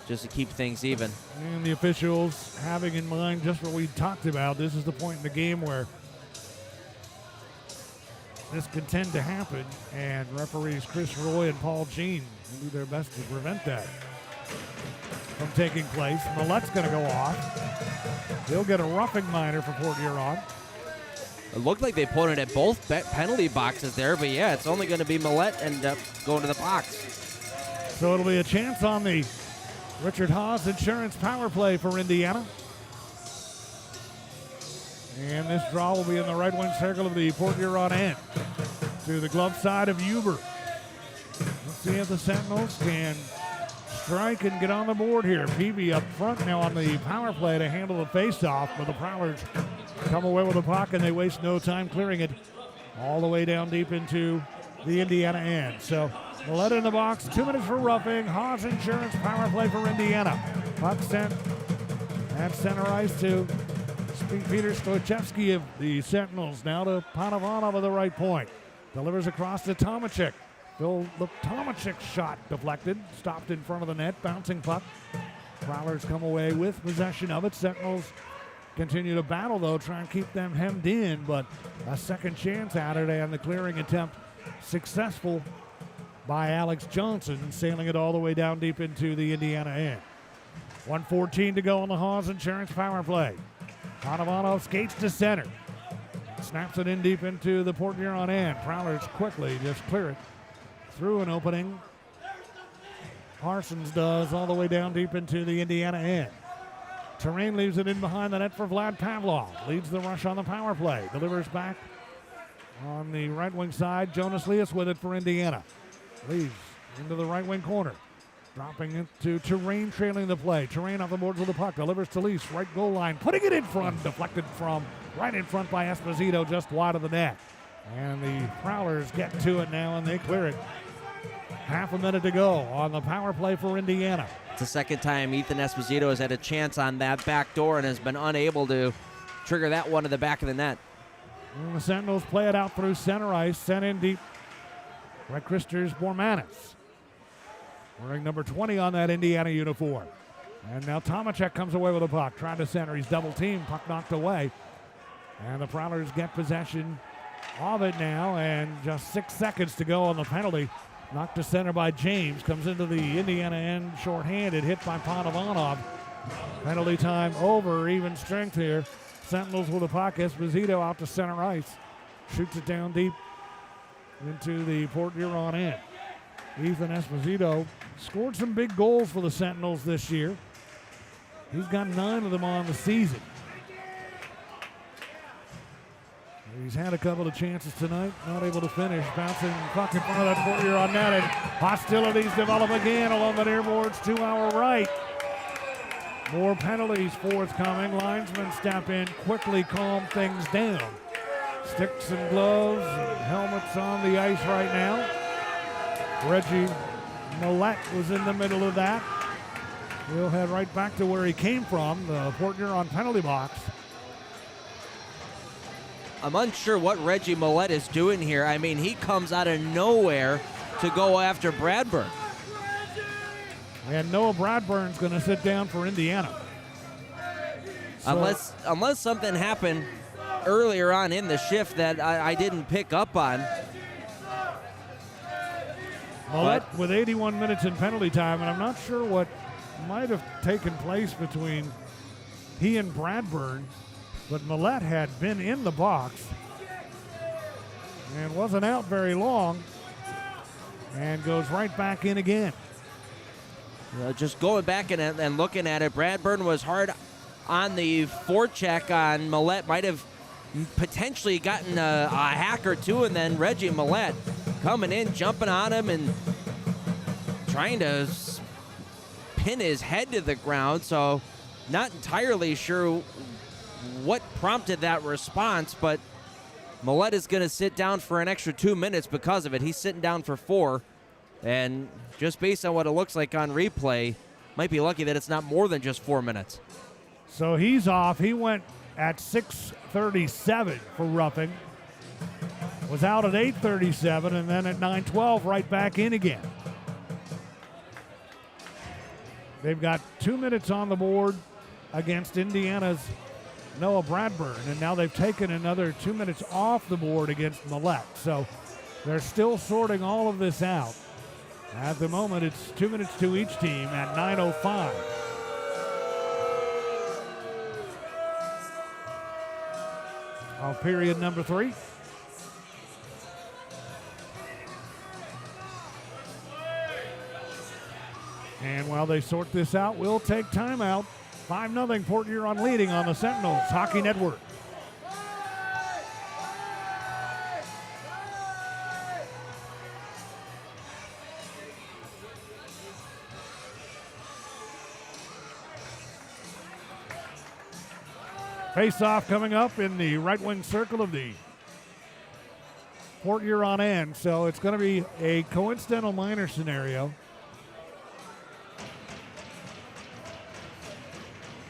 just to keep things even. And the officials having in mind just what we talked about. This is the point in the game where this can tend to happen, and referees Chris Roy and Paul Jean will do their best to prevent that from taking place. Millette's going to go off. He'll get a roughing minor for Port Huron. It looked like they put it at both penalty boxes there, but yeah, it's only going to be Millette and going to the box. So it'll be a chance on the Richard Haas Insurance power play for Indiana. And this draw will be in the right wing circle of the Port Huron end to the glove side of Huber. Let's see if the Sentinels can strike and get on the board here. Peavy up front now on the power play to handle the faceoff, but the Prowlers come away with the puck and they waste no time clearing it all the way down deep into the Indiana end. So Millette in the box, 2 minutes for roughing. Haas Insurance power play for Indiana. Puck sent at center ice to Peter Stoichevsky of the Sentinels. Now to Panavana with the right point. Delivers across to Tomachek. The Tomachek shot deflected. Stopped in front of the net. Bouncing puck. Prowlers come away with possession of it. Sentinels continue to battle, though, try and keep them hemmed in. But a second chance Saturday on the clearing attempt. Successful by Alex Johnson, sailing it all the way down deep into the Indiana end. 1:14 to go on the Hawes Insurance power play. Panovanov skates to center. Snaps it in deep into the Port Huron end. Prowlers quickly just clear it through an opening. Parsons does all the way down deep into the Indiana end. Terrain leaves it in behind the net for Vlad Pavlov. Leads the rush on the power play. Delivers back on the right wing side. Jonas Leas with it for Indiana. Leaves into the right wing corner. Dropping it to Terrain, trailing the play. Terrain off the boards with the puck. Delivers to Lease, right goal line. Putting it in front. Deflected from right in front by Esposito, just wide of the net. And the Prowlers get to it now, and they clear it. Half a minute to go on the power play for Indiana. It's the second time Ethan Esposito has had a chance on that back door and has been unable to trigger that one to the back of the net. And the Sentinels play it out through center ice. Sent in deep by Christers Bormanis. Wearing number 20 on that Indiana uniform. And now Tomacek comes away with a puck. Trying to center. He's double teamed. Puck knocked away. And the Prowlers get possession of it now. And just 6 seconds to go on the penalty. Knocked to center by James. Comes into the Indiana end shorthanded. Hit by Panovanov. Penalty time over. Even strength here. Sentinels with a puck. Esposito out to center ice. Shoots it down deep into the Port Huron end. Ethan Esposito scored some big goals for the Sentinels this year. He's got 9 of them on the season. He's had a couple of chances tonight, not able to finish. Bouncing puck in front of that Port Huron net, and hostilities develop again along the near boards to our right. More penalties forthcoming. Linesmen step in, quickly calm things down. Sticks and gloves and helmets on the ice right now. Reggie Millette was in the middle of that. He'll head right back to where he came from, the Port Huron penalty box. I'm unsure what Reggie Millette is doing here. I mean, he comes out of nowhere to go after Bradburn. And Noah Bradburn's going to sit down for Indiana. So, Unless something happened earlier on in the shift that I didn't pick up on. Millette with 81 minutes in penalty time, and I'm not sure what might have taken place between he and Bradburn, but Millette had been in the box and wasn't out very long and goes right back in again. Just going back and looking at it, Bradburn was hard on the forecheck on Millette. Might have potentially gotten a hack or two, and then Reggie Millette coming in, jumping on him, and trying to pin his head to the ground. So not entirely sure what prompted that response, but Millette is going to sit down for an extra 2 minutes because of it. He's sitting down for 4, and just based on what it looks like on replay, might be lucky that it's not more than just 4 minutes. So he's off. He went at 6:37 for roughing. Was out at 8:37, and then at 9:12 right back in again. They've got 2 minutes on the board against Indiana's Noah Bradburn, and now they've taken another 2 minutes off the board against Millette. So they're still sorting all of this out. At the moment, it's 2 minutes to each team at 9:05. Of period number 3. And while they sort this out, we'll take timeout. 5-0 Port Huron leading on the Sentinels Hockey Network. Face-off coming up in the right wing circle of the Port Huron end. So it's going to be a coincidental minor scenario.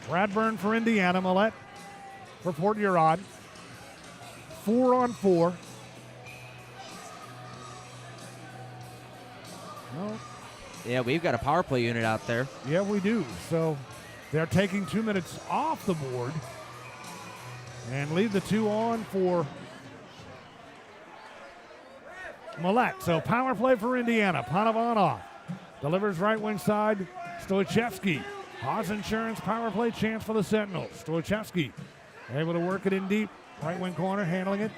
Bradburn for Indiana, Millette for Port Huron. 4-on-4. Well, Yeah, we've got a power play unit out there. yeah, we do. So they're taking 2 minutes off the board and leave the 2 on for Millette. So power play for Indiana. Panovanov delivers right wing side. Stoichevsky Haas Insurance power play chance for the Sentinels. Stoichevsky able to work it in deep. Right wing corner, handling it.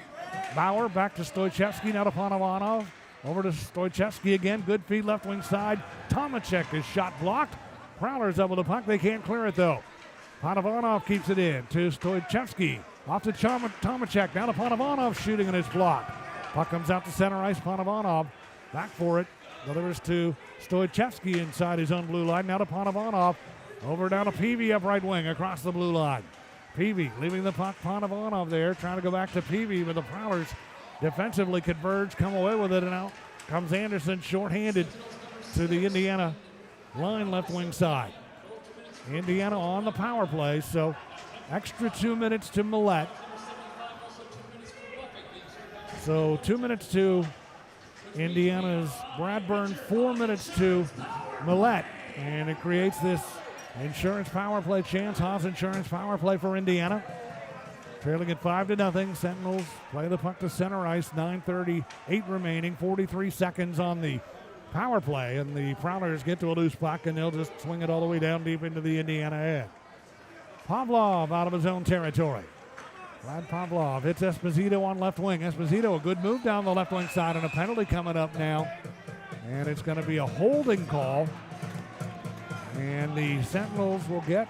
Bauer back to Stoichevsky, now to Panovanov. Over to Stoichevsky again. Good feed left wing side. Tomacek is shot blocked. Prowlers up with the puck. They can't clear it though. Panovanov keeps it in to Stoichevsky. Off to Tomacek. Now to Panovanov shooting and it's blocked. Puck comes out to center ice. Panovanov back for it. Delivers to Stoichevsky inside his own blue line. Now to Panovanov. Over down to Peavy up right wing across the blue line. Peavy leaving the puck. Panovanov there trying to go back to Peavy, but the Prowlers defensively converge, come away with it, and out comes Anderson shorthanded to the Indiana line left wing side. Indiana on the power play, so extra 2 minutes to Millette. So 2 minutes to Indiana's Bradburn, 4 minutes to Millette, and it creates this insurance power play chance. Haas Insurance power play for Indiana. Trailing at 5-0. Sentinels play the puck to center ice. 9:38 remaining. 43 seconds on the power play, and the Prowlers get to a loose puck, and they'll just swing it all the way down deep into the Indiana end. Pavlov out of his own territory. Vlad Pavlov hits Esposito on left wing. Esposito, a good move down the left wing side, and a penalty coming up now. And it's going to be a holding call. And the Sentinels will get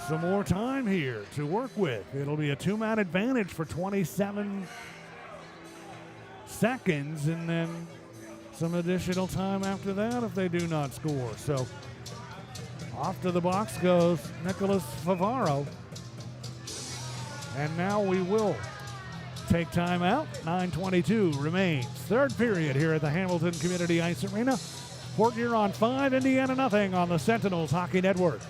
some more time here to work with. It'll be a two-man advantage for 27 seconds, and then some additional time after that if they do not score. So off to the box goes Nicholas Favaro. And now we will take time out. 9:22 remains. Third period here at the Hamilton Community Ice Arena. Port Huron 5, Indiana nothing on the Sentinels Hockey Network. To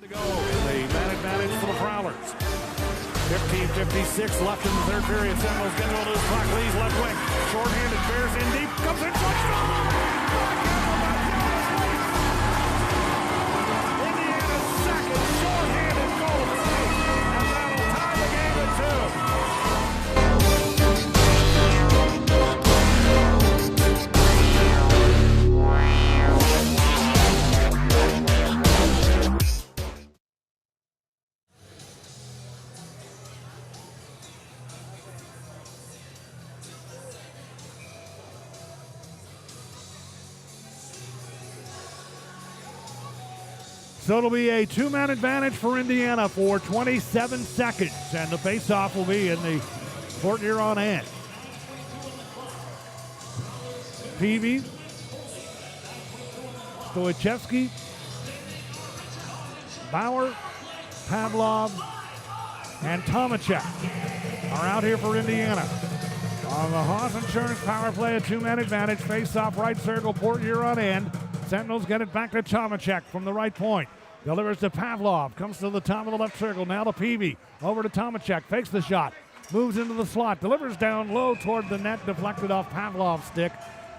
go in the man advantage for the Prowlers. 15:56 left in the third period. Sentinels get to a loose puck. Lee's left wing. Short-handed, bears in deep. Comes in front. Indiana's second short-handed goal. And that'll tie the game at 2. So it'll be a two-man advantage for Indiana for 27 seconds, and the face-off will be in the Port Huron end. Peavy, Stoichevsky, Bauer, Pavlov, and Tomacek are out here for Indiana. On the Haas Insurance power play, a two-man advantage, face-off right circle, Port Huron end. Sentinels get it back to Tomacek from the right point. Delivers to Pavlov. Comes to the top of the left circle. Now to Peavy. Over to Tomacek. Fakes the shot. Moves into the slot. Delivers down low toward the net. Deflected off Pavlov's stick.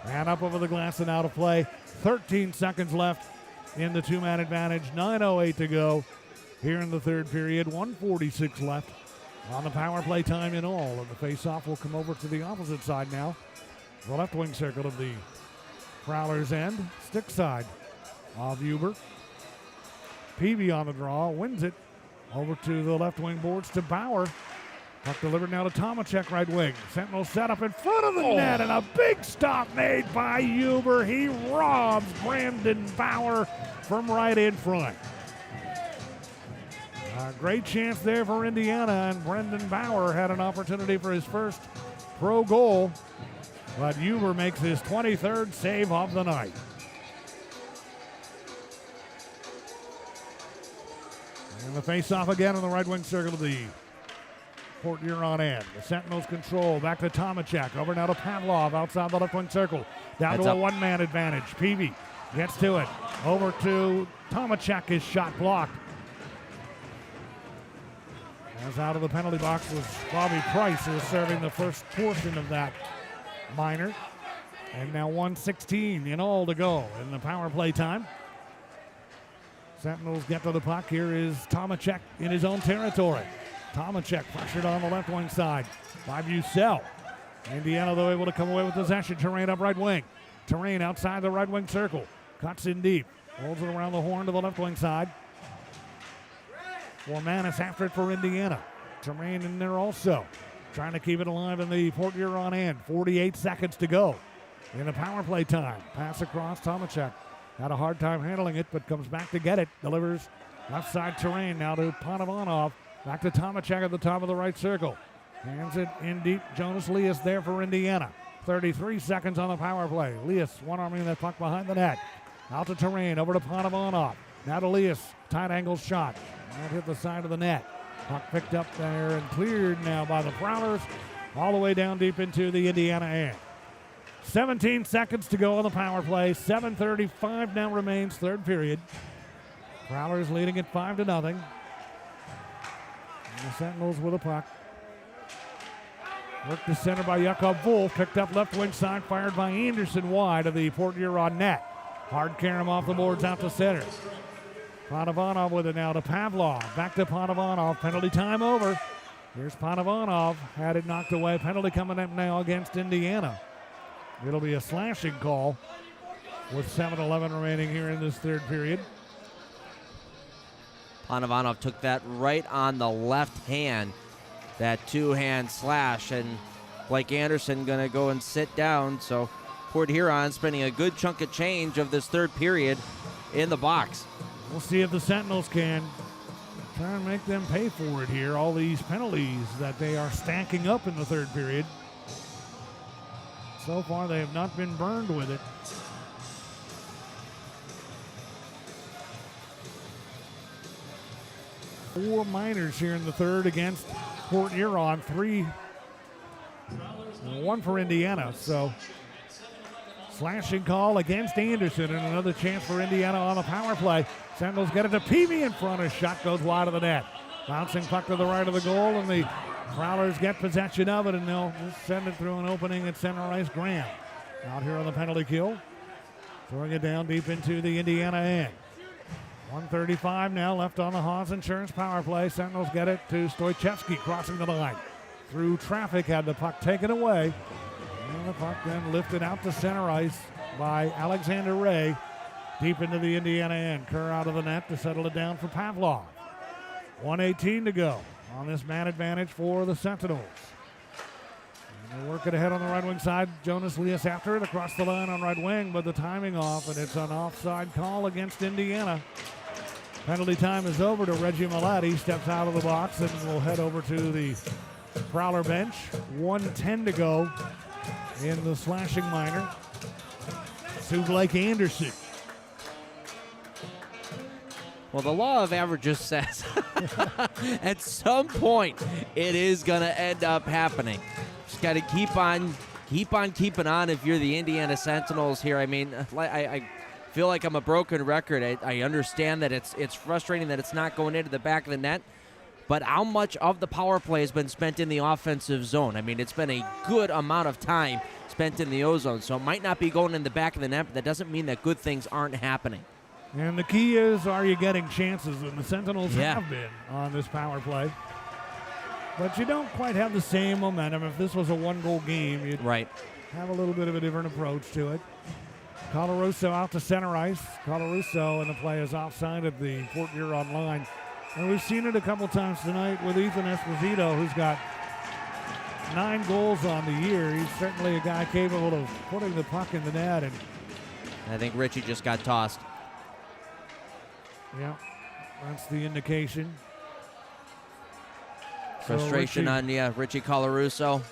And up over the glass and out of play. 13 seconds left in the two-man advantage. 9:08 to go here in the third period. 1:46 left on the power play time in all. And the face-off will come over to the opposite side now. The left wing circle of the Prowlers end. Stick side of Huber. Peavy on the draw, wins it. Over to the left wing boards to Bauer. Puck delivered now to Tomacek, right wing. Sentinel set up in front of the net, and a big stop made by Huber. He robs Brandon Bauer from right in front. A great chance there for Indiana, and Brendan Bauer had an opportunity for his first pro goal, but Huber makes his 23rd save of the night. And the face-off again on the right wing circle of the Port Huron end. The Sentinels control. Back to Tomacek. Over now to Pavlov outside the left wing circle. Down to a one-man advantage. Peavy gets to it. Over to Tomacek. His shot blocked. As out of the penalty box was Bobby Price, who was serving the first portion of that minor. And now 1:16 in all to go in the power play time. Sentinels get to the puck. Here is Tomacek in his own territory. Tomacek pressured on the left wing side by Bucell. Indiana, though, able to come away with possession. Terrain up right wing. Terrain outside the right wing circle. Cuts in deep. Rolls it around the horn to the left wing side. Formanis after it for Indiana. Terrain in there also. Trying to keep it alive in the Port Huron end. 48 seconds to go in the power play time. Pass across. Tomacek had a hard time handling it, but comes back to get it. Delivers left side. Terrain now to Panovanov. Back to Tomacek at the top of the right circle. Hands it in deep. Jonas Lias there for Indiana. 33 seconds on the power play. Lias one-arming that puck behind the net. Out to Terrain, over to Panovanov. Now to Lias, tight angle shot. That hit the side of the net. Puck picked up there and cleared now by the Prowlers. All the way down deep into the Indiana end. 17 seconds to go on the power play. 7:35 now remains, third period. Prowlers leading it 5-0. And the Sentinels with a puck. Worked to center by Jakob Wolf. Picked up left wing side. Fired by Anderson wide of the Port Huron net. Hard Karam off the boards out to center. Panovanov with it now to Pavlov. Back to Panovanov. Penalty time over. Here's Panovanov. Had it knocked away. Penalty coming up now against Indiana. It'll be a slashing call with 7:11 remaining here in this third period. Panovanov took that right on the left hand. That two-hand slash, and Blake Anderson going to go and sit down. So Port Huron spending a good chunk of change of this third period in the box. We'll see if the Sentinels can try and make them pay for it here. All these penalties that they are stacking up in the third period. So far, they have not been burned with it. Four minors here in the third against Port Huron. 3-1 for Indiana. So slashing call against Anderson, and another chance for Indiana on the power play. Sentinels get it to Peavy in front. A shot goes wide of the net. Bouncing puck to the right of the goal, and the Prowlers get possession of it, and they'll just send it through an opening at center ice. Graham out here on the penalty kill. Throwing it down deep into the Indiana end. 1:35 now left on the Haas Insurance power play. Sentinels get it to Stoichevsky crossing the line. Through traffic, had the puck taken away. And the puck then lifted out to center ice by Alexander Ray. Deep into the Indiana end. Kerr out of the net to settle it down for Pavlov. 1:18 to go on this man advantage for the Sentinels. And they work it ahead on the right wing side. Jonas Lias after it across the line on right wing, but the timing off, and it's an offside call against Indiana. Penalty time is over to Reggie Malati. Steps out of the box and will head over to the Prowler bench. 1:10 to go in the slashing minor. To Blake Anderson. Well, the law of averages says at some point it is going to end up happening. Just got to keep on keeping on if you're the Indiana Sentinels here. I mean, I feel like I'm a broken record. I understand that it's frustrating that it's not going into the back of the net, but how much of the power play has been spent in the offensive zone? I mean, it's been a good amount of time spent in the O-zone, so it might not be going in the back of the net, but that doesn't mean that good things aren't happening. And the key is, are you getting chances? And the Sentinels have been on this power play. But you don't quite have the same momentum. If this was a one-goal game, you'd have a little bit of a different approach to it. Colarusso out to center ice. Colarusso, and the play is offside at the Port Huron line. And we've seen it a couple times tonight with Ethan Esposito, who's got 9 goals on the year. He's certainly a guy capable of putting the puck in the net. And I think Richie just got tossed. Yeah, that's the indication. Frustration on Richie Colarusso.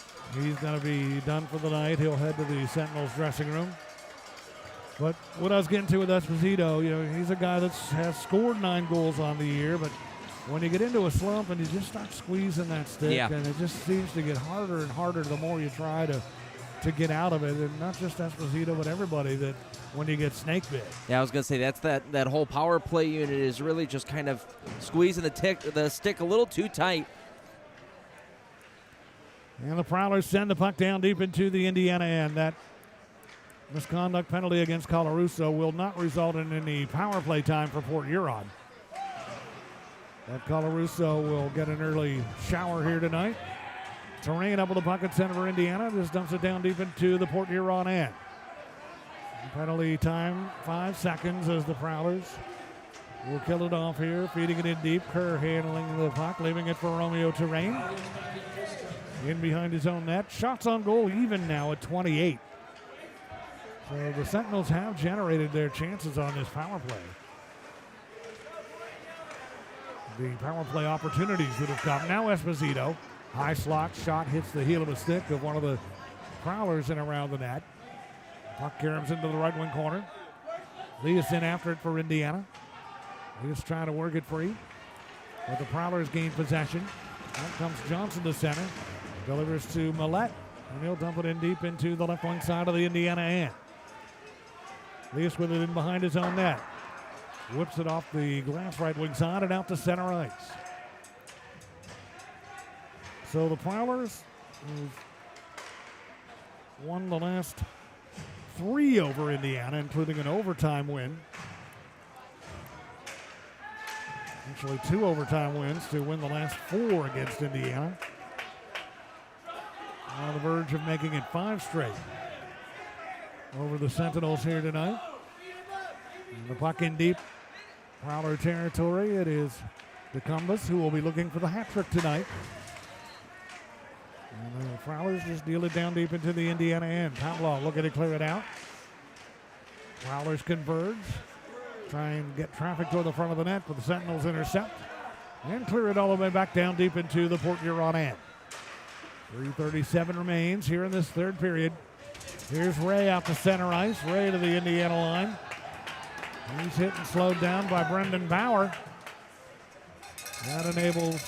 He's going to be done for the night. He'll head to the Sentinels dressing room. But what I was getting to with Esposito, he's a guy that has scored 9 goals on the year, but when you get into a slump and you just start squeezing that stick, and it just seems to get harder and harder the more you try to get out of it, and not just Esposito, but everybody, that when you get snake bit. Yeah, I was going to say that whole power play unit is really just kind of squeezing the stick a little too tight. And the Prowlers send the puck down deep into the Indiana end. That misconduct penalty against Colarusso will not result in any power play time for Port Huron. That Colarusso will get an early shower here tonight. Terrain up with the puck at center for Indiana. Just dumps it down deep into the Port Huron end. Penalty time, 5 seconds as the Prowlers will kill it off here. Feeding it in deep. Kerr handling the puck, leaving it for Romeo Terrain. In behind his own net. Shots on goal even now at 28. So the Sentinels have generated their chances on this power play. The power play opportunities that have come. Now Esposito. High slot shot hits the heel of a stick of one of the Prowlers and around the net. Puck caroms into the right wing corner. Leas in after it for Indiana. Leas trying to work it free. But the Prowlers gain possession. Out comes Johnson to center. Delivers to Millette. And he'll dump it in deep into the left wing side of the Indiana end. Leas with it in behind his own net. Whips it off the glass right wing side and out to center ice. So the Prowlers won the last 3 over Indiana, including an overtime win. Actually 2 overtime wins to win the last 4 against Indiana. On the verge of making it 5 straight over the Sentinels here tonight. And the puck in deep. Prowler territory. It is DeCumbus who will be looking for the hat trick tonight. And the Prowlers just deal it down deep into the Indiana end. Pavlov looking to clear it out. Prowlers converge. Try and get traffic toward the front of the net, but the Sentinels intercept. And clear it all the way back down deep into the Port Huron end. 3:37 remains here in this third period. Here's Ray out to center ice. Ray to the Indiana line. He's hit and slowed down by Brendan Bauer. That enables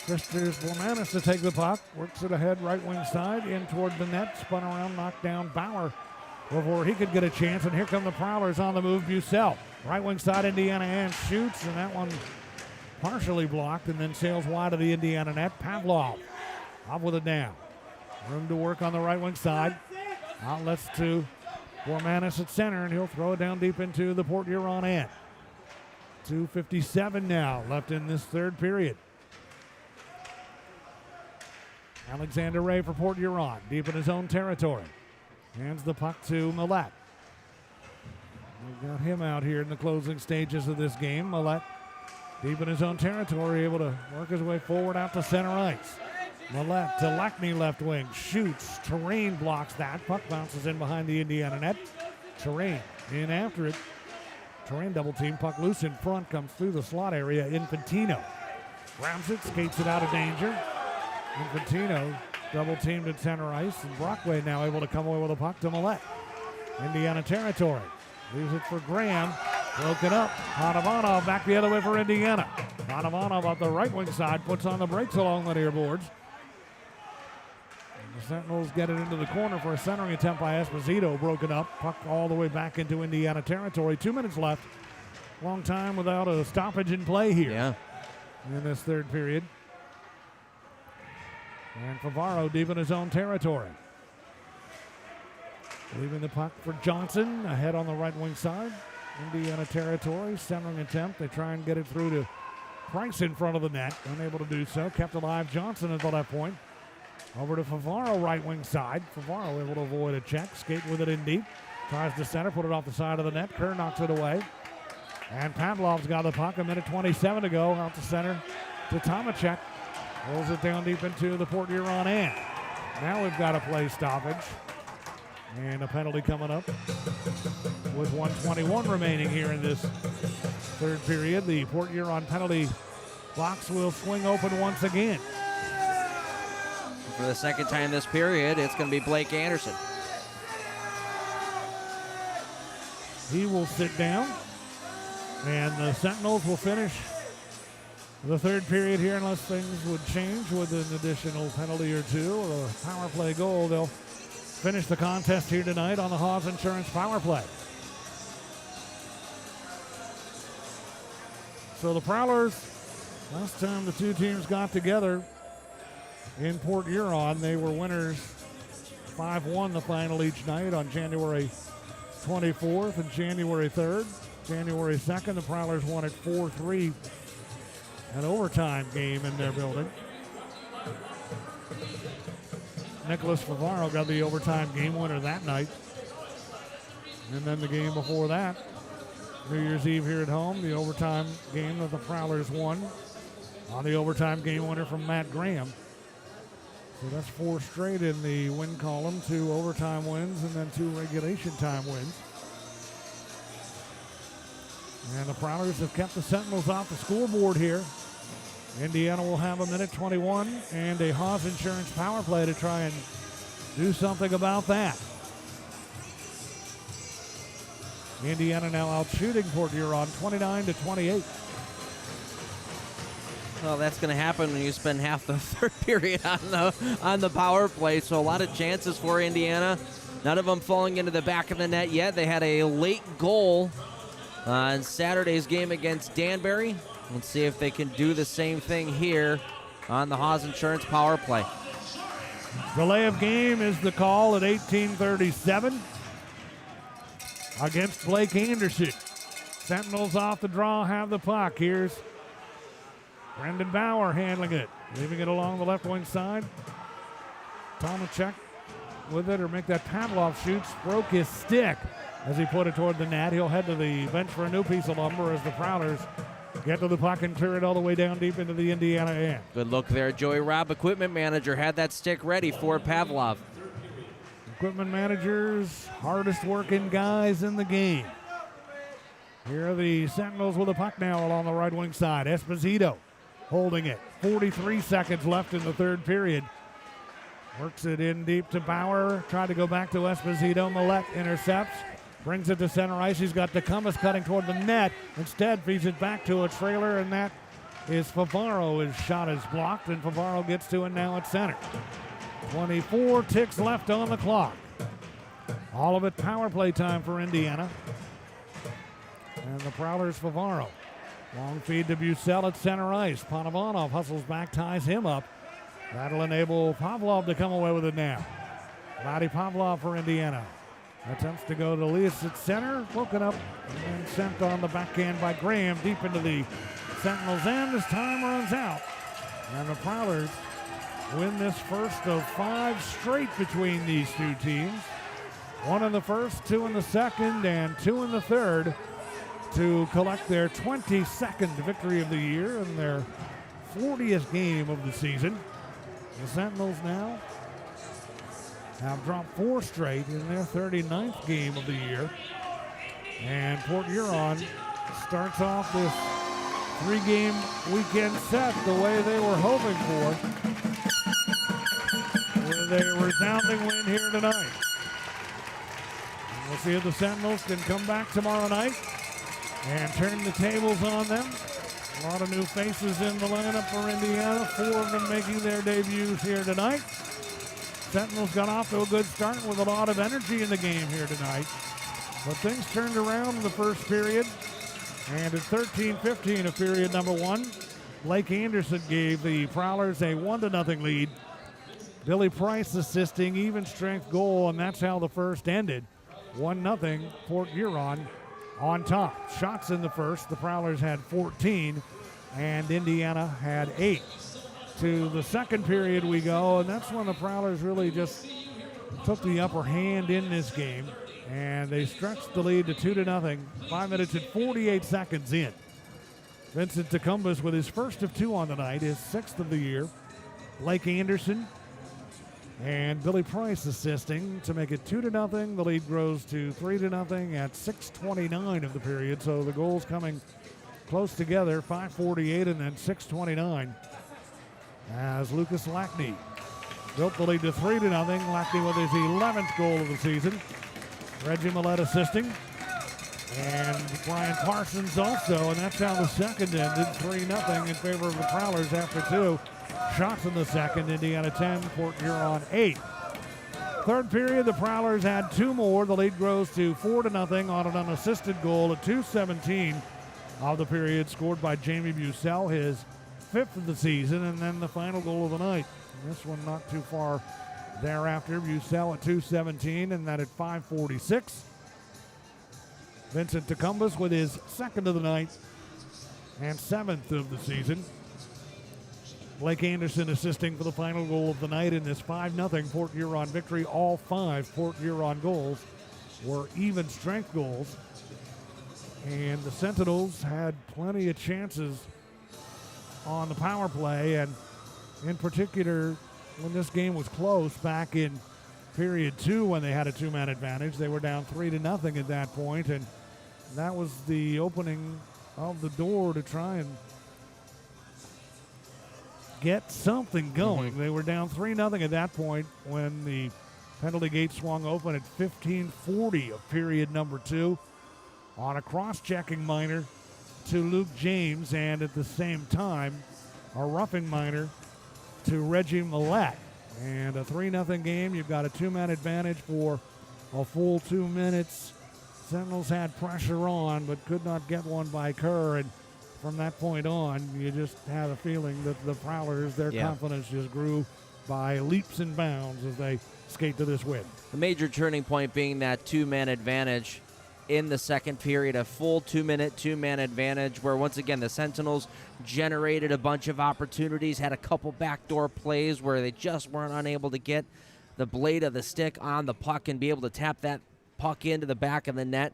Christopher Bormanis to take the puck. Works it ahead right wing side. In toward the net. Spun around, knocked down Bauer before he could get a chance. And here come the Prowlers on the move. Bucell. Right wing side Indiana end. Shoots. And that one partially blocked and then sails wide of the Indiana net. Pavlov off with it down. Room to work on the right wing side. Outlets to Bormanis at center, and he'll throw it down deep into the Port Huron end. 2:57 now left in this third period. Alexander Ray for Port Huron, deep in his own territory. Hands the puck to Millette. We've got him out here in the closing stages of this game. Millette, deep in his own territory, able to work his way forward out to center ice. Millette to Lackney left wing, shoots. Terrain blocks that. Puck bounces in behind the Indiana net. Terrain in after it. Terrain double team, puck loose in front, comes through the slot area. Infantino grabs it, skates it out of danger. Infantino double teamed at center ice, and Brockway now able to come away with a puck to Millette. Indiana territory. Leaves it for Graham. Broken up. Hanavanov back the other way for Indiana. Hanavanov up the right wing side, puts on the brakes along the near boards. The Sentinels get it into the corner for a centering attempt by Esposito. Broken up. Puck all the way back into Indiana territory. 2 minutes left. Long time without a stoppage in play here in this third period. And Favaro deep in his own territory. Leaving the puck for Johnson. Ahead on the right wing side. Indiana territory. Centering attempt. They try and get it through to Price in front of the net. Unable to do so. Kept alive Johnson at the left point. Over to Favaro, right wing side. Favaro able to avoid a check. Skate with it in deep. Tries to center, put it off the side of the net. Kerr knocks it away. And Pavlov's got the puck. 1:27 to go. Out to center to Tomacek. Rolls it down deep into the Port Huron end. Now we've got a play stoppage. And a penalty coming up with 1:21 remaining here in this third period. The Port Huron penalty box will swing open once again. For the second time this period, it's going to be Blake Anderson. He will sit down, and the Sentinels will finish the third period here unless things would change with an additional penalty or two or a power play goal. They'll finish the contest here tonight on the Haas Insurance power play. So the Prowlers, last time the two teams got together in Port Huron, they were winners 5-1 the final each night on January 24th and January 3rd. January 2nd, the Prowlers won it 4-3 an overtime game in their building. Nicholas Favaro got the overtime game winner that night. And then the game before that, New Year's Eve here at home, the overtime game that the Prowlers won on the overtime game winner from Matt Graham. So that's 4 straight in the win column, 2 overtime wins and then 2 regulation time wins. And the Prowlers have kept the Sentinels off the scoreboard here. Indiana will have a minute 21 and a Haas Insurance power play to try and do something about that. Indiana now out shooting Port Huron 29-28. Well, that's going to happen when you spend half the third period on the power play. So a lot of chances for Indiana. None of them falling into the back of the net yet. They had a late goal on Saturday's game against Danbury. Let's see if they can do the same thing here on the Haas Insurance power play. Delay of game is the call at 18:37 against Blake Anderson. Sentinels off the draw, have the puck. Here's Brendan Bauer handling it, leaving it along the left wing side. Tomacek with it, or make that Pavlov shoots, broke his stick as he put it toward the net. He'll head to the bench for a new piece of lumber as the Prowlers get to the puck and clear it all the way down deep into the Indiana end. Good look there. Joey Robb, equipment manager, had that stick ready for Pavlov. Equipment managers, hardest working guys in the game. Here are the Sentinels with the puck now along the right wing side. Esposito holding it. 43 seconds left in the third period. Works it in deep to Bauer. Tried to go back to Esposito. Millette intercepts. Brings it to center ice. He's got DeCumbus cutting toward the net. Instead, feeds it back to a trailer, and that is Favaro. His shot is blocked, and Favaro gets to it now at center. 24 ticks left on the clock. All of it power play time for Indiana. And the Prowlers, Favaro. Long feed to Bucell at center ice. Panovanov hustles back, ties him up. That'll enable Pavlov to come away with it now. Vladdy Pavlov for Indiana. Attempts to go to Elias at center. Broken up and sent on the backhand by Graham deep into the Sentinels' end as time runs out. And the Prowlers win this first of 5 straight between these two teams. 1 in the first, 2 in the second, and 2 in the third to collect their 22nd victory of the year and their 40th game of the season. The Sentinels now have dropped 4 straight in their 39th game of the year. And Port Huron starts off this 3-game weekend set the way they were hoping for, with a resounding win here tonight. And we'll see if the Sentinels can come back tomorrow night and turn the tables on them. A lot of new faces in the lineup for Indiana, 4 of them making their debuts here tonight. Sentinels got off to a good start with a lot of energy in the game here tonight. But things turned around in the first period. And at 13:15 of period number 1, Blake Anderson gave the Prowlers a 1-0 lead. Billy Price assisting, even strength goal, and that's how the first ended. 1-0 Port Huron on top. Shots in the first, the Prowlers had 14 and Indiana had 8. To the second period we go, and that's when the Prowlers really just took the upper hand in this game, and they stretched the lead to 2-0, 5 minutes and 48 seconds in. Vincent DeCumbus with his first of 2 on the night, his 6th of the year. Blake Anderson and Billy Price assisting to make it 2-0. The lead grows to 3-0 at 6:29 of the period, so the goals coming close together, 5:48 and then 6:29. As Lucas Lackney built the lead to 3-0. Lackney with his 11th goal of the season. Reggie Millette assisting. And Brian Parsons also, and that's how the second ended, 3-0 in favor of the Prowlers after 2 shots in the second. Indiana 10, Port Huron 8. Third period, the Prowlers had 2 more. The lead grows to 4-0 on an unassisted goal at 2:17 of the period, scored by Jamie Bucell, his 5th of the season, and then the final goal of the night. And this one not too far thereafter. Bucell at 2:17, and that at 5:46. Vincent DeCumbus with his 2nd of the night and 7th of the season. Blake Anderson assisting for the final goal of the night in this 5-0 Port Huron victory. All 5 Port Huron goals were even strength goals. And the Sentinels had plenty of chances on the power play, and in particular, when this game was close back in period 2 when they had a 2-man advantage, they were down 3-0 at that point, and that was the opening of the door to try and get something going. They were down 3-0 at that point when the penalty gate swung open at 15:40 of period number 2 on a cross-checking minor to Luke James, and at the same time, a roughing minor to Reggie Millette. And a 3-0 game. You've got a 2-man advantage for a full 2 minutes. Sentinels had pressure on, but could not get one by Kerr. And from that point on, you just had a feeling that the Prowlers, their confidence just grew by leaps and bounds as they skate to this win. The major turning point being that 2-man advantage in the second period, a full 2-minute 2-man advantage where once again the Sentinels generated a bunch of opportunities, had a couple backdoor plays where they just weren't unable to get the blade of the stick on the puck and be able to tap that puck into the back of the net.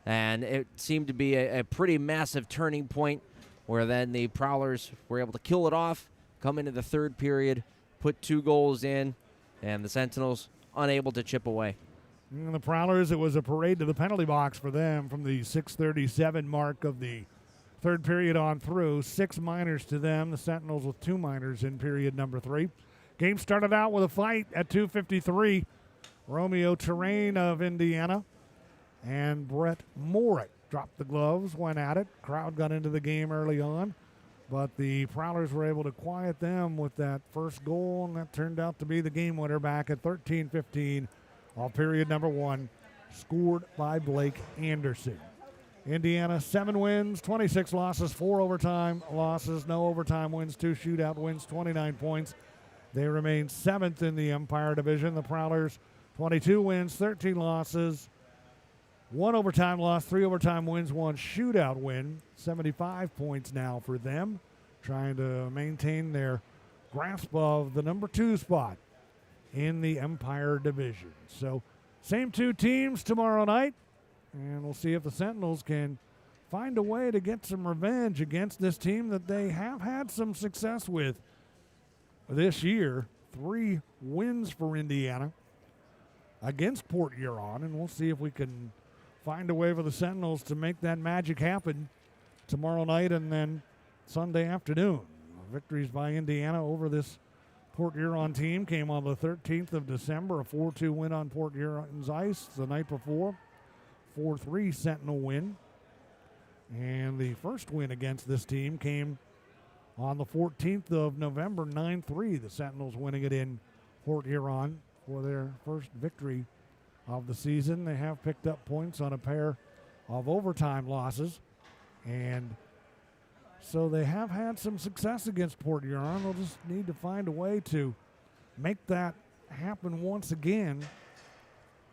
And it seemed to be a pretty massive turning point where then the Prowlers were able to kill it off, come into the third period, put 2 goals in, and the Sentinels unable to chip away. And the Prowlers, it was a parade to the penalty box for them from the 6:37 mark of the third period on through. 6 minors to them. The Sentinels with 2 minors in period number 3. Game started out with a fight at 2:53. Romeo Terrain of Indiana and Brett Morick dropped the gloves, went at it. Crowd got into the game early on, but the Prowlers were able to quiet them with that first goal, and that turned out to be the game winner back at 13:15. All period number 1, scored by Blake Anderson. Indiana, 7 wins, 26 losses, 4 overtime losses, no overtime wins, 2 shootout wins, 29 points. They remain 7th in the Empire Division. The Prowlers, 22 wins, 13 losses, 1 overtime loss, 3 overtime wins, 1 shootout win. 75 points now for them, trying to maintain their grasp of the number 2 spot in the Empire Division. So, same 2 teams tomorrow night, and we'll see if the Sentinels can find a way to get some revenge against this team that they have had some success with this year. 3 wins for Indiana against Port Huron, and we'll see if we can find a way for the Sentinels to make that magic happen tomorrow night and then Sunday afternoon. Victories by Indiana over this Port Huron team came on the 13th of December, a 4-2 win on Port Huron's ice the night before, 4-3 Sentinel win. And the first win against this team came on the 14th of November, 9-3. The Sentinels winning it in Port Huron for their first victory of the season. They have picked up points on a pair of overtime losses, and so they have had some success against Port Huron. They'll just need to find a way to make that happen once again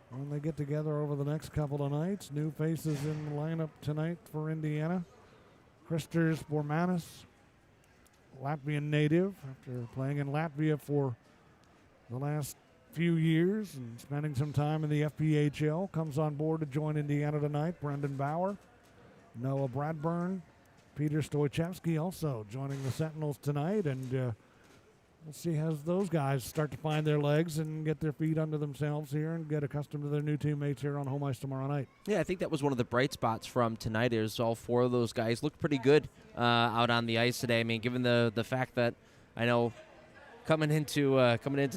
when they get together over the next couple of nights. New faces in the lineup tonight for Indiana. Kristers Bormanis, Latvian native, after playing in Latvia for the last few years and spending some time in the FPHL, comes on board to join Indiana tonight. Brendan Bauer, Noah Bradburn, Peter Stoychevsky also joining the Sentinels tonight, and we'll see as those guys start to find their legs and get their feet under themselves here and get accustomed to their new teammates here on home ice tomorrow night. Yeah, I think that was one of the bright spots from tonight is all 4 of those guys looked pretty good out on the ice today. I mean, given the fact that I know coming into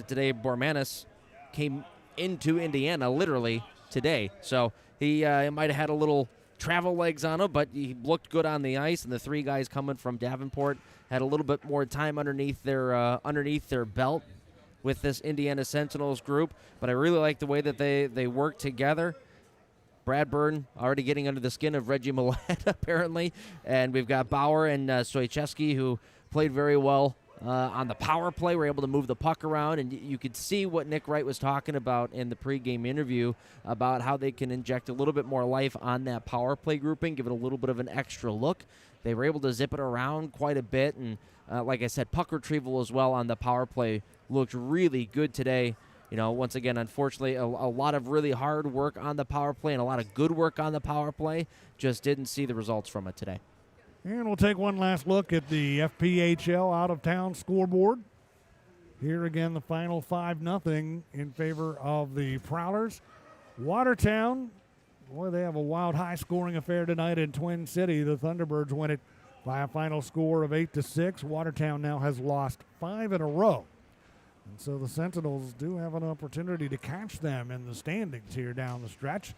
today, Bormanis came into Indiana literally today, so he might have had a little travel legs on him, but he looked good on the ice. And the 3 guys coming from Davenport had a little bit more time underneath their belt with this Indiana Sentinels group. But I really like the way that they work together. Bradburn already getting under the skin of Reggie Millette apparently, and we've got Bauer and Stoychevsky who played very well on the power play. We're able to move the puck around, and you could see what Nick Wright was talking about in the pregame interview about how they can inject a little bit more life on that power play grouping, give it a little bit of an extra look. They were able to zip it around quite a bit, and like I said, puck retrieval as well on the power play looked really good today. Once again, unfortunately, a lot of really hard work on the power play and a lot of good work on the power play. Just didn't see the results from it today. And we'll take one last look at the FPHL out-of-town scoreboard. Here again, the final 5-0 in favor of the Prowlers. Watertown, boy, they have a wild high-scoring affair tonight in Twin City. The Thunderbirds win it by a final score of 8-6. Watertown now has lost 5 in a row. And so the Sentinels do have an opportunity to catch them in the standings here down the stretch.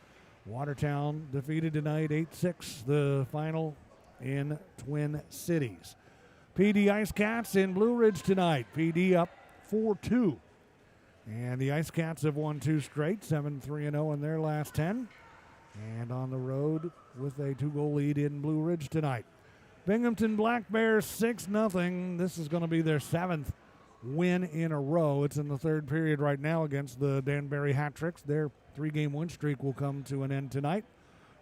Watertown defeated tonight 8-6, the final in Twin Cities. PD Ice Cats in Blue Ridge tonight. PD up 4-2. And the Ice Cats have won 2 straight, 7-3-0 in their last 10. And on the road with a 2-goal lead in Blue Ridge tonight. Binghamton Black Bears 6-0. This is going to be their 7th win in a row. It's in the 3rd period right now against the Danbury Hat-Tricks. Their 3-game win streak will come to an end tonight.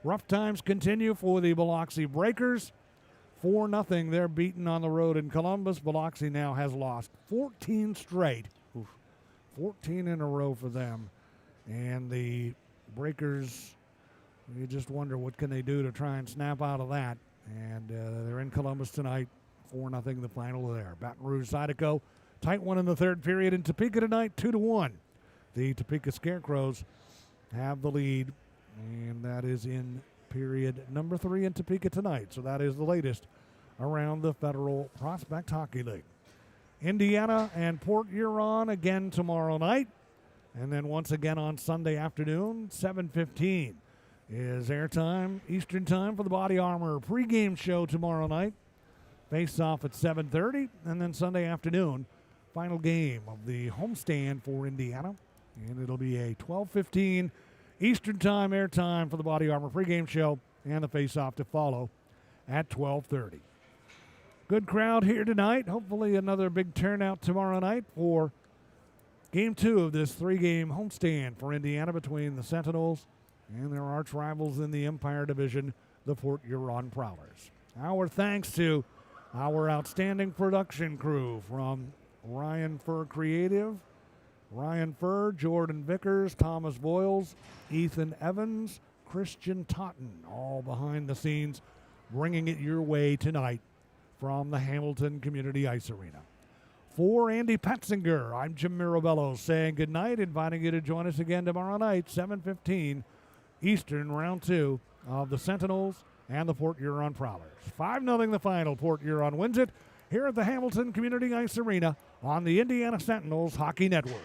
Rough times continue for the Biloxi Breakers. 4-0. They're beaten on the road in Columbus. Biloxi now has lost 14 straight. 14 in a row for them. And the Breakers, you just wonder what can they do to try and snap out of that. And they're in Columbus tonight. 4-0 the final there. Baton Rouge Zydeco, tight one in the 3rd period. In Topeka tonight, 2-1. The Topeka Scarecrows have the lead. And that is in period number 3 in Topeka tonight. So that is the latest around the Federal Prospect Hockey League. Indiana and Port Huron again tomorrow night. And then once again on Sunday afternoon, 7:15 is airtime, Eastern time for the Body Armor pregame show tomorrow night. Face off at 7:30. And then Sunday afternoon, final game of the homestand for Indiana. And it'll be a 12:15 Eastern time airtime for the Body Armor pregame show, and the face-off to follow at 12:30. Good crowd here tonight. Hopefully another big turnout tomorrow night for Game 2 of this 3-game homestand for Indiana between the Sentinels and their arch rivals in the Empire Division, the Port Huron Prowlers. Our thanks to our outstanding production crew from Ryan Fur Creative, Ryan Furr, Jordan Vickers, Thomas Boyles, Ethan Evans, Christian Totten, all behind the scenes, bringing it your way tonight from the Hamilton Community Ice Arena. For Andy Petzinger, I'm Jim Mirabello saying good night, inviting you to join us again tomorrow night, 7:15 Eastern, round 2 of the Sentinels and the Port Huron Prowlers. 5-0 the final. Port Huron wins it here at the Hamilton Community Ice Arena on the Indiana Sentinels Hockey Network.